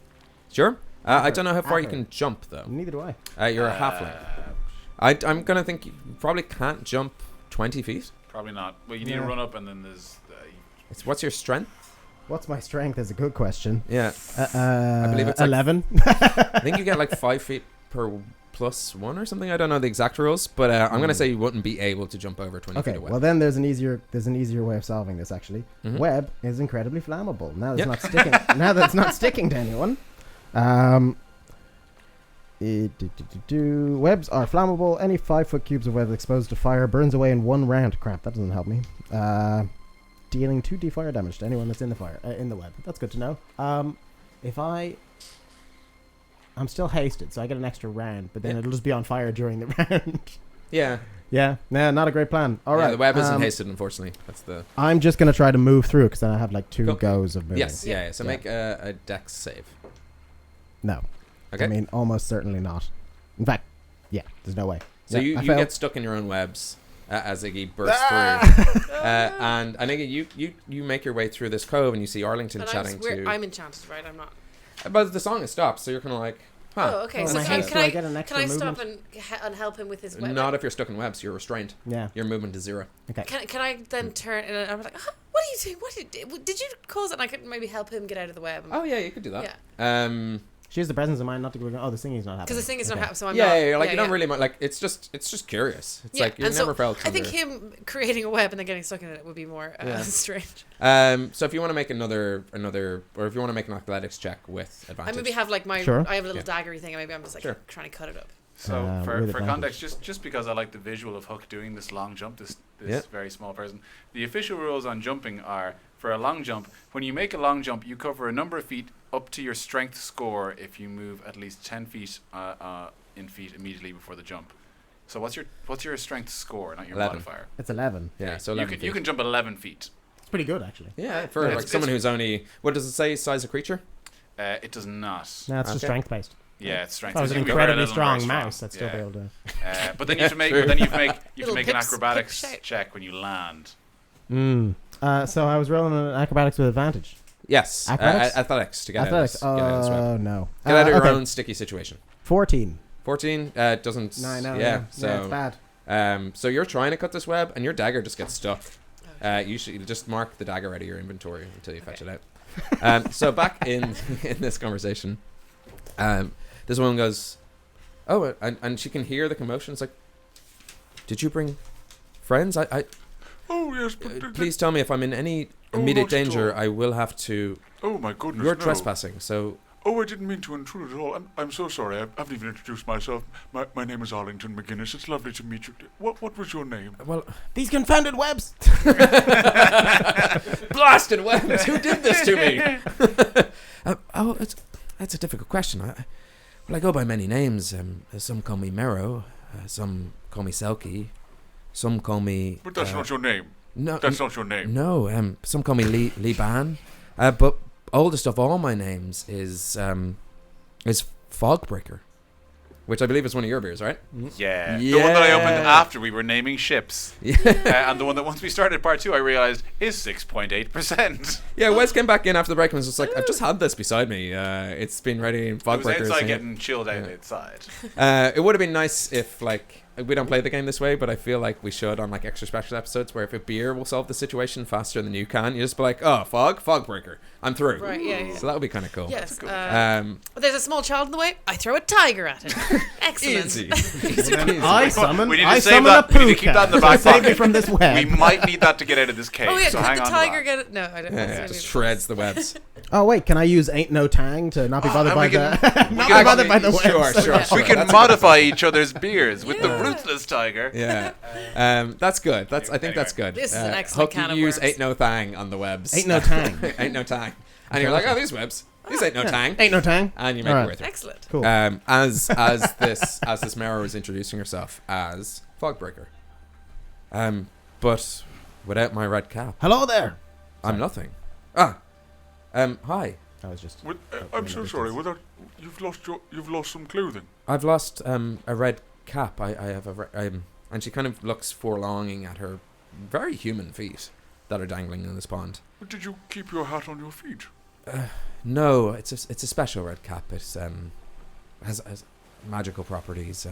Sure. I don't know how far you Accurate. can jump though. Neither do I. You're a halfling. I'm gonna think you probably can't jump 20 feet. Probably not. Well, you need Yeah. to run up, and then there's. What's your strength? What's my strength is a good question. Yeah. I believe it's like 11. I think you get like 5 feet per +1 or something. I don't know the exact rules, but I'm gonna say you wouldn't be able to jump over 20 Okay, feet away. well then there's an easier way of solving this actually. Mhm. Web is incredibly flammable. Now Yep. that's not sticking. Now that's not sticking to anyone. Webs are flammable. Any 5-foot cubes of web exposed to fire burns away in 1 round. Crap, that doesn't help me. Dealing 2d fire damage to anyone that's in the fire in the web. That's good to know. If I'm still hasted, so I get an extra round, but then Yeah. it'll just be on fire during the round. yeah. Yeah, nah, not a great plan. All right, Yeah, the web isn't hasted, unfortunately. That's the I'm just gonna try to move through because then I have like 2 Cool. goes of moving. yes. Yeah. So Yeah. make a dex save. No. Okay. I mean, almost certainly not. In fact, yeah, there's no way. So Yeah, you I you failed. get stuck in your own webs as Iggy bursts Ah! through, and Iggy, you make your way through this cove and you see Arlington And chatting to. I'm enchanted, right? I'm not... But the song has stopped, so you're kind of like, huh. Oh, okay. Oh, So and I can hate- do I get an can extra I stop movement? and help him with his web? Not if you're stuck in webs. You're restrained. Yeah. Your movement is 0. Okay. Can I then turn and I'm like, what are you doing? Did you cause it? And I could maybe help him get out of the web. Oh yeah, you could do that. Yeah. She has the presence of mind not to go. Oh, the singing's not happening. Because the thing is not Okay. happening, so I'm Yeah, not. yeah, like yeah, you don't yeah. really like. It's just curious. It's Yeah, like you and never so felt. I think under- him creating a web and then getting stuck in it would be more Yeah. strange. So if you want to make another, or if you want to make an athletics check with I advantage, maybe have like my. Sure. I have a little Yeah. daggery thing, and maybe I'm just like Sure. trying to cut it up. So with for advantage. context, just because I like the visual of Hook doing this long jump, this Yeah. very small person, the official rules on jumping are for a long jump. When you make a long jump, you cover a number of feet up to your strength score if you move at least 10 feet in feet immediately before the jump. So what's your strength score, not your 11. modifier? It's 11. yeah. So you 11 can you feet. can jump 11 feet. It's pretty good actually. Yeah, for Yeah, like it's- someone who's only what does it say? Size of creature? It does not. No, it's just Okay. strength based. Yeah, it's strength. If I was So an you can be very incredibly little and very strong mouse, I'd still Yeah. be able to. But then you have to make. True. But then you have to make Little an hips- acrobatics hip shape. check when you land. So I was rolling an acrobatics with advantage. Yes. Acrobatics? Athletics to get Athletics. out of this, get out of this web. Oh no. Get out of your okay. own sticky situation. 14. 14 doesn't. No, I know. Yeah. So yeah, it's bad. So you're trying to cut this web, and your dagger just gets stuck. You should just mark the dagger out of your inventory until you fetch it out. So back in this conversation, this woman goes, "Oh," and she can hear the commotion. It's like, "Did you bring friends? Oh, yes, but... Please tell me if I'm in any Oh, immediate not at danger. all. I will have to. Oh, my goodness, You're no. trespassing. So Oh, I didn't mean to intrude at all. I'm so sorry. I haven't even introduced myself. My name is Arlington McGuinness. It's lovely to meet you. What was your name? well, These confounded webs. blasted webs. Who did this to me? That's a difficult question. I go by many names. Some call me Mero. Some call me Selkie. Some call me. But that's not your name. No. That's not your name. No. Some call me Lee Ban. But oldest of all my names is Fogbreaker, which I believe is one of your beers, right? Yeah. The one that I opened after we were naming ships. Yeah. And the one that once we started part 2, I realized is 6.8%. Yeah, Wes came back in after the break and was just like, I've just had this beside me. It's been ready in It was Fogbreaker. outside getting chilled out outside. It would have been nice if, like, we don't play the game this way, but I feel like we should on, like, extra special episodes where if a beer will solve the situation faster than you can, you just be like, oh, Fogbreaker, I'm through. Right, yeah. So that would be kind of cool. Yes. There's There's a small child in the way. I throw a tiger at it. Excellent. easy. I summon. We need to I save summon that. a We need to keep that in the puka back to save me pocket. from this web. We might need that to get out of this cave. Oh yeah, so could hang the on to tiger that. get it? No, I don't. Yeah, just shreds the webs. Oh wait, can I use Ain't No Tang to not be bothered and by we can- the we not can be bothered by the actually- webs? sure. We can That's modify each other's beers with the ruthless tiger. Yeah. That's good. I think that's good. This is an excellent Hook, can you of use worms. Ain't No Thang on the webs. Ain't No Tang. Ain't No Tang. And you're like, oh, these webs. These ain't no tang. Ain't No Tang. And you make Alright. your way through. Excellent. Cool. As this Mara was introducing herself as Fogbreaker. But without my red cap, Hello there. I'm nothing. Hi. I was just. I'm so sorry. Without you've lost some clothing. I've lost a red cap. I have and she kind of looks forlonging at her very human feet that are dangling in this pond. Did you keep your hat on your feet? No, it's a special red cap. It has magical properties.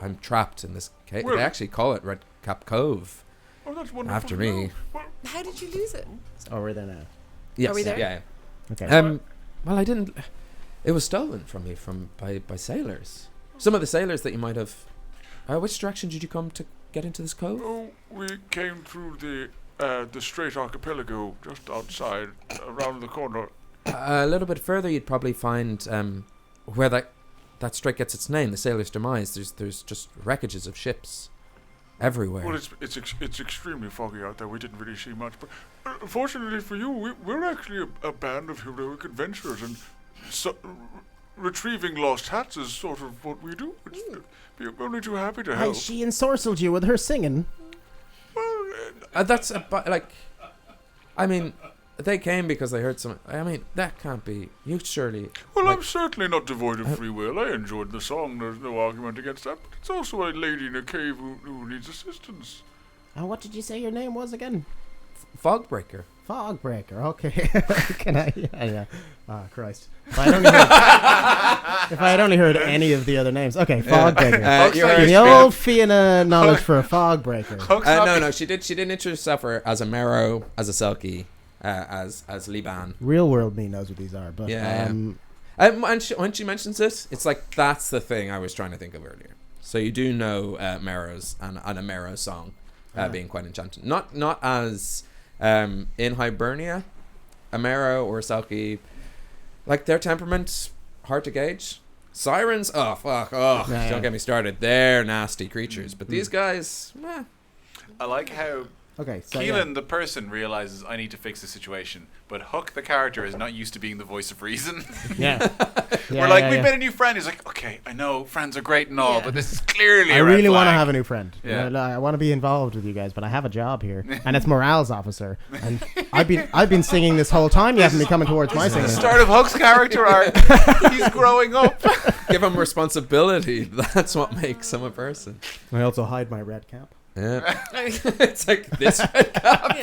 I'm trapped in this cave. Well- They actually call it Red Cap Cove Oh, that's wonderful. after me. Well, How did you lose it? Oh, we're there now. Yes, Are we there? Yeah. Okay. Well, I didn't. It was stolen from me by sailors. Some of the sailors that you might have. Which direction did you come to get into this cove? oh, we came through the Strait Archipelago just outside, around the corner. A little bit further, you'd probably find where that strait gets its name, the Sailor's Demise. There's just wreckages of ships everywhere. Well, it's extremely foggy out there. We didn't really see much, but fortunately for you, we're actually a band of heroic adventurers, and retrieving lost hats is sort of what we do. We're only too happy to help. Hey, she ensorcelled you with her singing. Well, That's like, I mean, they came because they heard some. I mean, that can't be. You surely. well, like, I'm certainly not devoid of free will. I enjoyed the song. There's no argument against that. But it's also a lady in a cave who needs assistance. And what did you say your name was again? Fogbreaker. Fogbreaker. Okay. Can I? Yeah. Ah, Christ. If I had only heard any of the other names. Okay, Fogbreaker. You heard- The old Fianna knowledge for a Fogbreaker. no, she did introduce herself as a Marrow, as a Selkie, as Liban. Real world me knows what these are, but Yeah. And when she mentions it, it's like that's the thing I was trying to think of earlier. So you do know Marrows and a Marrow song being quite enchanting. Not as in Hibernia, a Marrow or a Selkie, like their temperament hard to gauge. Sirens, oh fuck, don't get me started. They're nasty creatures, but these guys, I like how okay, so Keelan, the person, realizes I need to fix the situation, but Huck, the character, is not used to being the voice of reason. yeah. We're like, we've made a new friend. He's like, okay, I know friends are great and all, Yeah. but this is clearly I a red really want to flag. have a new friend. Yeah. I want to be involved with you guys, but I have a job here, and it's morals officer. And I've been singing this whole time. You haven't been coming towards my The singing. start of Huck's character arc. He's growing up. give them responsibility. That's what makes them a person. I also hide my red cap. Yeah, it's like this red cap.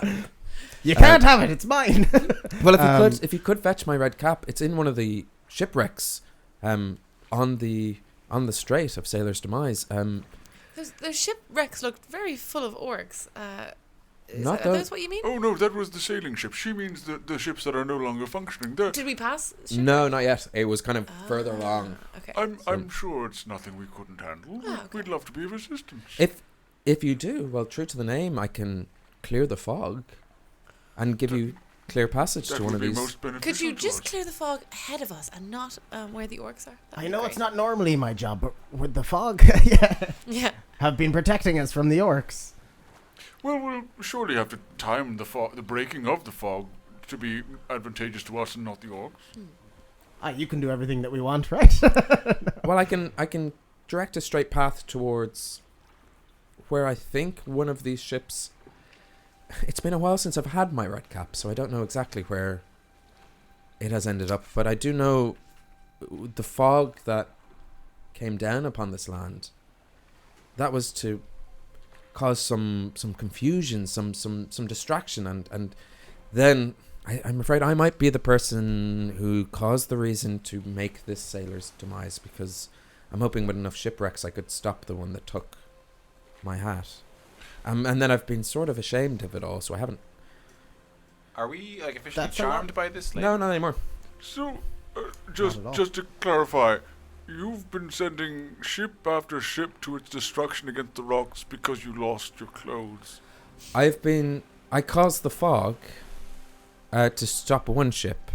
Yeah. You can't have it. It's mine. Well, if you could fetch my red cap, it's in one of the shipwrecks, on the strait of Sailor's Demise. Those shipwrecks looked very full of orcs. Not Are those- those what you mean? Oh no, that was the sailing ship. She means the ships that are no longer functioning. They're- Did we pass? No, not yet. It was kind of further along. Okay. I'm sure it's nothing we couldn't handle. Ah, okay. We'd love to be of assistance. If you do, well, true to the name, I can clear the fog and give you clear passage That to one would of be these. most beneficial. Could you to just us. clear the fog ahead of us and not where the orcs are? That'd I be know great. it's not normally my job, but with the fog, yeah, Yeah. have been protecting us from the orcs. Well, we'll surely have to time the breaking of the fog to be advantageous to us and not the orcs. You can do everything that we want, right? Well, I can direct a straight path towards where I think one of these ships. It's been a while since I've had my red cap, so I don't know exactly where it has ended up. But I do know the fog that came down upon this land. That was to cause some confusion, some distraction, and then I'm afraid I might be the person who caused the reason to make this sailor's demise, because I'm hoping with enough shipwrecks I could stop the one that took my hat. And then I've been sort of ashamed of it all, so I haven't. Are we like officially That's a lot. charmed by this lady? No, not anymore. So, at all. just to clarify, you've been sending ship after ship to its destruction against the rocks because you lost your clothes. I caused the fog to stop one ship.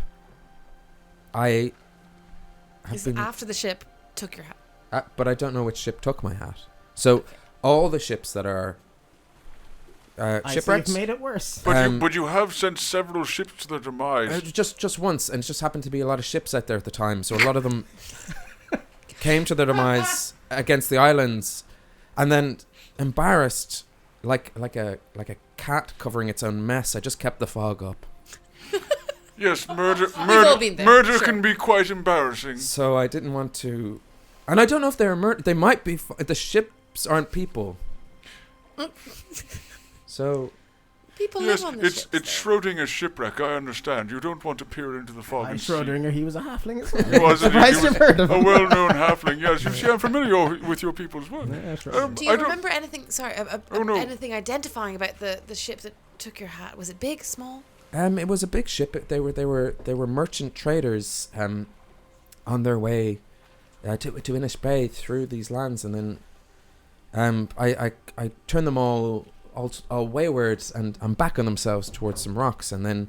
I have Is been, after the ship took your hat. but I don't know which ship took my hat. So all the ships that are I see shipwrecks. you've made it worse. But you have sent several ships to their demise. Just once, and it just happened to be a lot of ships out there at the time, so a lot of them came to their demise against the islands, and then embarrassed, like a cat covering its own mess. I just kept the fog up, Yes, murder all been there, murder sure. can be quite embarrassing. so I didn't want to. And I don't know if they're they might be the ship ships aren't people. So People Yes, live on the it's ships. it's Schrodinger's shipwreck. I understand. You don't want to peer into the fog I'm and see. Schrodinger, he was a halfling as well. He was indeed. Surprised He you've was heard of a him. well-known halfling. Yes, you see, I'm familiar with your people as well. Yeah, sure. Do I you don't- remember anything? Sorry, Oh, no. anything identifying about the ship that took your hat? Was it big, small? it was a big ship. They were merchant traders on their way to Innis Bay through these lands, and then I turned them all waywards, and back on themselves towards some rocks, and then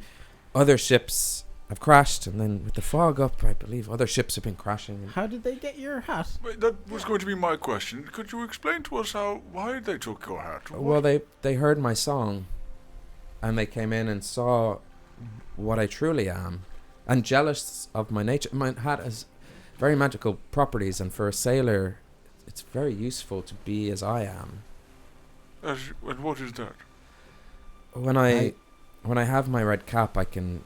other ships have crashed, and then with the fog up, I believe other ships have been crashing. How did they get your hat? Wait, that was going to be my question. Could you explain to us why they took your hat? Well, they heard my song, and they came in and saw what I truly am, and jealous of my nature. My hat has very magical properties, and for a sailor, it's very useful to be as I am. And what is that? When I have my red cap, I can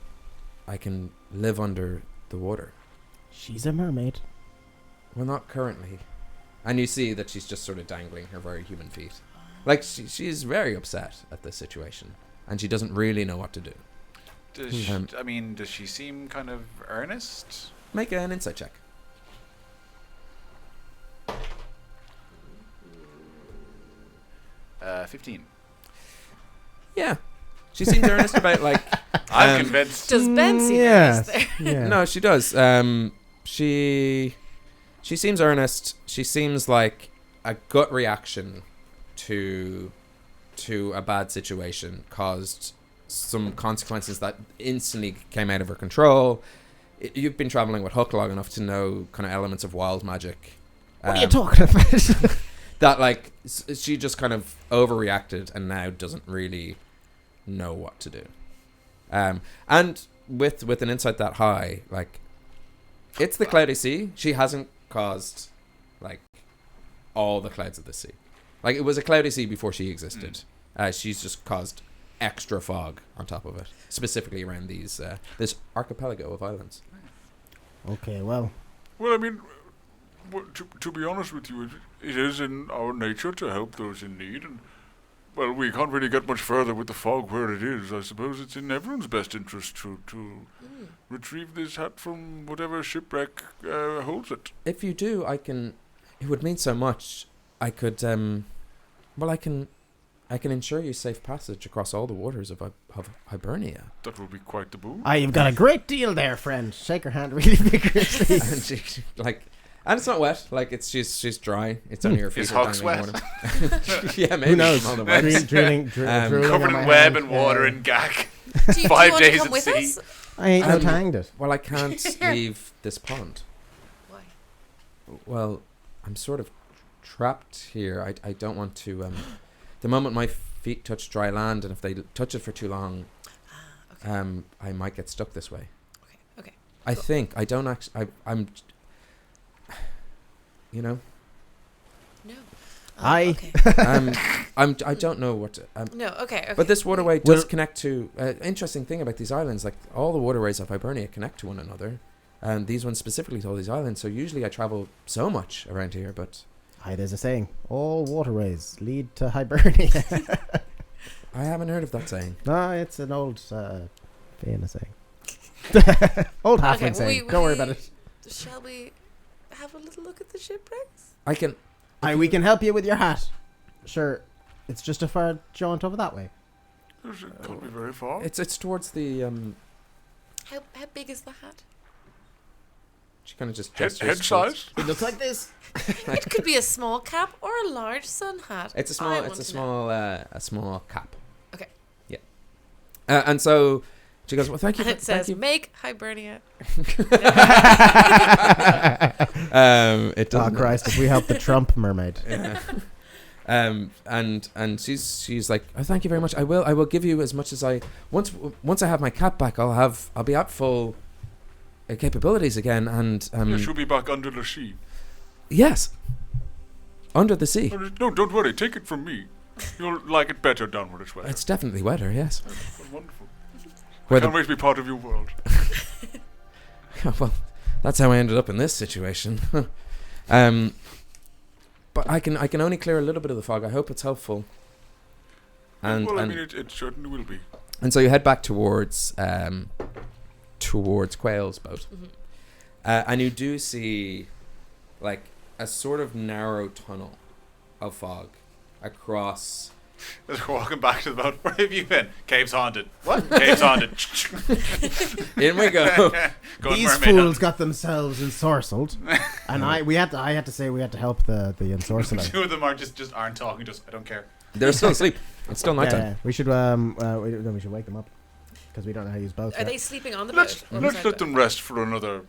live under the water. She's a mermaid. Well, not currently. And you see that she's just sort of dangling her very human feet. Like, she's very upset at this situation, and she doesn't really know what to do. Does she seem kind of earnest? Make an insight check. 15. Yeah. She seems earnest about, like... I'm convinced. Does Ben seem yes. nice there? Yeah. No, she does. She seems earnest. She seems like a gut reaction to a bad situation caused some consequences that instantly came out of her control. You've been traveling with Huck long enough to know kind of elements of wild magic. What are you talking about? That, like, she just kind of overreacted and now doesn't really know what to do. And with an insight that high, like, it's the cloudy sea. She hasn't caused, like, all the clouds of the sea. Like, it was a cloudy sea before she existed. She's just caused extra fog on top of it, specifically around this archipelago of islands. Okay, well. Well, I mean, to be honest with you, it is in our nature to help those in need, and well, we can't really get much further with the fog where it is. I suppose it's in everyone's best interest to retrieve this hat from whatever shipwreck holds it. If you do, it would mean so much. I could, I can ensure you safe passage across all the waters of Hibernia. That will be quite the boon. You've got a great deal there, friend. Shake her hand really vigorously. And she, like, and it's not wet. Like, she's dry. It's only her feet. Is are Huck's dangling wet? water. Yeah, maybe. Who knows? From all the wet. Drooling Covered on my in web hand. and water Yeah. and gack. Do you 5 want to days come at with sea. us? I ain't no Um, tanged it. Well, I can't leave this pond. Why? Well, I'm sort of trapped here. I don't want to. The moment my feet touch dry land, and if they touch it for too long, Okay. I might get stuck this way. Okay. I think I don't actually. I'm. You know, No. Okay. I don't know what to. No. Okay. But this waterway does Well- connect to. Interesting thing about these islands, like all the waterways of Hibernia connect to one another, and these ones specifically to all these islands. So usually I travel so much around here, but There's a saying: all waterways lead to Hibernia. I haven't heard of that saying. No, it's an old famous saying. Old halfling Okay, saying. Don't worry about it. Shall we have a little look at the shipwrecks? I can. We can help you with your hat. Sure, it's just a far jaunt over that way. It can't be very far. It's towards the How big is the hat? She kind of just Head gestures towards- size? It looks like this. It could be a small cap or a large sun hat. It's a small. I It's want a to know. small cap. Okay. Yeah. And so she goes, "Well, thank you." And it says, thank you. "Make Hibernia." It doesn't. Oh Christ! If we help the Trump mermaid. Yeah. And she's like, "Oh, thank you very much. I will give you as much as I once I have my cap back. I'll be at full capabilities again. And Yeah, she'll be back under the sea. yes, under the sea. No, don't worry. Take it from me. You'll like it better down where it's wetter. It's definitely wetter. Yes. Wonderful. Where I can't wait to be part of your world. Well, that's how I ended up in this situation. but I can only clear a little bit of the fog. I hope it's helpful. And well, I and, mean, it certainly will be. and so you head back towards Quail's boat, and you do see like a sort of narrow tunnel of fog across. As we're walking back to the boat, where have you been? Cave's haunted. What? Cave's haunted. In we go. Going These mermaid fools hunting. got themselves ensorcelled, and I had to say we had to help the ensorceler. Two of them just aren't talking. Just I don't care. They're still asleep. It's still nighttime. Yeah, we should we should wake them up because we don't know how to use boats. Are yet. they sleeping on the Let's boat? or let's beside let the them rest for another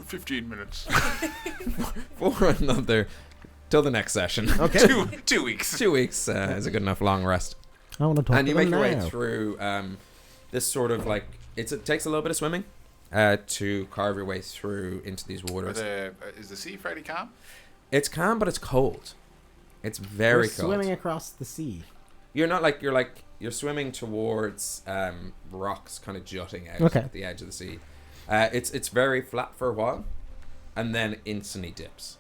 15 minutes. For another till the next session. Okay. 2 weeks. 2 weeks is a good enough long rest. I want to talk And to you them make your way now. through this sort of like it takes a little bit of swimming to carve your way through into these waters. Is the sea fairly calm? It's calm, but it's cold. It's very We're cold. swimming across the sea. You're not like you're swimming towards rocks kind of jutting out Okay. at the edge of the sea. It's very flat for a while, and then instantly dips.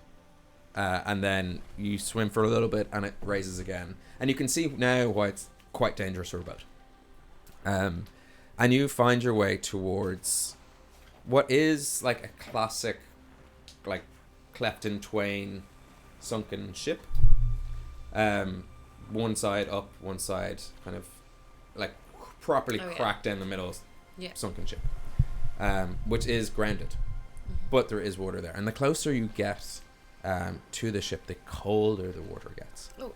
And then you swim for a little bit, and it raises again. And you can see now why it's quite dangerous for a boat. And you find your way towards what is like a classic, like cleft in twain, sunken ship. One side up, one side kind of like properly cracked down the middle, sunken ship, which is grounded, but there is water there. And the closer you get to the ship, the colder the water gets. Oh,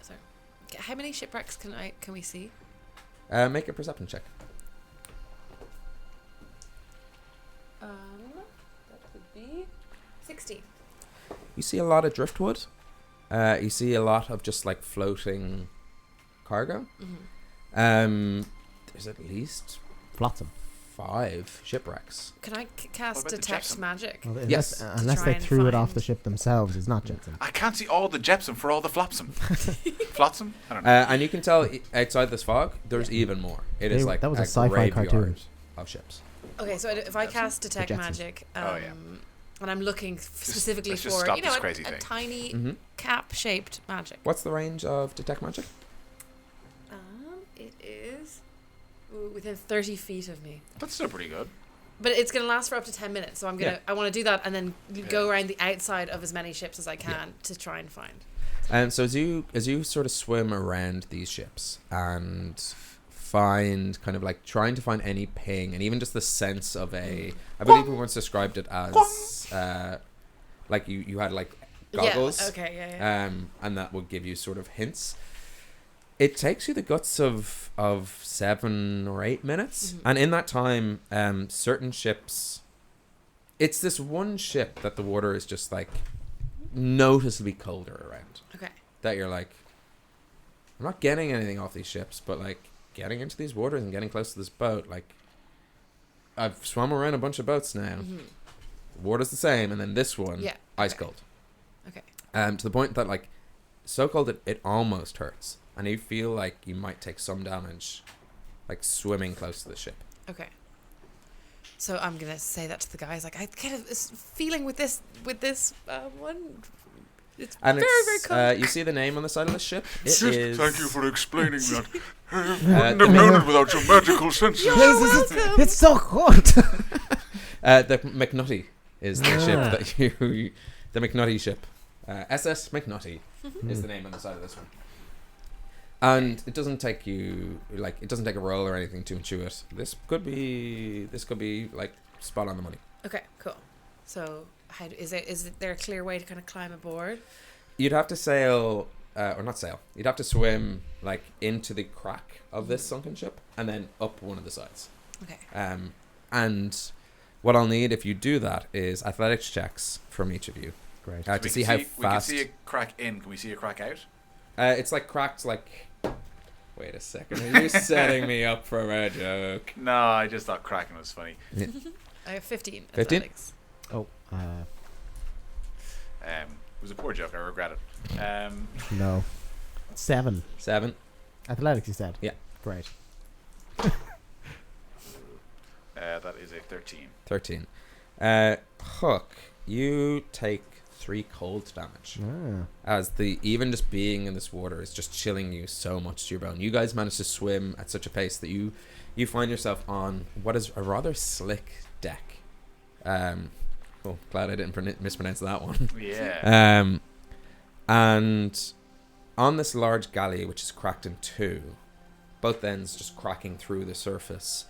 sorry. How many shipwrecks can we see? Make a perception check. That would be 16. You see a lot of driftwood. You see a lot of just like floating cargo. There's at least Flotsam. 5 shipwrecks. Can I cast about the detect Jetsam? magic? Well, Yes. unless try they and threw it off find- the ship themselves, it's not Jetson. I can't see all the Jepsum for all the Flopsum. Flotsam? I don't know. And you can tell outside this fog, there's even more. It is like That was a a sci-fi graveyard cartoon. of ships. Okay, so if I cast detect Jetsons. magic, Oh, yeah. and I'm looking specifically let's just for stop this a crazy thing. tiny cap-shaped magic. What's the range of detect magic? It is within 30 feet of me. That's still pretty good. But it's going to last for up to 10 minutes, so I want to do that and then go Yeah. around the outside of as many ships as I can to try and find. And so as you sort of swim around these ships and find kind of like trying to find any ping and even just the sense of I believe we once described it as like you had like goggles. Yeah, okay, yeah. And that would give you sort of hints. It takes you the guts of 7 or 8 minutes, and in that time, certain ships. It's this one ship that the water is just like noticeably colder around. Okay. That you're like, I'm not getting anything off these ships, but like getting into these waters and getting close to this boat, like I've swum around a bunch of boats now. The water's the same, and then this one, ice cold. Okay. To the point that like so cold that it almost hurts. And you feel like you might take some damage, like swimming close to the ship. Okay. So I'm gonna say that to the guys. Like I get a feeling with this one. It's And very it's, very cold. you see the name on the side of the ship. It Yes, is. thank you for explaining that. I wouldn't the have known it without your magical senses. It's so hot. The McNutty is the ship that you. The McNutty ship, SS McNutty, is the name on the side of this one. And it doesn't take you it doesn't take a roll or anything to intuit. This could be like spot on the money. Okay, cool. So is there a clear way to kind of climb aboard? You'd have to sail, or not sail. You'd have to swim like into the crack of this sunken ship and then up one of the sides. Okay. And what I'll need if you do that is athletics checks from each of you. Great. To see how we can fast. see a crack in. Can we see a crack out? It's like cracked like. Wait a second. Are you setting me up for a joke? No, I just thought cracking was funny. I have 15. 15? Athletics. Oh, It was a poor joke. I regret it. no. 7. 7. Athletics, you said? Yeah. Great. That is a 13. 13. Hook, you take 3 cold damage. Ah. As the even just being in this water is just chilling you so much to your bone. You guys manage to swim at such a pace that you find yourself on what is a rather slick deck. Oh, glad I didn't mispronounce that one. Yeah. And on this large galley, which is cracked in 2, both ends just cracking through the surface.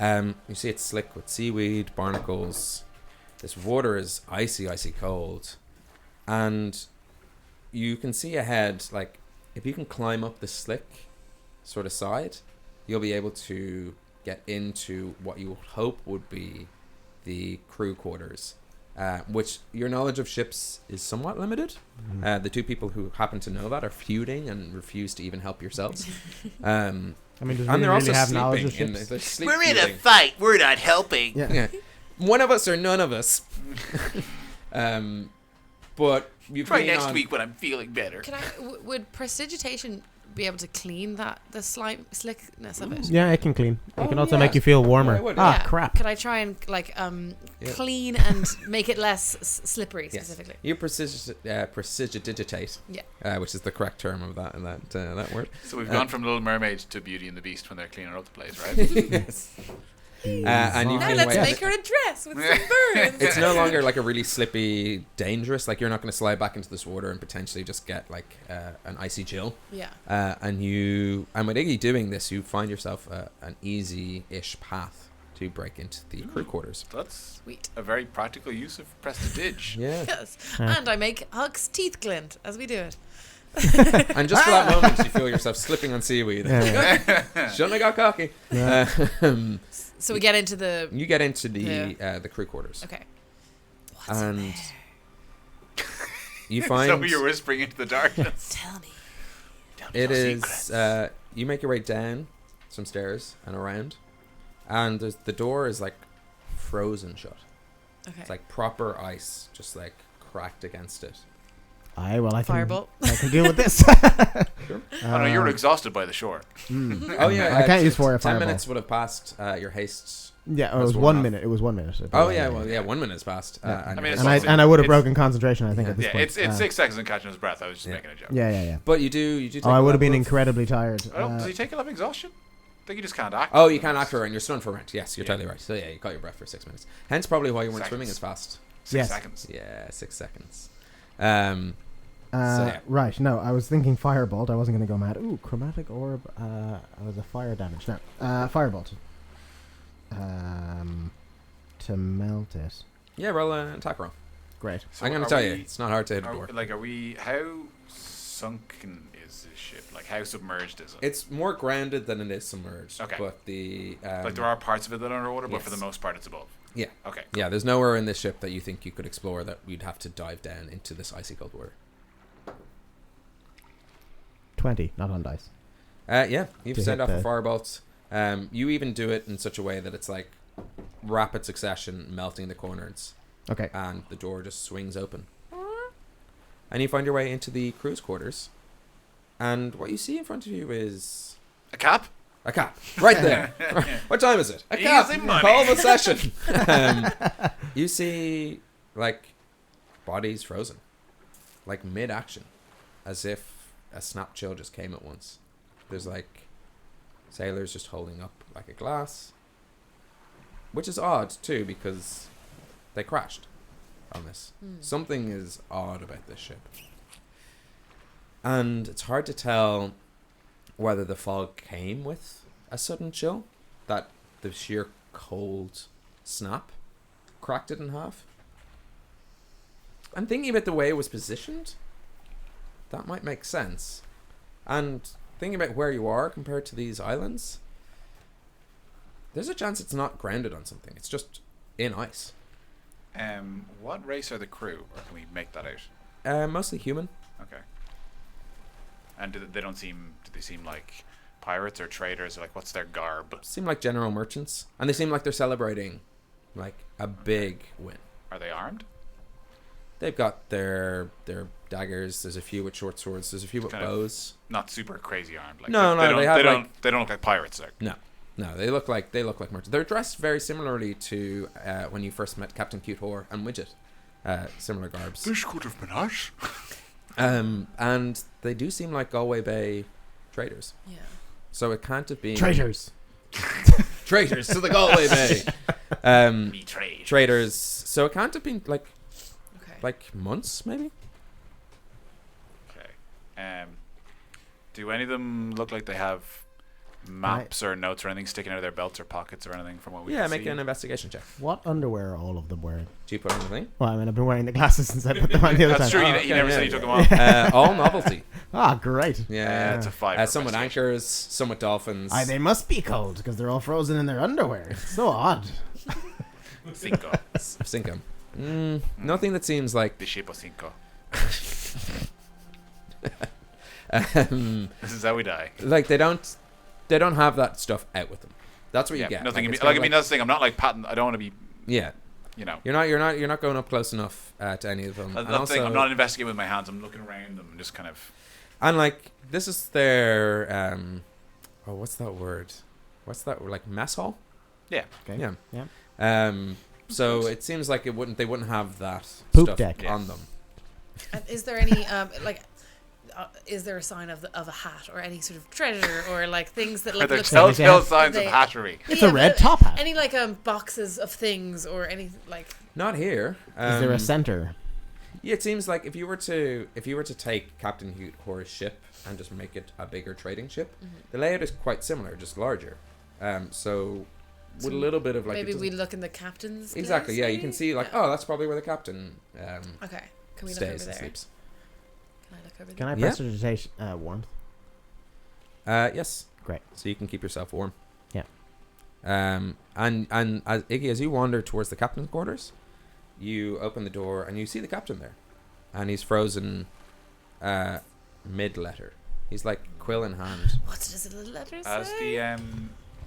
You see it's slick with seaweed, barnacles. This water is icy, icy cold. And you can see ahead, like, if you can climb up the slick sort of side, you'll be able to get into what you hope would be the crew quarters. Which your knowledge of ships is somewhat limited. The 2 people who happen to know that are feuding and refuse to even help yourselves. I mean, does And they're really also have knowledge of sleeping. ships? They're sleep We're in a feuding. fight. We're not helping. Yeah. One of us or none of us. But you've Try been next on- week when I'm feeling better. Would prestidigitation be able to clean the slime slickness of it? Yeah, it can clean. It Oh, can also yeah. make you feel warmer. Yeah, it would, Yeah. Crap. Could I try and clean and make it less slippery Yes. specifically? You prestidigitate, Yeah. which is the correct term of that word. So we've gone from Little Mermaid to Beauty and the Beast when they're cleaning up the place, right? Yes. And you Now can let's wait. make her a dress with some birds. It's no longer like a really slippy, dangerous. Like you're not going to slide back into this water and potentially just get like an icy chill. Yeah. And with Iggy doing this, you find yourself an easy-ish path to break into the crew quarters. That's Sweet. a very practical use of Prestidige. Yeah. Yes. And I make Huck's teeth glint as we do it. And just for that moment, you feel yourself slipping on seaweed. Yeah. Shouldn't have got cocky. Yeah. So we get into the. You get into the crew quarters. Okay. What's And in there? you find So you're whispering into the darkness. Tell me. it is. You make your way down some stairs and around, and the door is like frozen shut. Okay. It's like proper ice, just like cracked against it. I can. Firebolt. I can deal with this. Oh no, you were exhausted by the shore. Oh yeah, I can't use for a 10 fireball. minutes would have passed your haste. Yeah, it That's was one 1 off. minute. It was 1 minute. Oh yeah, well yeah, 1 minute has passed. Yeah. And I mean, your it's haste- also- And I would have it's- broken concentration. I think at this Yeah, point. it's 6 seconds in catching his breath. I was just Yeah. making a joke. Yeah. But you do take Oh, I a would have been level of- incredibly tired. Oh, does he take a level of exhaustion? I think you just can't act. Oh, you can't act for and you're stunned for a round. Yes, you're Yeah. totally right. So yeah, you caught your breath for 6 minutes. Hence probably why you weren't Seconds. swimming as fast. 6 Yes. seconds. Yeah, 6 seconds. Yeah. Right. No, I was thinking firebolt. I wasn't going to go mad. Ooh, chromatic orb. I was a fire damage. No, firebolt. To melt it. Yeah, roll an attack roll. Great. So I'm going to are tell you, we- it's not hard to hit a door. Are we? How sunken is this ship? Like, how submerged is it? It's more grounded than it is submerged. Okay. But the Like, there are parts of it that are underwater, but for the yes. most part, it's above. yeah, Okay. yeah. There's nowhere in this ship that you think you could explore that you'd have to dive down into this icy cold water. 20, not on dice. Yeah, you've To sent hit off a the- firebolt. You even do it in such a way that it's like rapid succession, melting the corners, Okay. and the door just swings open. And you find your way into the crew's quarters, and what you see in front of you is A cap? a cap right there. What time is it? A cap. Easy money. Call the session. You see like bodies frozen, like mid-action, as if a snap chill just came at once. There's like sailors just holding up like a glass, which is odd too because they crashed on this. Something is odd about this ship, and it's hard to tell whether the fog came with a sudden chill, that the sheer cold snap cracked it in half. I'm thinking about the way it was positioned. That might make sense. And thinking about where you are compared to these islands, there's a chance it's not grounded on something. It's just in ice. What race are the crew, or can we make that out? Mostly human. Okay. And do they seem like pirates or traders? Or like, what's their garb? Seem like general merchants. And they seem like they're celebrating like a big win. Are they armed? They've got their daggers. There's a few with short swords. There's a few with Kind of bows. Not super crazy armed. Like No, they they have, they don't look like pirates. Like. No, they look like merchants. They're dressed very similarly to when you first met Captain Cute Whore and Widget. similar garbs. This could have been us. And they do seem like Galway Bay traders. Yeah. So it can't have been Traitors. traitors to the Galway Bay. Me trade. Traders. So it can't have been Okay. like months, maybe. Okay. Do any of them look like they have maps or notes or anything sticking out of their belts or pockets or anything from what we Yeah, can make see? an investigation check. What underwear are all of them wearing? Do you put on the thing? Well, I mean, I've been wearing the glasses since I put them on the other That's time. true. Oh, You never okay, said yeah. you took them off. All novelty. Ah, great. Yeah. It's a 5. Some with anchors, some with dolphins. Aye, they must be cold because they're all frozen in their underwear. It's so odd. Cinco. Cinco. Nothing that seems like. The shape of Cinco. Um, This is how we die. like they don't have that stuff out with them. That's what you get. Nothing. It's Like, I kinda mean, that's the thing. I'm not like patting. I don't want to be. yeah. You know. You're not going up close enough to any of them. That's And the thing. also, I'm not investigating with my hands. I'm looking around them and just kind of. and like this is their what's that word? What's that, like, mess hall? Yeah. Okay. Yeah. Yeah. So it seems like they wouldn't have that Poop stuff deck. on them. And is there any is there a sign of a hat or any sort of treasure or like things that Are like there look telltale They- signs of they- hatchery? It's a red top hat. Any like boxes of things or any like Not here. Is there a center? Yeah, it seems like if you were to take Captain Hugh Horace's ship and just make it a bigger trading ship, the layout is quite similar, just larger. So with a little bit of like maybe it we doesn't- look in the captain's exactly, place, yeah, you maybe? can see like, Yeah. oh, that's probably where the captain Okay. Can we look stays over and there? sleeps. Can I look over Can there? I Yeah. prestidigitation warmth? Yes. Great. So you can keep yourself warm. Yeah. And as Iggy, as you wander towards the captain's quarters, you open the door and you see the captain there, and he's frozen mid-letter. He's like quill in hand. What does the little letter say? As the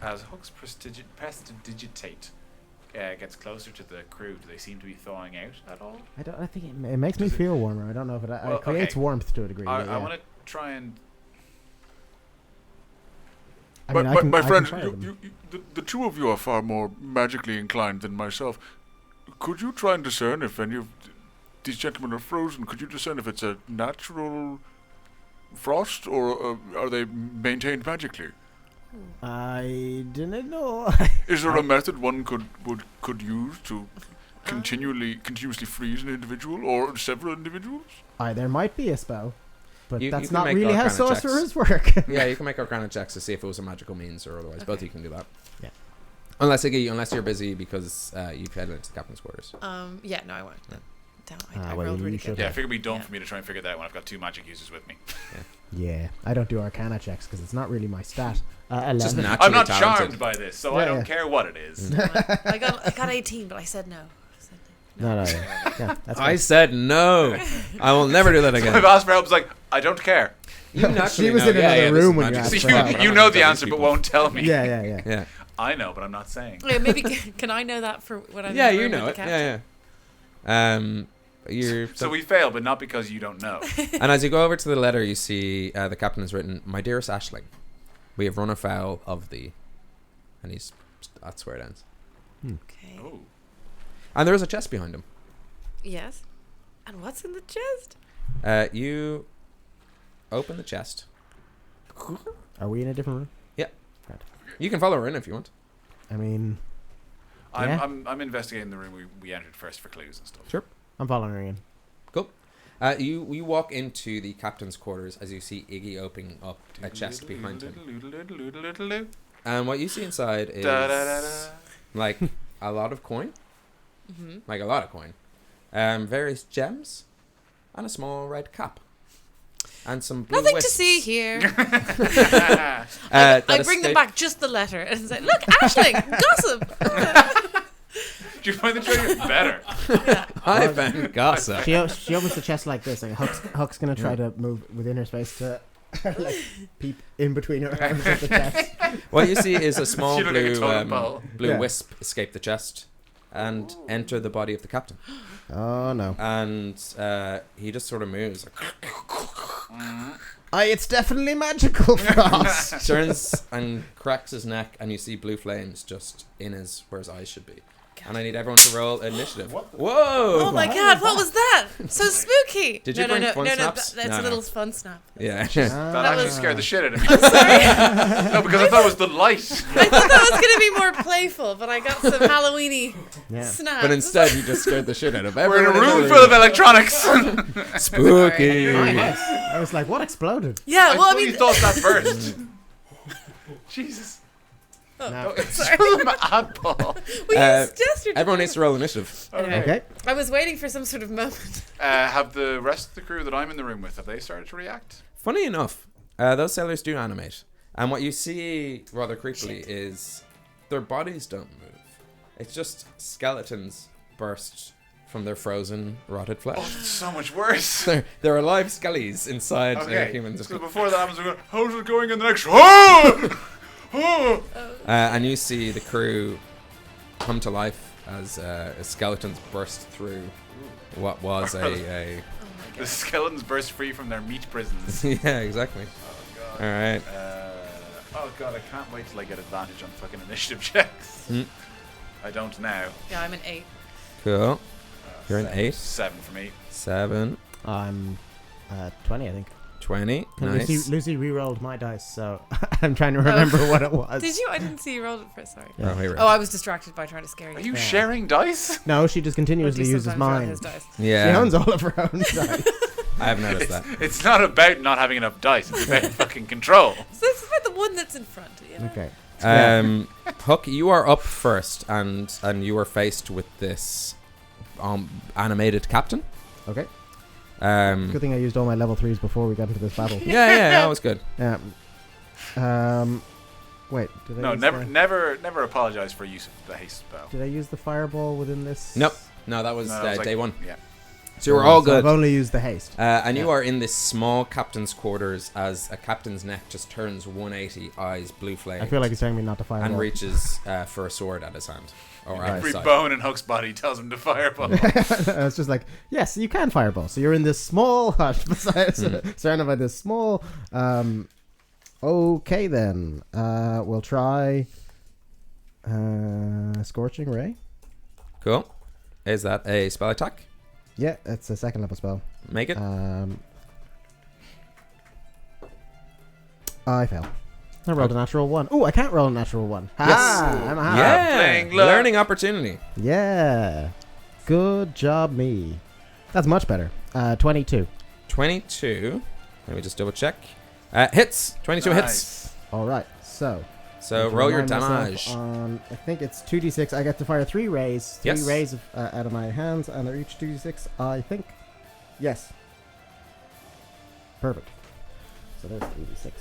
as Hook's prestidigitate gets closer to the crew, do they seem to be thawing out at all? I think it makes me feel warmer. I don't know if it, Well, it creates okay. warmth to a degree. I yeah. want to try and. I mean, I my can- I can friends, try them. the two of you are far more magically inclined than myself. Could you try and discern if any of these gentlemen are frozen? Could you discern if it's a natural frost or are they maintained magically? I didn't know. Is there a method one could use to continuously freeze an individual or several individuals? Aye, there might be a spell, but You that's can not make really how Arcana checks. sorcerers work. Yeah, you can make Arcana checks to see if it was a magical means or otherwise. Both of you can do that. Yeah. Unless Iggy, unless you're busy because you've headed into the captain's quarters. Yeah, no, I won't. Yeah. Damn, Ah, I well, rolled you really should good. Yeah, I have. figured it'd be dumb Yeah. for me to try and figure that out when I've got 2 magic users with me. Yeah, I don't do Arcana checks because it's not really my stat. Just 11. naturally I'm not talented. charmed by this, so I Yeah, don't yeah. care what it is. I got 18, but I said no. No, yeah, that's I fine. said no. I will never do that I've again. asked for help. It's like I don't care. You naturally She was know. in another this is room when you magic. asked So for you, help. I'm you not know gonna the tell answer, these but people. won't tell me. Yeah. Yeah. I know, but I'm not saying. Yeah, maybe can I know that for when I'm Yeah, in the you room know with it. the Yeah, captain? yeah. You're So we fail, but not because you don't know. and as you go over to the letter, you see the captain has written, "My dearest Ashling, we have run afoul of thee," and that's where it ends. Okay. Oh. And there is a chest behind him. Yes. And what's in the chest? You open the chest. Are we in a different room? You can follow her in if you want. I mean, Yeah. I'm investigating the room we entered first for clues and stuff. Sure. I'm following her in. Cool. You walk into the captain's quarters as you see Iggy opening up a chest behind him. And what you see inside is like a lot of coin. Like a lot of coin. Various gems. And a small red cap. And some blue Nothing wisps. to see here. That I bring them escape- back just the letter and say, look, Ashling, gossip. Did you find the treasure? Better. I found gossip. She opens the chest like this. Like Huck's gonna try to move within her space to like peep in between her arms of the chest. What you see is a small She looked like a blue totem pole. blue Yeah. wisp escape the chest and enter the body of the captain. Oh no! And he just sort of moves, It's definitely magical frost. turns and cracks his neck, and you see blue flames just in where his eyes should be. And I need everyone to roll initiative. Whoa! Oh my god, what was that? So spooky. Did you bring fun snaps? That's a little fun snap. Yeah. That actually was- scared the shit out of me. Sorry. No, because I thought it was the light. I thought that was going to be more playful, but I got some Halloweeny Yeah. snaps. But instead, you just scared the shit out of We're in a everyone. room full of electronics. Spooky. Nice. I was like, what exploded? Yeah, well, I fully mean, thought that first. Jesus. No. It's from Apple. we used yesterday. Everyone needs to roll initiative. Anyway, Okay. I was waiting for some sort of moment. Have the rest of the crew that I'm in the room with, have they started to react? Funny enough, those sailors do animate. And what you see rather creepily is their bodies don't move. It's just skeletons burst from their frozen, rotted Oh, flesh. it's so much worse. They're alive skellies inside Okay. humans. So before that, I was going, how's it going in the next? Oh! Oh! And you see the crew come to life as skeletons burst through what was a The skeletons burst free from their meat prisons. yeah, exactly. Oh god. All right. Oh god, I can't wait till I get advantage on fucking initiative checks. Mm. I don't now. Yeah, I'm an 8. Cool. You're an 8. 7 for me. 7. I'm 20, I think. 20. And Nice. Lucy re-rolled my dice, so I'm trying to remember what it was. Did you? I didn't see you rolled it first. Sorry. Oh, here we Oh, I was distracted by trying to scare you. Are you sharing dice? No, she just Or do you continuously uses sometimes roll mine. his dice? Yeah. She owns all of her own dice. I have noticed that. It's not about not having enough dice. It's about fucking control. So this is about the one that's in front. You know? Okay. Hook, you are up first, and you are faced with this animated captain. Okay. Um, Good thing I used all my level 3s before we got into this battle. yeah, that was good. Yeah. Wait, did I No, use never apologize for use of the haste spell. Did I use the fireball within this? Nope. No, that was, No, that was like- day 1. Yeah. So we're all So good. I've only used the haste. And you Yeah. are in this small captain's quarters as a captain's neck just turns 180, eyes blue flame, I feel like he's telling me not to fireball. and reaches for a sword at his hand. Or at Every his side. bone in Hook's body tells him to fireball. It's just like, yes, you can fireball. So you're in this small hut, Hmm. surrounded by this small. Okay then, we'll try Scorching Ray. Cool. Is that a spell attack? Yeah, it's a second level spell. Make it. I fail. I rolled a natural 1. Oh, I can't roll a natural 1. Yes. I'm a half. Yeah. playing luck. Learning opportunity. Yeah. Good job, me. That's much better. 22. 22. Let me just double check. Hits. 22 hits. Nice. All right. So So to roll your remind myself damage. On, I think it's 2d6. I get to fire 3 rays. 3 Yes. rays out of my hands, and they're each 2d6. I think. Yes. Perfect. So there's 3d6.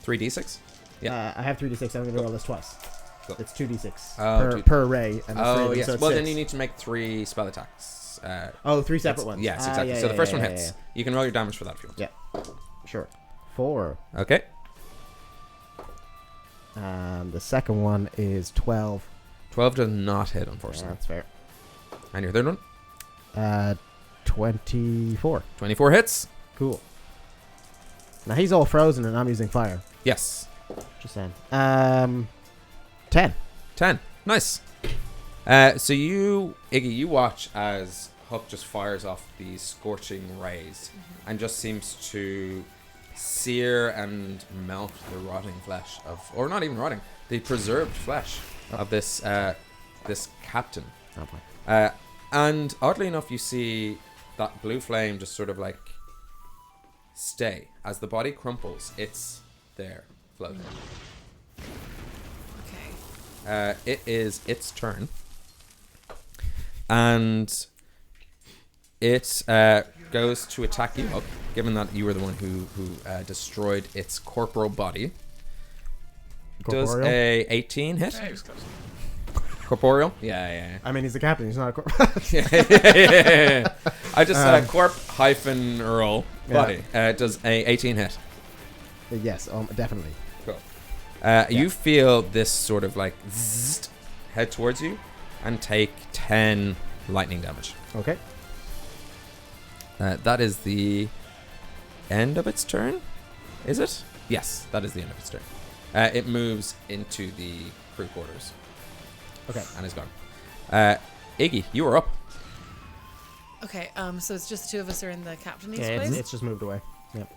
3d6? Yeah. I have 3d6. I'm going to roll this twice. Cool. It's 2d6 Oh, per ray. And there's 3 Oh, of them, yes. so it's Well, 6. then you need to make 3 spell attacks. 3 separate ones. Yes, Ah, exactly. yeah, So the yeah, first yeah, one yeah, hits. You can roll your damage for that if you want. Yeah. Sure. 4. Okay. And the second one is 12. 12 does not hit, Yeah, unfortunately. that's fair. And your third one? 24. 24 hits. Cool. Now he's all frozen and I'm using fire. Yes. Just saying. 10. 10. Nice. So you, Iggy, you watch as Hook just fires off these scorching rays and just seems to sear and melt the rotting flesh of, or not even rotting, the preserved flesh of this this captain. And oddly enough, you see that blue flame just sort of like stay as the body crumples. It's there floating. Okay. It is its turn, and it goes to attack you, Hook, given that you were the one who destroyed its corporal body. Does Corporeal? a 18 hit? Yeah, he was close. Corporeal? Yeah. I mean, he's a captain. He's not a corporal. Yeah. I just corp hyphen roll body. Does a 18 hit? Yes, definitely. Cool. You feel this sort of like zzzt head towards you and take 10 lightning damage. Okay. That is the end of its turn? Is it? Yes, that is the end of its turn. It moves into the crew quarters. Okay. And is gone. Iggy, you are up. Okay, so it's just the two of us are in the captain's Yeah, place? it's just moved away. Yep.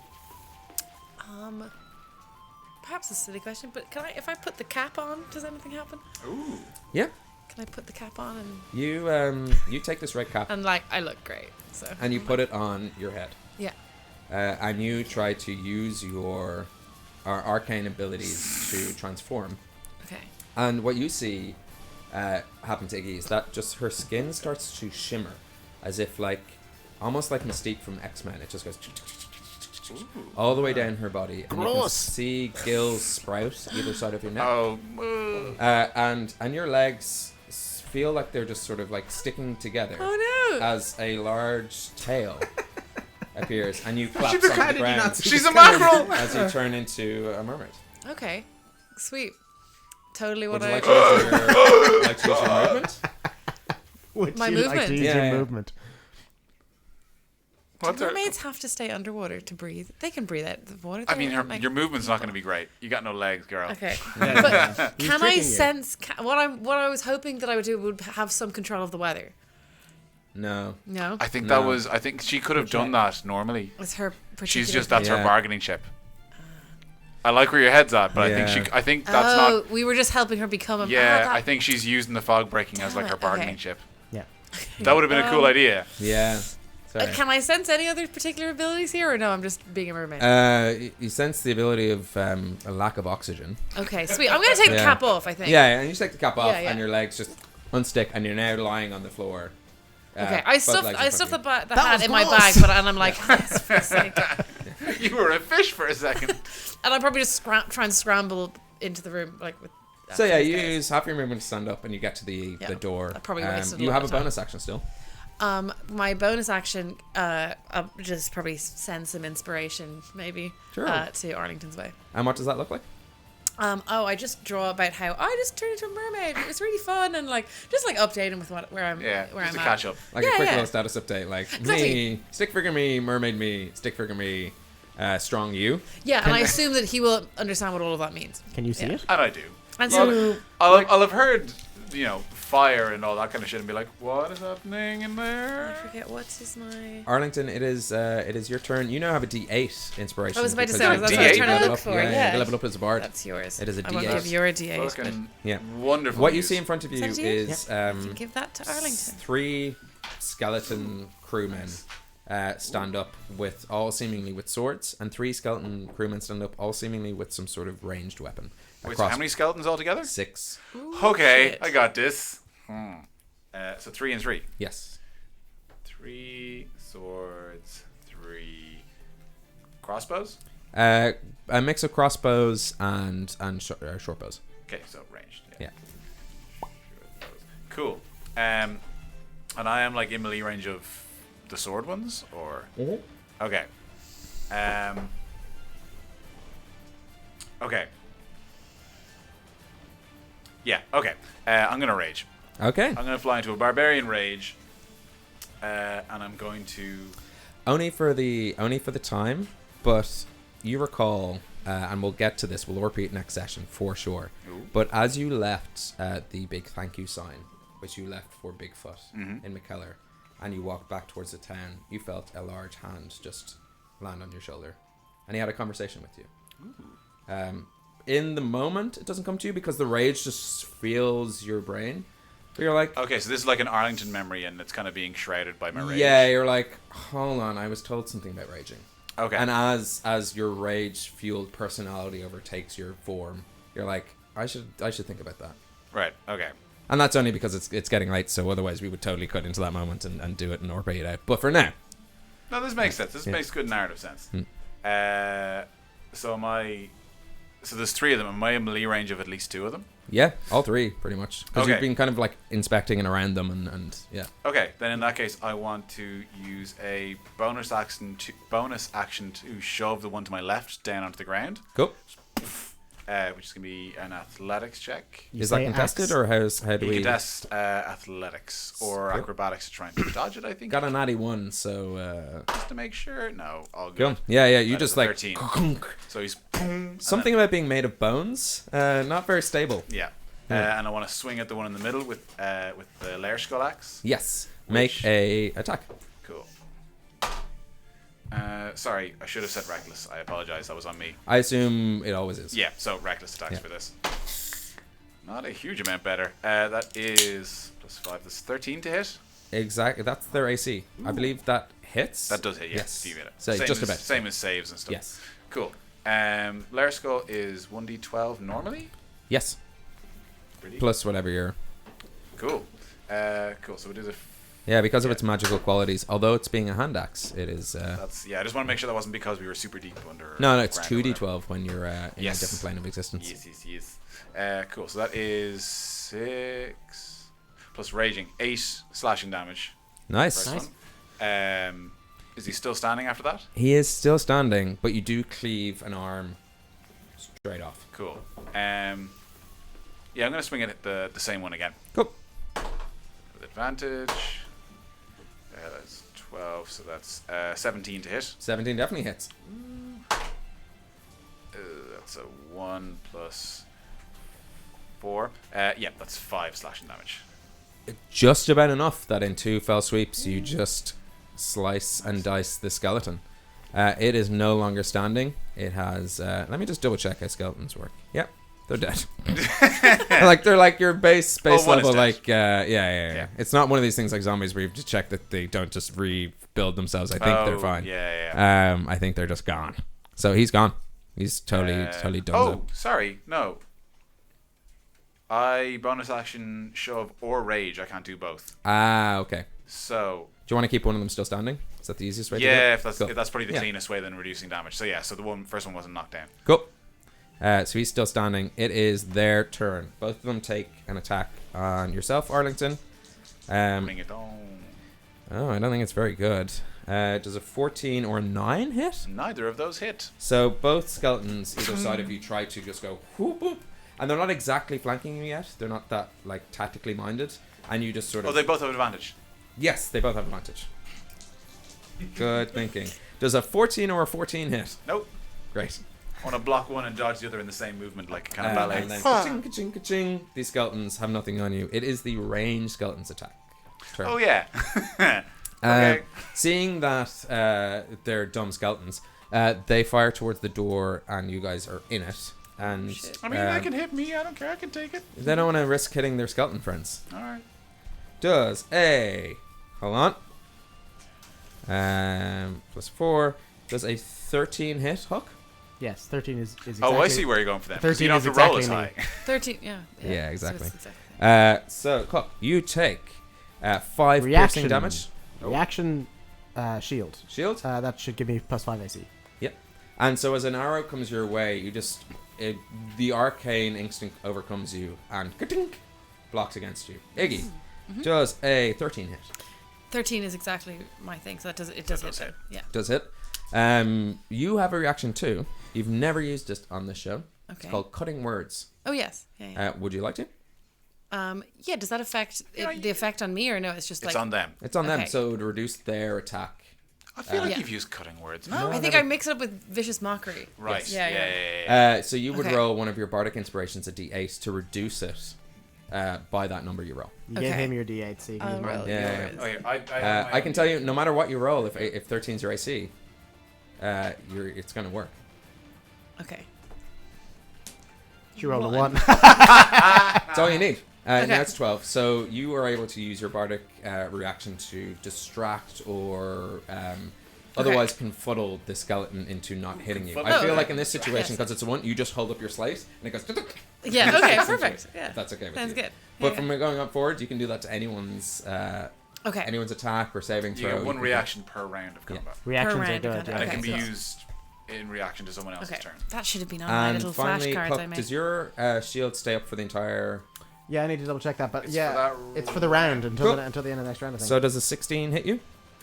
Perhaps a silly question, but if I put the cap on, does anything happen? Ooh. Yeah. Can I put the cap on and You take this red cap like I look great? So and you put it on your head. Yeah. And you try to use your arcane abilities to transform. Okay. And what you see happen to Iggy is that just her skin starts to shimmer, as if almost like Mystique from X-Men. It just goes all the way down her body, and you can see gills sprout either side of your neck. Oh. And your legs feel like they're just sort of sticking together. Oh no! As a large tail appears, and you collapse How on the did you not ground see She's a mackerel! as you turn into a mermaid. Okay. Sweet. Totally Would what you I. like to use your movement? Would My you like to movement. use Yeah, your yeah. movement? Do mermaids have to stay underwater to breathe? They can breathe out the water. I mean, Like- your movement's not going to be great. You got no legs, girl. Okay. Yeah. He's Can I tricking you. sense what I was hoping that I would do would have some control of the weather? No. No, I think No. I think she could have done that normally. it's her particular. She's just that's her Yeah. bargaining chip. I like where your head's at, but Yeah. I think that's not. we were just helping her become a. Yeah, that- I think she's using the fog breaking as Damn her it, bargaining okay. chip. Yeah. That would have been a cool idea. Yeah. Sorry. Can I sense any other particular abilities here, or no? I'm just being a mermaid. You sense the ability of a lack of oxygen. Okay, sweet. I'm gonna take the Yeah. cap off. I think. Yeah, and you take the cap off, Yeah, yeah. and your legs just unstick, and you're now lying on the floor. Okay, I both stuffed legs in front the of you. That hat was in my close. bag, and I'm like, yes, for sake. You were a fish for a second. And I'm probably just try and scramble into the room with. So yeah, these you guys. use half your movement to stand up, and you get to the door. I probably wasted a You lot have a of time. bonus action still. My bonus action, I'll just probably send some inspiration, maybe, Sure. to Arlington's Way. And what does that look like? I just draw about how I just turned into a mermaid. It was really fun and just updating with where I'm Yeah, where just I'm a at. catch up. Like Yeah, a quick yeah. little status update, like Exactly. me, stick figure me, mermaid me, stick figure me, strong you. Yeah, and I assume that he will understand what all of that means. Can you see Yeah. it? And I do. And Well, so, I'll have heard, fire and all that kind of shit, and be like, what is happening in I there? forget what's my. Arlington, it is your turn. You now have a D8 inspiration. I was about to because say, you that's what I was trying to level look up- for, Yeah, yeah. you level up as a bard. That's yours. It is a I won't D8. give your a D8. but Fucking Yeah. wonderful. What you news. see in front of you Is that a D8? is You can give that to Arlington. 3 skeleton crewmen stand up with all seemingly with swords, and 3 skeleton crewmen stand up all seemingly with some sort of ranged weapon. Wait, so how many skeletons altogether? 6. Okay, shit. I got this. So 3 and 3. Yes. 3 swords, 3 crossbows. A mix of crossbows and short bows. Okay, so ranged. Yeah. Short bows. Cool. And I am in melee range of the sword ones, or okay. Okay. Yeah. Okay. I'm gonna rage. Okay. I'm gonna fly into a barbarian rage, and I'm going to. Only for the time, but you recall, and we'll get to this. We'll repeat next session for sure. Ooh. But as you left the big thank you sign, which you left for Bigfoot Mm-hmm. in McKellar, and you walked back towards the town, you felt a large hand just land on your shoulder, and he had a conversation with you. In the moment, it doesn't come to you because the rage just feels your brain. But you're like, Okay, so this is like an Arlington memory, and it's kind of being shrouded by my rage. yeah, you're like, hold on, I was told something about raging. Okay. And as your rage fueled personality overtakes your form, you're like, I should think about that. Right. Okay. And that's only because it's getting late, so otherwise we would totally cut into that moment and do it and or pay it out. But for now, No, this makes sense. This makes good narrative sense. So there's 3 of them. Am I in melee range of at least 2 of them? yeah, all 3 pretty much, because Okay. you've been kind of inspecting and around them and yeah. Okay, then in that case, I want to use a bonus action to shove the one to my left down onto the ground, Cool. which is gonna be an athletics check. You Is that say contested axe. or how do You we? contest athletics or Cool. acrobatics to try and dodge it. I think. Got a natty 1, so Just to make sure. No, all go. good. Yeah, you That is just a 13. So he's something about being made of bones. Not very stable. Yeah. and I want to swing at the one in the middle with the lair skull axe. Yes. Make Which- a attack. Cool. Sorry, I should have said reckless. I apologize. That was on me. I assume it always is. Yeah, so reckless attacks Yeah. for this. Not a huge amount better. That is +5. That's 13 to hit. Exactly. That's their AC. I believe that hits. That does hit, yeah. Yes. You get it. So same just as, about. Same as saves and stuff. Yes. Cool. Lair skull is 1d12 normally. Yes. Pretty Plus whatever you're. cool. Cool. So it is a. Yeah, because of its magical qualities. Although it's being a hand axe, it is. That's I just want to make sure that wasn't because we were super deep under. No, it's ground or whatever. 2d12 when you're in Yes. a different plane of existence. Yes. Cool. So that is 6 plus raging, 8 slashing damage. Nice. First one. Is he still standing after that? He is still standing, but you do cleave an arm straight off. Cool. Yeah, I'm gonna swing at the same one again Cool. with advantage. That's 12, so that's 17 to hit. 17 definitely hits. That's a 1 plus 4. Yeah, that's 5 slashing damage. Just about enough that in 2 fell sweeps you just slice and dice the skeleton. It is no longer standing. It has. Let me just double check how skeletons work. Yep, they're dead. they're like your base one is level. dead. Like yeah. Yeah. It's not one of these things like zombies where you have to check that they don't just rebuild themselves. I think they're fine. Yeah. I think they're just gone. So he's gone. He's totally done. Oh, sorry. No. I bonus action shove or rage. I can't do both. Okay. So Do you want to keep one of them still standing? Is that the easiest way to do it? yeah, if that's Cool. if that's probably the Yeah. cleanest way than reducing damage. So yeah, so the first one wasn't knocked down. Cool. So he's still standing. It is their turn. Both of them take an attack on yourself, Arlington. Bring it on. Oh, I don't think it's very good. Does a 14 or a 9 hit? Neither of those hit. So both skeletons either side of you try to just go whoop whoop, and they're not exactly flanking you yet. They're not that like tactically minded, and you just sort of. Oh, they both have advantage. Yes, they both have advantage. Good thinking. Does a 14 or a 14 hit? Nope. Great. I want to block one and dodge the other in the same movement, like kind of ballet. And then ka-ching, ka-ching, ka-ching. These skeletons have nothing on you. It is the ranged skeleton's attack. Turn. Oh yeah. Okay. Seeing that they're dumb skeletons, they fire towards the door, and you guys are in it. And I mean, that can hit me. I don't care. I can take it. they don't want to risk hitting their skeleton friends. All right. Does a hold on. +4. Does a 13 hit, Hook? Yes, 13 is exactly. Oh, I see where you're going for that. 13 You don't is have to roll as exactly high. 13, yeah. Yeah, So exactly. it's exactly. So Hook, you take 5 Reaction. piercing damage. Reaction shield. Shield. That should give me +5 AC. Yep. And so as an arrow comes your way, you just the arcane instinct overcomes you and ka-tink, blocks against you. Iggy does a 13 hit. 13 is exactly my thing, so does hit. Though. Yeah. Does hit. You have a reaction too. You've never used it on this show. Okay. It's called cutting words. Oh yes. Yeah. Would you like to? Yeah. Does that affect the effect on me or no? It's just It's like on them. It's on them, Okay. so it would reduce their attack. I feel like Yeah. you've used cutting words. No. I think I mix it up with vicious mockery. Right. Yeah. Yeah. So you would Okay. roll one of your bardic inspirations, a d8, to reduce it by that number you roll. You gave Okay. him your D8, so you can I'll use mine. roll Yeah, yours. Oh, yeah. I can tell you, no matter what you roll, if 13's your AC, it's going to work. Okay. She rolled a One. 1. That's all you need. Okay. Now it's 12. So you are able to use your bardic reaction to distract or otherwise confuddle the skeleton into not hitting you. I Oh, feel okay. like in this situation, Yes. because it's a 1, you just hold up your slate and it goes. Yeah. Okay. Perfect. Yeah. If that's okay with Sounds you. good. But Yeah, from going up forward, you can do that to anyone's Okay. anyone's attack or saving You throw. get one can- reaction per round of Yeah. combat. Reactions Per are round, good. okay. Yeah. And it can be so- used in reaction to someone else's Okay. turn. That should have been on my And little finally, flashcards Puck, I made. does your shield stay up for the entire? Yeah, I need to double check that, but It's yeah, for that it's for the round until Cool. until the end of the next round. I think. So does a 16 hit you?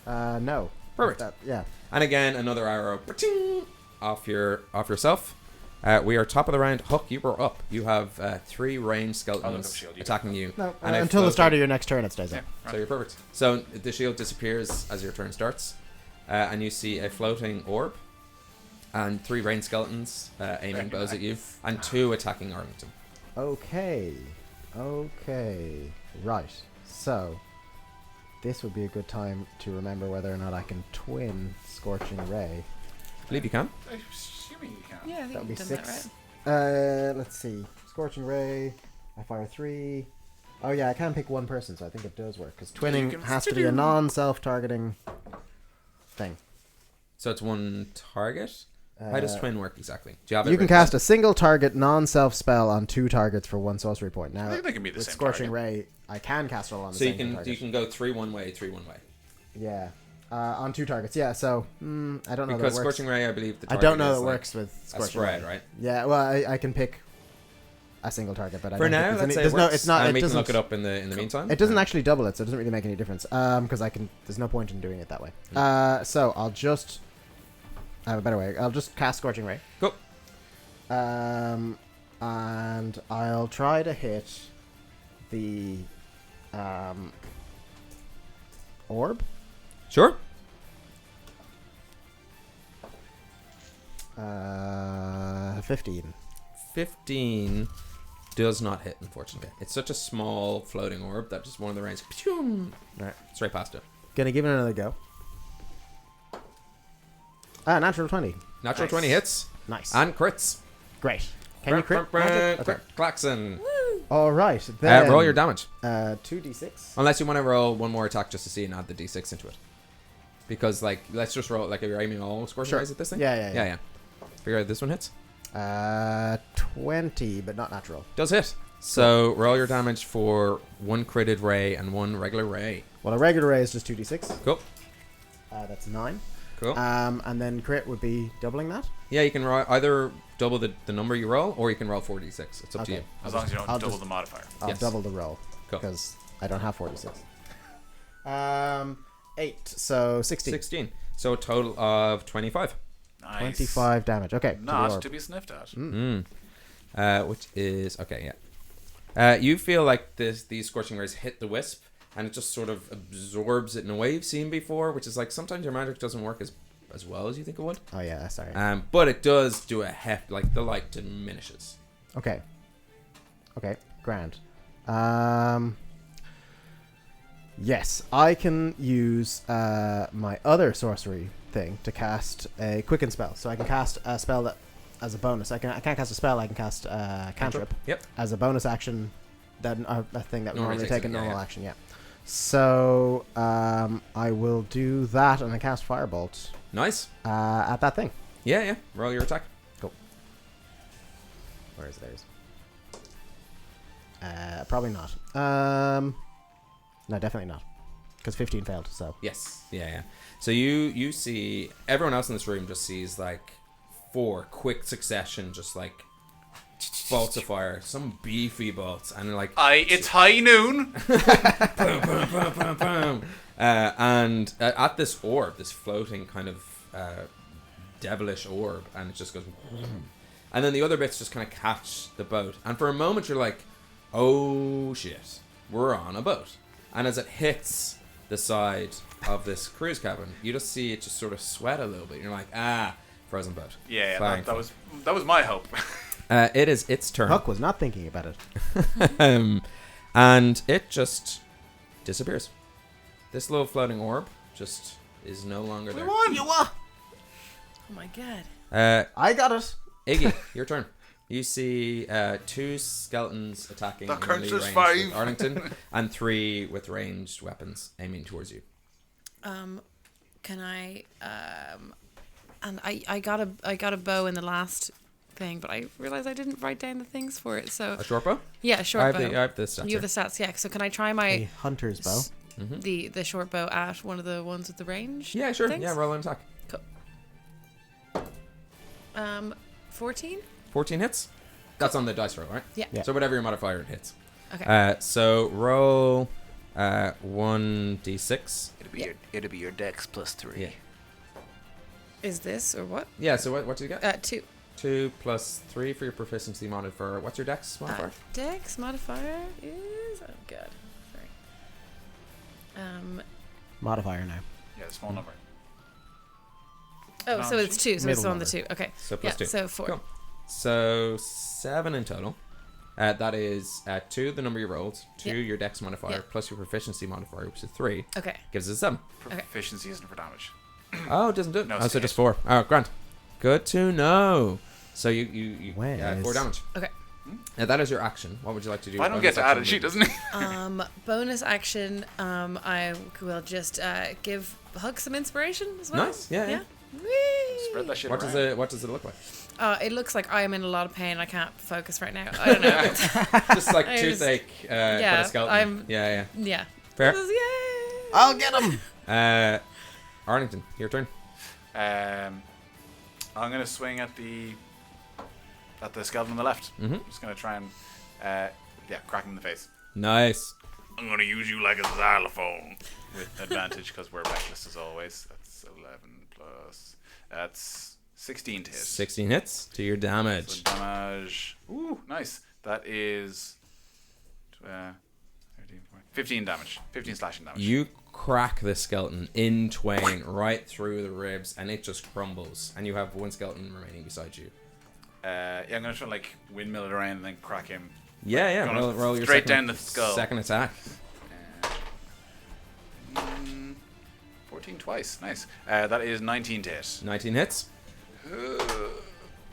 No. Perfect. Yeah. And again, another arrow off yourself. We are top of the round. Hook, you were up. You have 3 ranged skeletons shield, you attacking you. No, And a until the start floating- of your next turn, it stays Yeah. up. Right. So you're perfect. So the shield disappears as your turn starts, and you see a floating orb, and 3 ranged skeletons aiming bows at you, and 2 attacking Arlington. Okay. Okay. Right. So, this would be a good time to remember whether or not I can twin Scorching Ray. I believe you can. I'm assuming you can. Yeah, I think That would be you've done 6. that right. Let's see. Scorching Ray. I fire 3. Oh yeah, I can pick one person, so I think it does work. Because twinning can- has to be a non-self-targeting thing. So it's one target. How does twin work exactly? Do you have it? You can written cast down? a single target non-self spell on 2 targets for 1 sorcery point. Now, I think they can be the with same Scorching target. Ray, I can cast it all on the So same target. you can go 3 one way, 3 one way. Yeah. On 2 targets. Yeah, so I don't know Because that works. Scorching Ray, I believe the I target don't know is that like works with a Scorching spread, Ray. right? Yeah, well, I can pick a single target, but I For don't now, think let's say there's it no, works, it's not. and It we can doesn't. look it up in the meantime. It doesn't actually double it, so it doesn't really make any difference. Because I can. There's no point in doing it that way. So I'll just. I have a better way. I'll just cast Scorching Ray. Cool. And I'll try to hit the orb. Sure. 15. 15 does not hit, unfortunately. It's such a small floating orb that just one of the rains, Right. straight past it. Gonna give it another go. Natural 20. Natural Nice. 20 hits Nice. and crits. Great. Can you crit? magic? Okay. Klaxon. All right. Then Roll your damage. 2d6. Unless you want to roll one more attack just to see and add the d6 into it. Because, like, let's just roll, like, if you're aiming all Scorching Sure. Rays at this thing? Yeah. Figure out this one hits. 20, but not natural. Does hit. So, roll your damage for 1 critted ray and 1 regular ray. Well, a regular ray is just 2d6. Cool. That's 9. Cool. And then crit would be doubling that. Yeah, you can either double the number you roll, or you can roll 4d6. It's up to Okay. you. As long as you don't I'll double just- the modifier. I'll Yes. double the roll Cool. because I don't have 4d6. 8, so 16. 16. So a total of 25. Nice. 25 damage. Okay. to the Not orb. to be sniffed at. Which is okay. Yeah. You feel like these Scorching Rays hit the wisp, and it just sort of absorbs it in a way you've seen before, which is like sometimes your magic doesn't work as well as you think it would. Oh yeah, sorry. But it does do a heft, like the light diminishes. Okay, grand. Yes, I can use my other sorcery thing to cast a quicken spell. So I can cast a spell that as a bonus. I can't cast a spell. I can cast a cantrip Yep. as a bonus action. That a thing that would Normally normally takes take a it, yeah, normal yeah. action. Yeah. So I will do that, and I cast firebolt Nice. at that thing. Yeah. Roll your attack. Where is theirs? Probably not. No, definitely not. Because 15 failed, so. Yes. Yeah. So you see everyone else in this room just sees like 4 quick succession, just like bolts of fire, some beefy bolts, and like It's high noon. boom, boom, boom, boom, boom. And at this orb, this floating kind of devilish orb, and it just goes, and then the other bits just kind of catch the boat, and for a moment you're like, oh shit, we're on a boat. And as it hits the side of this cruise cabin, you just see it just sort of sweat a little bit. You're like, frozen boat. Yeah, Flying that was my hope. It is its turn. Huck was not thinking about it. And it just disappears. This little floating orb just is no longer there. Oh my god. I got it. Iggy, your turn. You see 2 skeletons attacking That in counts melee as range 5. with Arlington, and 3 with ranged weapons aiming towards you. Can I and I got a bow in the last thing, but I realized I didn't write down the things for it. So A short bow? yeah, short I bow. have the stats You have here. the stats, yeah. So can I try A my hunter's bow. the short bow at one of the ones with the range? Yeah, sure. things? Yeah, roll an attack. 14. 14 hits? That's on the dice roll, right? Yeah. Yeah. So whatever your modifier, it hits. Okay. So roll 1d6. It'll be your dex plus 3. Yeah. Is this or what? Yeah, so what do you get? 2. 2 plus 3 for your proficiency modifier. What's your dex modifier? Dex modifier is god. Sorry. Modifier now. Yeah, small number. Oh, so it's 2. So Middle it's on the number. 2. Okay. So plus yeah, 2. So 4. Cool. So 7 in total. That is 2, the number you rolled, 2, Yeah. your dex modifier, Yeah. plus your proficiency modifier, which is 3. Okay. Gives us 7. Proficiency isn't for damage. Oh, it doesn't do it? No, Oh, it's so to just hit. 4. Oh, grand. Good to know. So you Well, 4 damage. Okay. That is your action. What would you like to do? I don't get to add it. She doesn't. Bonus action. I will just give Hug some inspiration as well. Nice. Yeah. Whee! Spread that shit What around. does it look like? It looks like I am in a lot of pain. I can't focus right now. I don't know. Just like I just- toothache, but yeah, a skeleton. I'm- Yeah. yeah. Fair. This is- yay! I'll get him. Arlington, your turn. I'm gonna swing at the skeleton on the left. Mhm. Just gonna try and crack him in the face. Nice. I'm gonna use you like a xylophone with advantage because we're reckless as always. That's 11 plus. That's 16 to hit. 16 hits to your damage. So damage. Ooh, nice. That is 13, 14, 15 damage. 15 slashing damage. You crack this skeleton in twain right through the ribs, and it just crumbles. And you have one skeleton remaining beside you. I'm gonna try and like windmill it around and then crack him. Yeah. Gonna Roll your straight second, down the skull. Second attack. 14 twice. Nice. That is 19 to hit. 19 hits.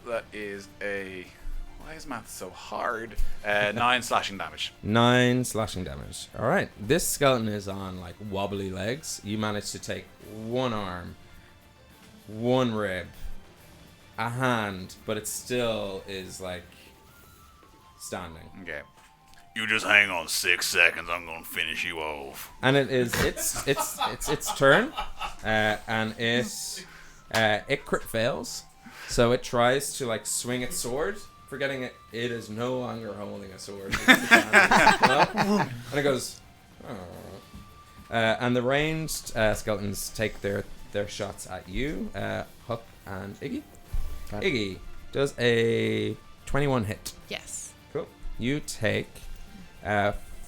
That is a. Why is math so hard? 9 slashing damage. 9 slashing damage. All right. This skeleton is on like wobbly legs. You managed to take one arm, one rib, a hand, but it still is like standing. Okay. You just hang on 6 seconds. I'm gonna finish you off. And it is its turn, and it crit fails, so it tries to like swing its sword, forgetting it is no longer holding a sword. And it goes, oh. And the ranged skeletons take their shots at you, Huck and Iggy. Okay. Iggy does a 21 hit. Yes. Cool. You take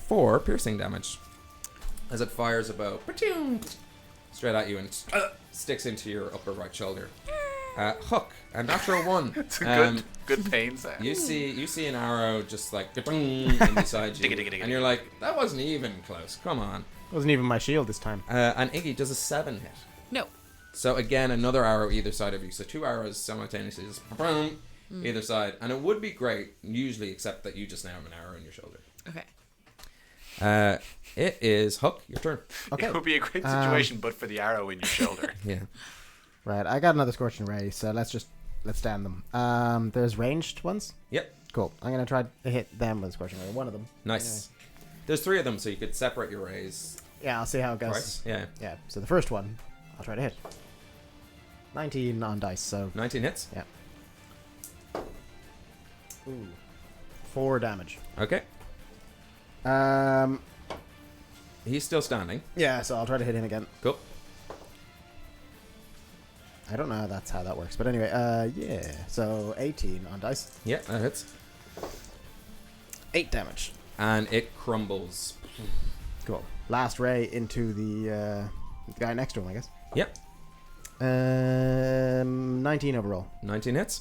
4 piercing damage as it fires a bow straight at you and sticks into your upper right shoulder. Hook, a natural 1. It's a good pain sound. You see an arrow just like in beside you, and you're like, that wasn't even close. Come on. Wasn't even my shield this time. And Iggy does a 7 hit. No. So again, another arrow either side of you. So 2 arrows simultaneously just either side, and it would be great usually, except that you just now have an arrow in your shoulder. Okay. It is Huck, your turn. Okay. It would be a great situation, but for the arrow in your shoulder. Yeah. Right, I got another Scorching Ray, so let's stand them. There's ranged ones? Yep. Cool. I'm going to try to hit them with Scorching Ray. One of them. Nice. There's 3 of them, so you could separate your rays Yeah, I'll see how it goes. twice. Yeah. Yeah, so the first one, I'll try to hit. 19 on dice, so 19 hits. yeah. Ooh. 4 damage. Okay. Um, He's still standing. yeah, so I'll try to hit him again. Cool. I don't know how that works, but anyway, yeah. So 18 on dice. Yeah, that hits. 8 damage. And it crumbles. Cool. Last ray into the guy next to him, I guess. Yep. 19 overall. 19 hits.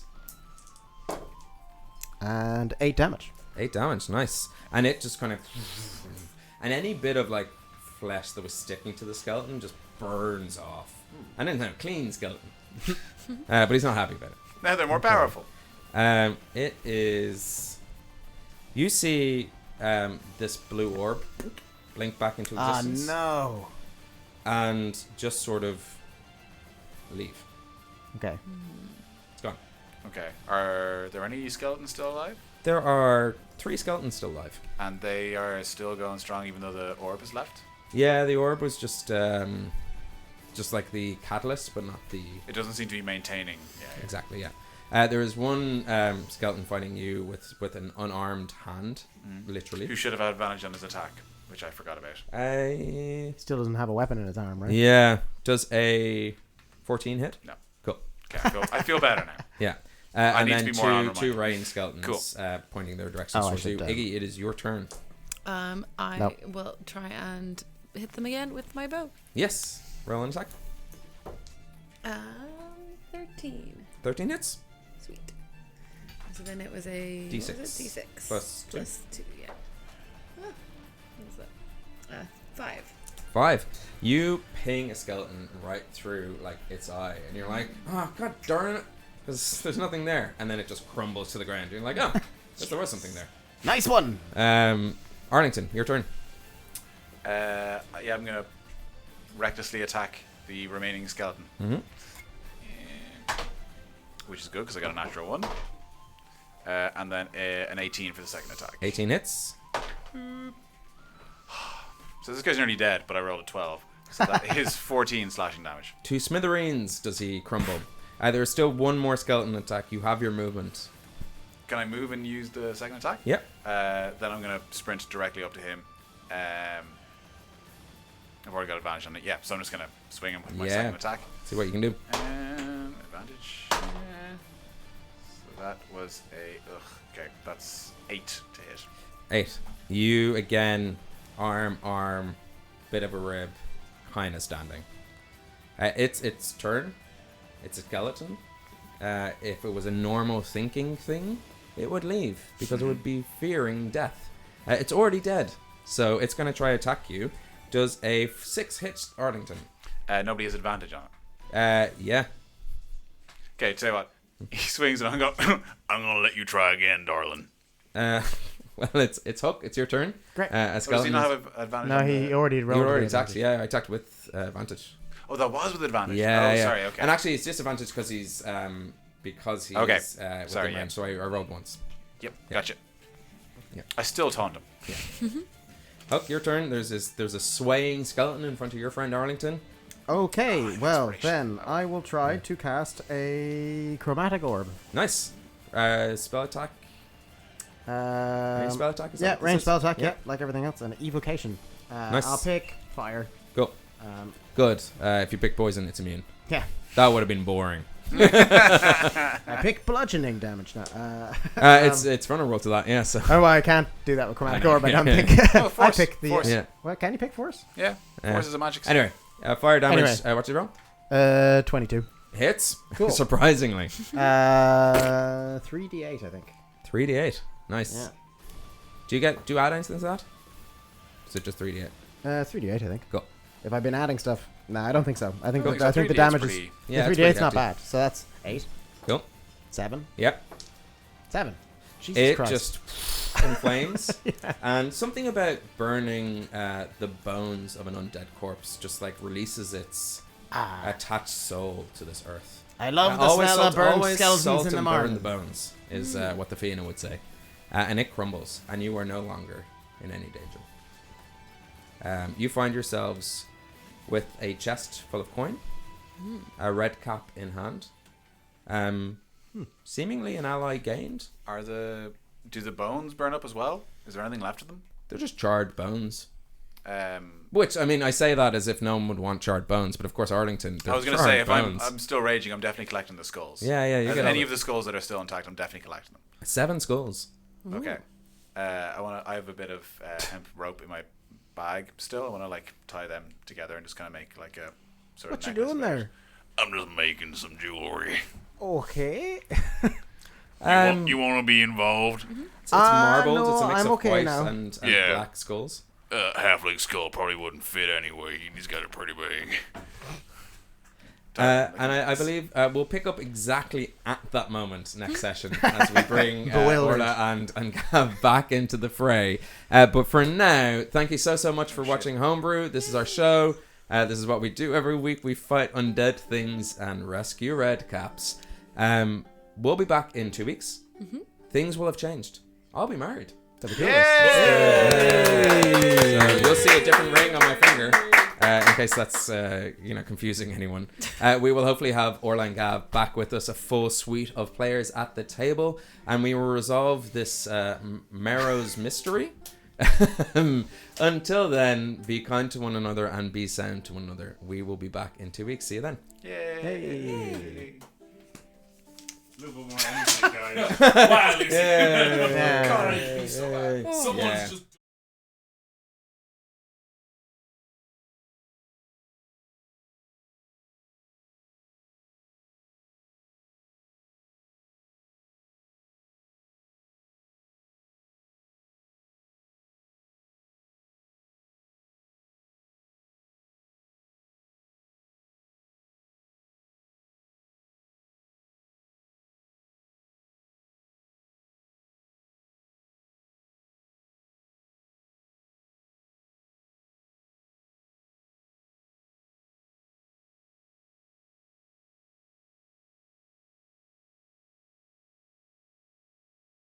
And 8 damage. 8 damage. Nice. And it just kind of... And any bit of, like, flesh that was sticking to the skeleton just burns off. And then a clean skeleton. But he's not happy about it. Now they're more powerful. It is... You see this blue orb blink back into existence. No. And just sort of leave. Okay. It's gone. Okay. Are there any skeletons still alive? There are 3 skeletons still alive. And they are still going strong even though the orb is left? Yeah, the orb was just like the catalyst, but not the... It doesn't seem to be maintaining. Yeah. Exactly, yeah. There is one skeleton fighting you with an unarmed hand, literally. Who should have had advantage on his attack, which I forgot about. Still doesn't have a weapon in his arm, right? Yeah. Does a 14 hit? No. Cool. Okay, I feel better now. Yeah. I and need then to be more armor two minded. rain skeletons pointing their directions Oh, I towards you. should, Iggy, it is your turn. I Nope. will try and hit them again with my bow. Yes. Roll an attack. 13. 13 hits. Sweet. So then it was a D6. What was it? D6 Plus 2. Plus 2. Yeah. What was that? 5. 5. You ping a skeleton right through like its eye, and you're like, oh god darn it, because there's nothing there, and then it just crumbles to the ground. You're like, oh, guess there was something there. Nice one. Arlington, your turn. Yeah, I'm gonna recklessly attack the remaining skeleton, which is good because I got a natural 1, and then an 18 for the second attack. 18 hits. So this guy's nearly dead, but I rolled a 12. So that is 14 slashing damage. To smithereens does he crumble. There is still one more skeleton attack. You have your movement. Can I move and use the second attack? Yep. Then I'm going to sprint directly up to him. I've already got advantage on it. Yeah, so I'm just going to swing him with my second attack. See what you can do. Advantage. So that was a... okay, that's 8 to hit. 8. You, again, arm, bit of a rib, kind of standing. It's its turn. It's a skeleton. If it was a normal thinking thing, it would leave because it would be fearing death. It's already dead, so it's going to try to attack you. Does a 6 hit Arlington? Nobody has advantage on it. Yeah. Okay, tell you what. He swings and I'm going to let you try again, darling. Well, it's Hook. It's your turn. Great. Does he not have advantage? No, he already rolled. You already with attacked. advantage. Yeah, I attacked with advantage. Oh, that was with advantage. Yeah, yeah. Sorry. Okay. And actually, it's disadvantage because he's Okay. within Sorry, range. yeah. So I rolled once. Yep. Gotcha. Yeah. I still taunt him. Hook, your turn. There's a swaying skeleton in front of your friend Arlington. Okay, well inspiration. then I will try to cast a chromatic orb. Nice. Spell attack. Range spell attack. Is Yeah, that what range this spell is? attack. Yeah, like everything else, and evocation. Nice. I'll pick fire. Go. Good. If you pick poison, it's immune. Yeah, That would have been boring. I pick bludgeoning damage now. It's runner roll to that. Yeah. So. Oh, well, I can't do that with chromatic orb. I don't Yeah. think. Oh, I force. pick the. Force. Yeah. Well, can you pick force? Yeah. Force is a magic. Anyway, fire damage. Anyway. What's your roll? 22. Hits. Cool. Surprisingly. 3d8, I think. 3d8. Nice. Yeah. Do you add anything to that? Is it just 3d8? 3d8, I think. Cool. If I've been adding stuff, no, I don't think so. I think I I think the 3D8's damage is. pretty- Yeah, the it's 3d8's pretty not hefty. bad. So that's 8, Cool. 7, Yep. 7. Jesus It Christ. just inflames, and something about burning the bones of an undead corpse just like releases its attached soul to this earth. I love the Always smell salt- of burned always skeletons salt in the and burn morning. the bones is what the Fianna would say, and it crumbles, and you are no longer in any danger. You find yourselves with a chest full of coin, a red cap in hand. Seemingly an ally gained. Do the bones burn up as well? Is there anything left of them? They're just charred bones. Um, Which, I mean, I say that as if no one would want charred bones, but of course Arlington, I was going going to to say, if I'm still raging, I'm definitely collecting the skulls. Yeah, you And get any all of the skulls that are still intact, I'm definitely collecting them. 7 skulls. Okay. I have a bit of hemp rope in my bag still. I want to like tie them together and just kind of make like a sort What of you necklace doing of it. there? I'm just making some jewelry. Okay. You want to be involved? So it's marbled, no, it's a mix I'm of okay white now. and Yeah. black skulls. Halfling skull probably wouldn't fit anyway. He's got it pretty big. And I believe we'll pick up exactly at that moment next session as we bring Bewildered. Orla and Gav back into the fray. But for now, thank you so much for watching Homebrew. This is our show. This is what we do every week. We fight undead things and rescue red caps. We'll be back in 2 weeks. Things will have changed. I'll be married. That'll be cool. So you'll see a different ring on my finger. In case that's confusing anyone. We will hopefully have Orla and Gav back with us, a full suite of players at the table, and we will resolve this Marrow's mystery. Until then, be kind to one another and be sound to one another. We will be back in 2 weeks. See you then. Yay. A little bit more energy, guys. Wow, Yeah.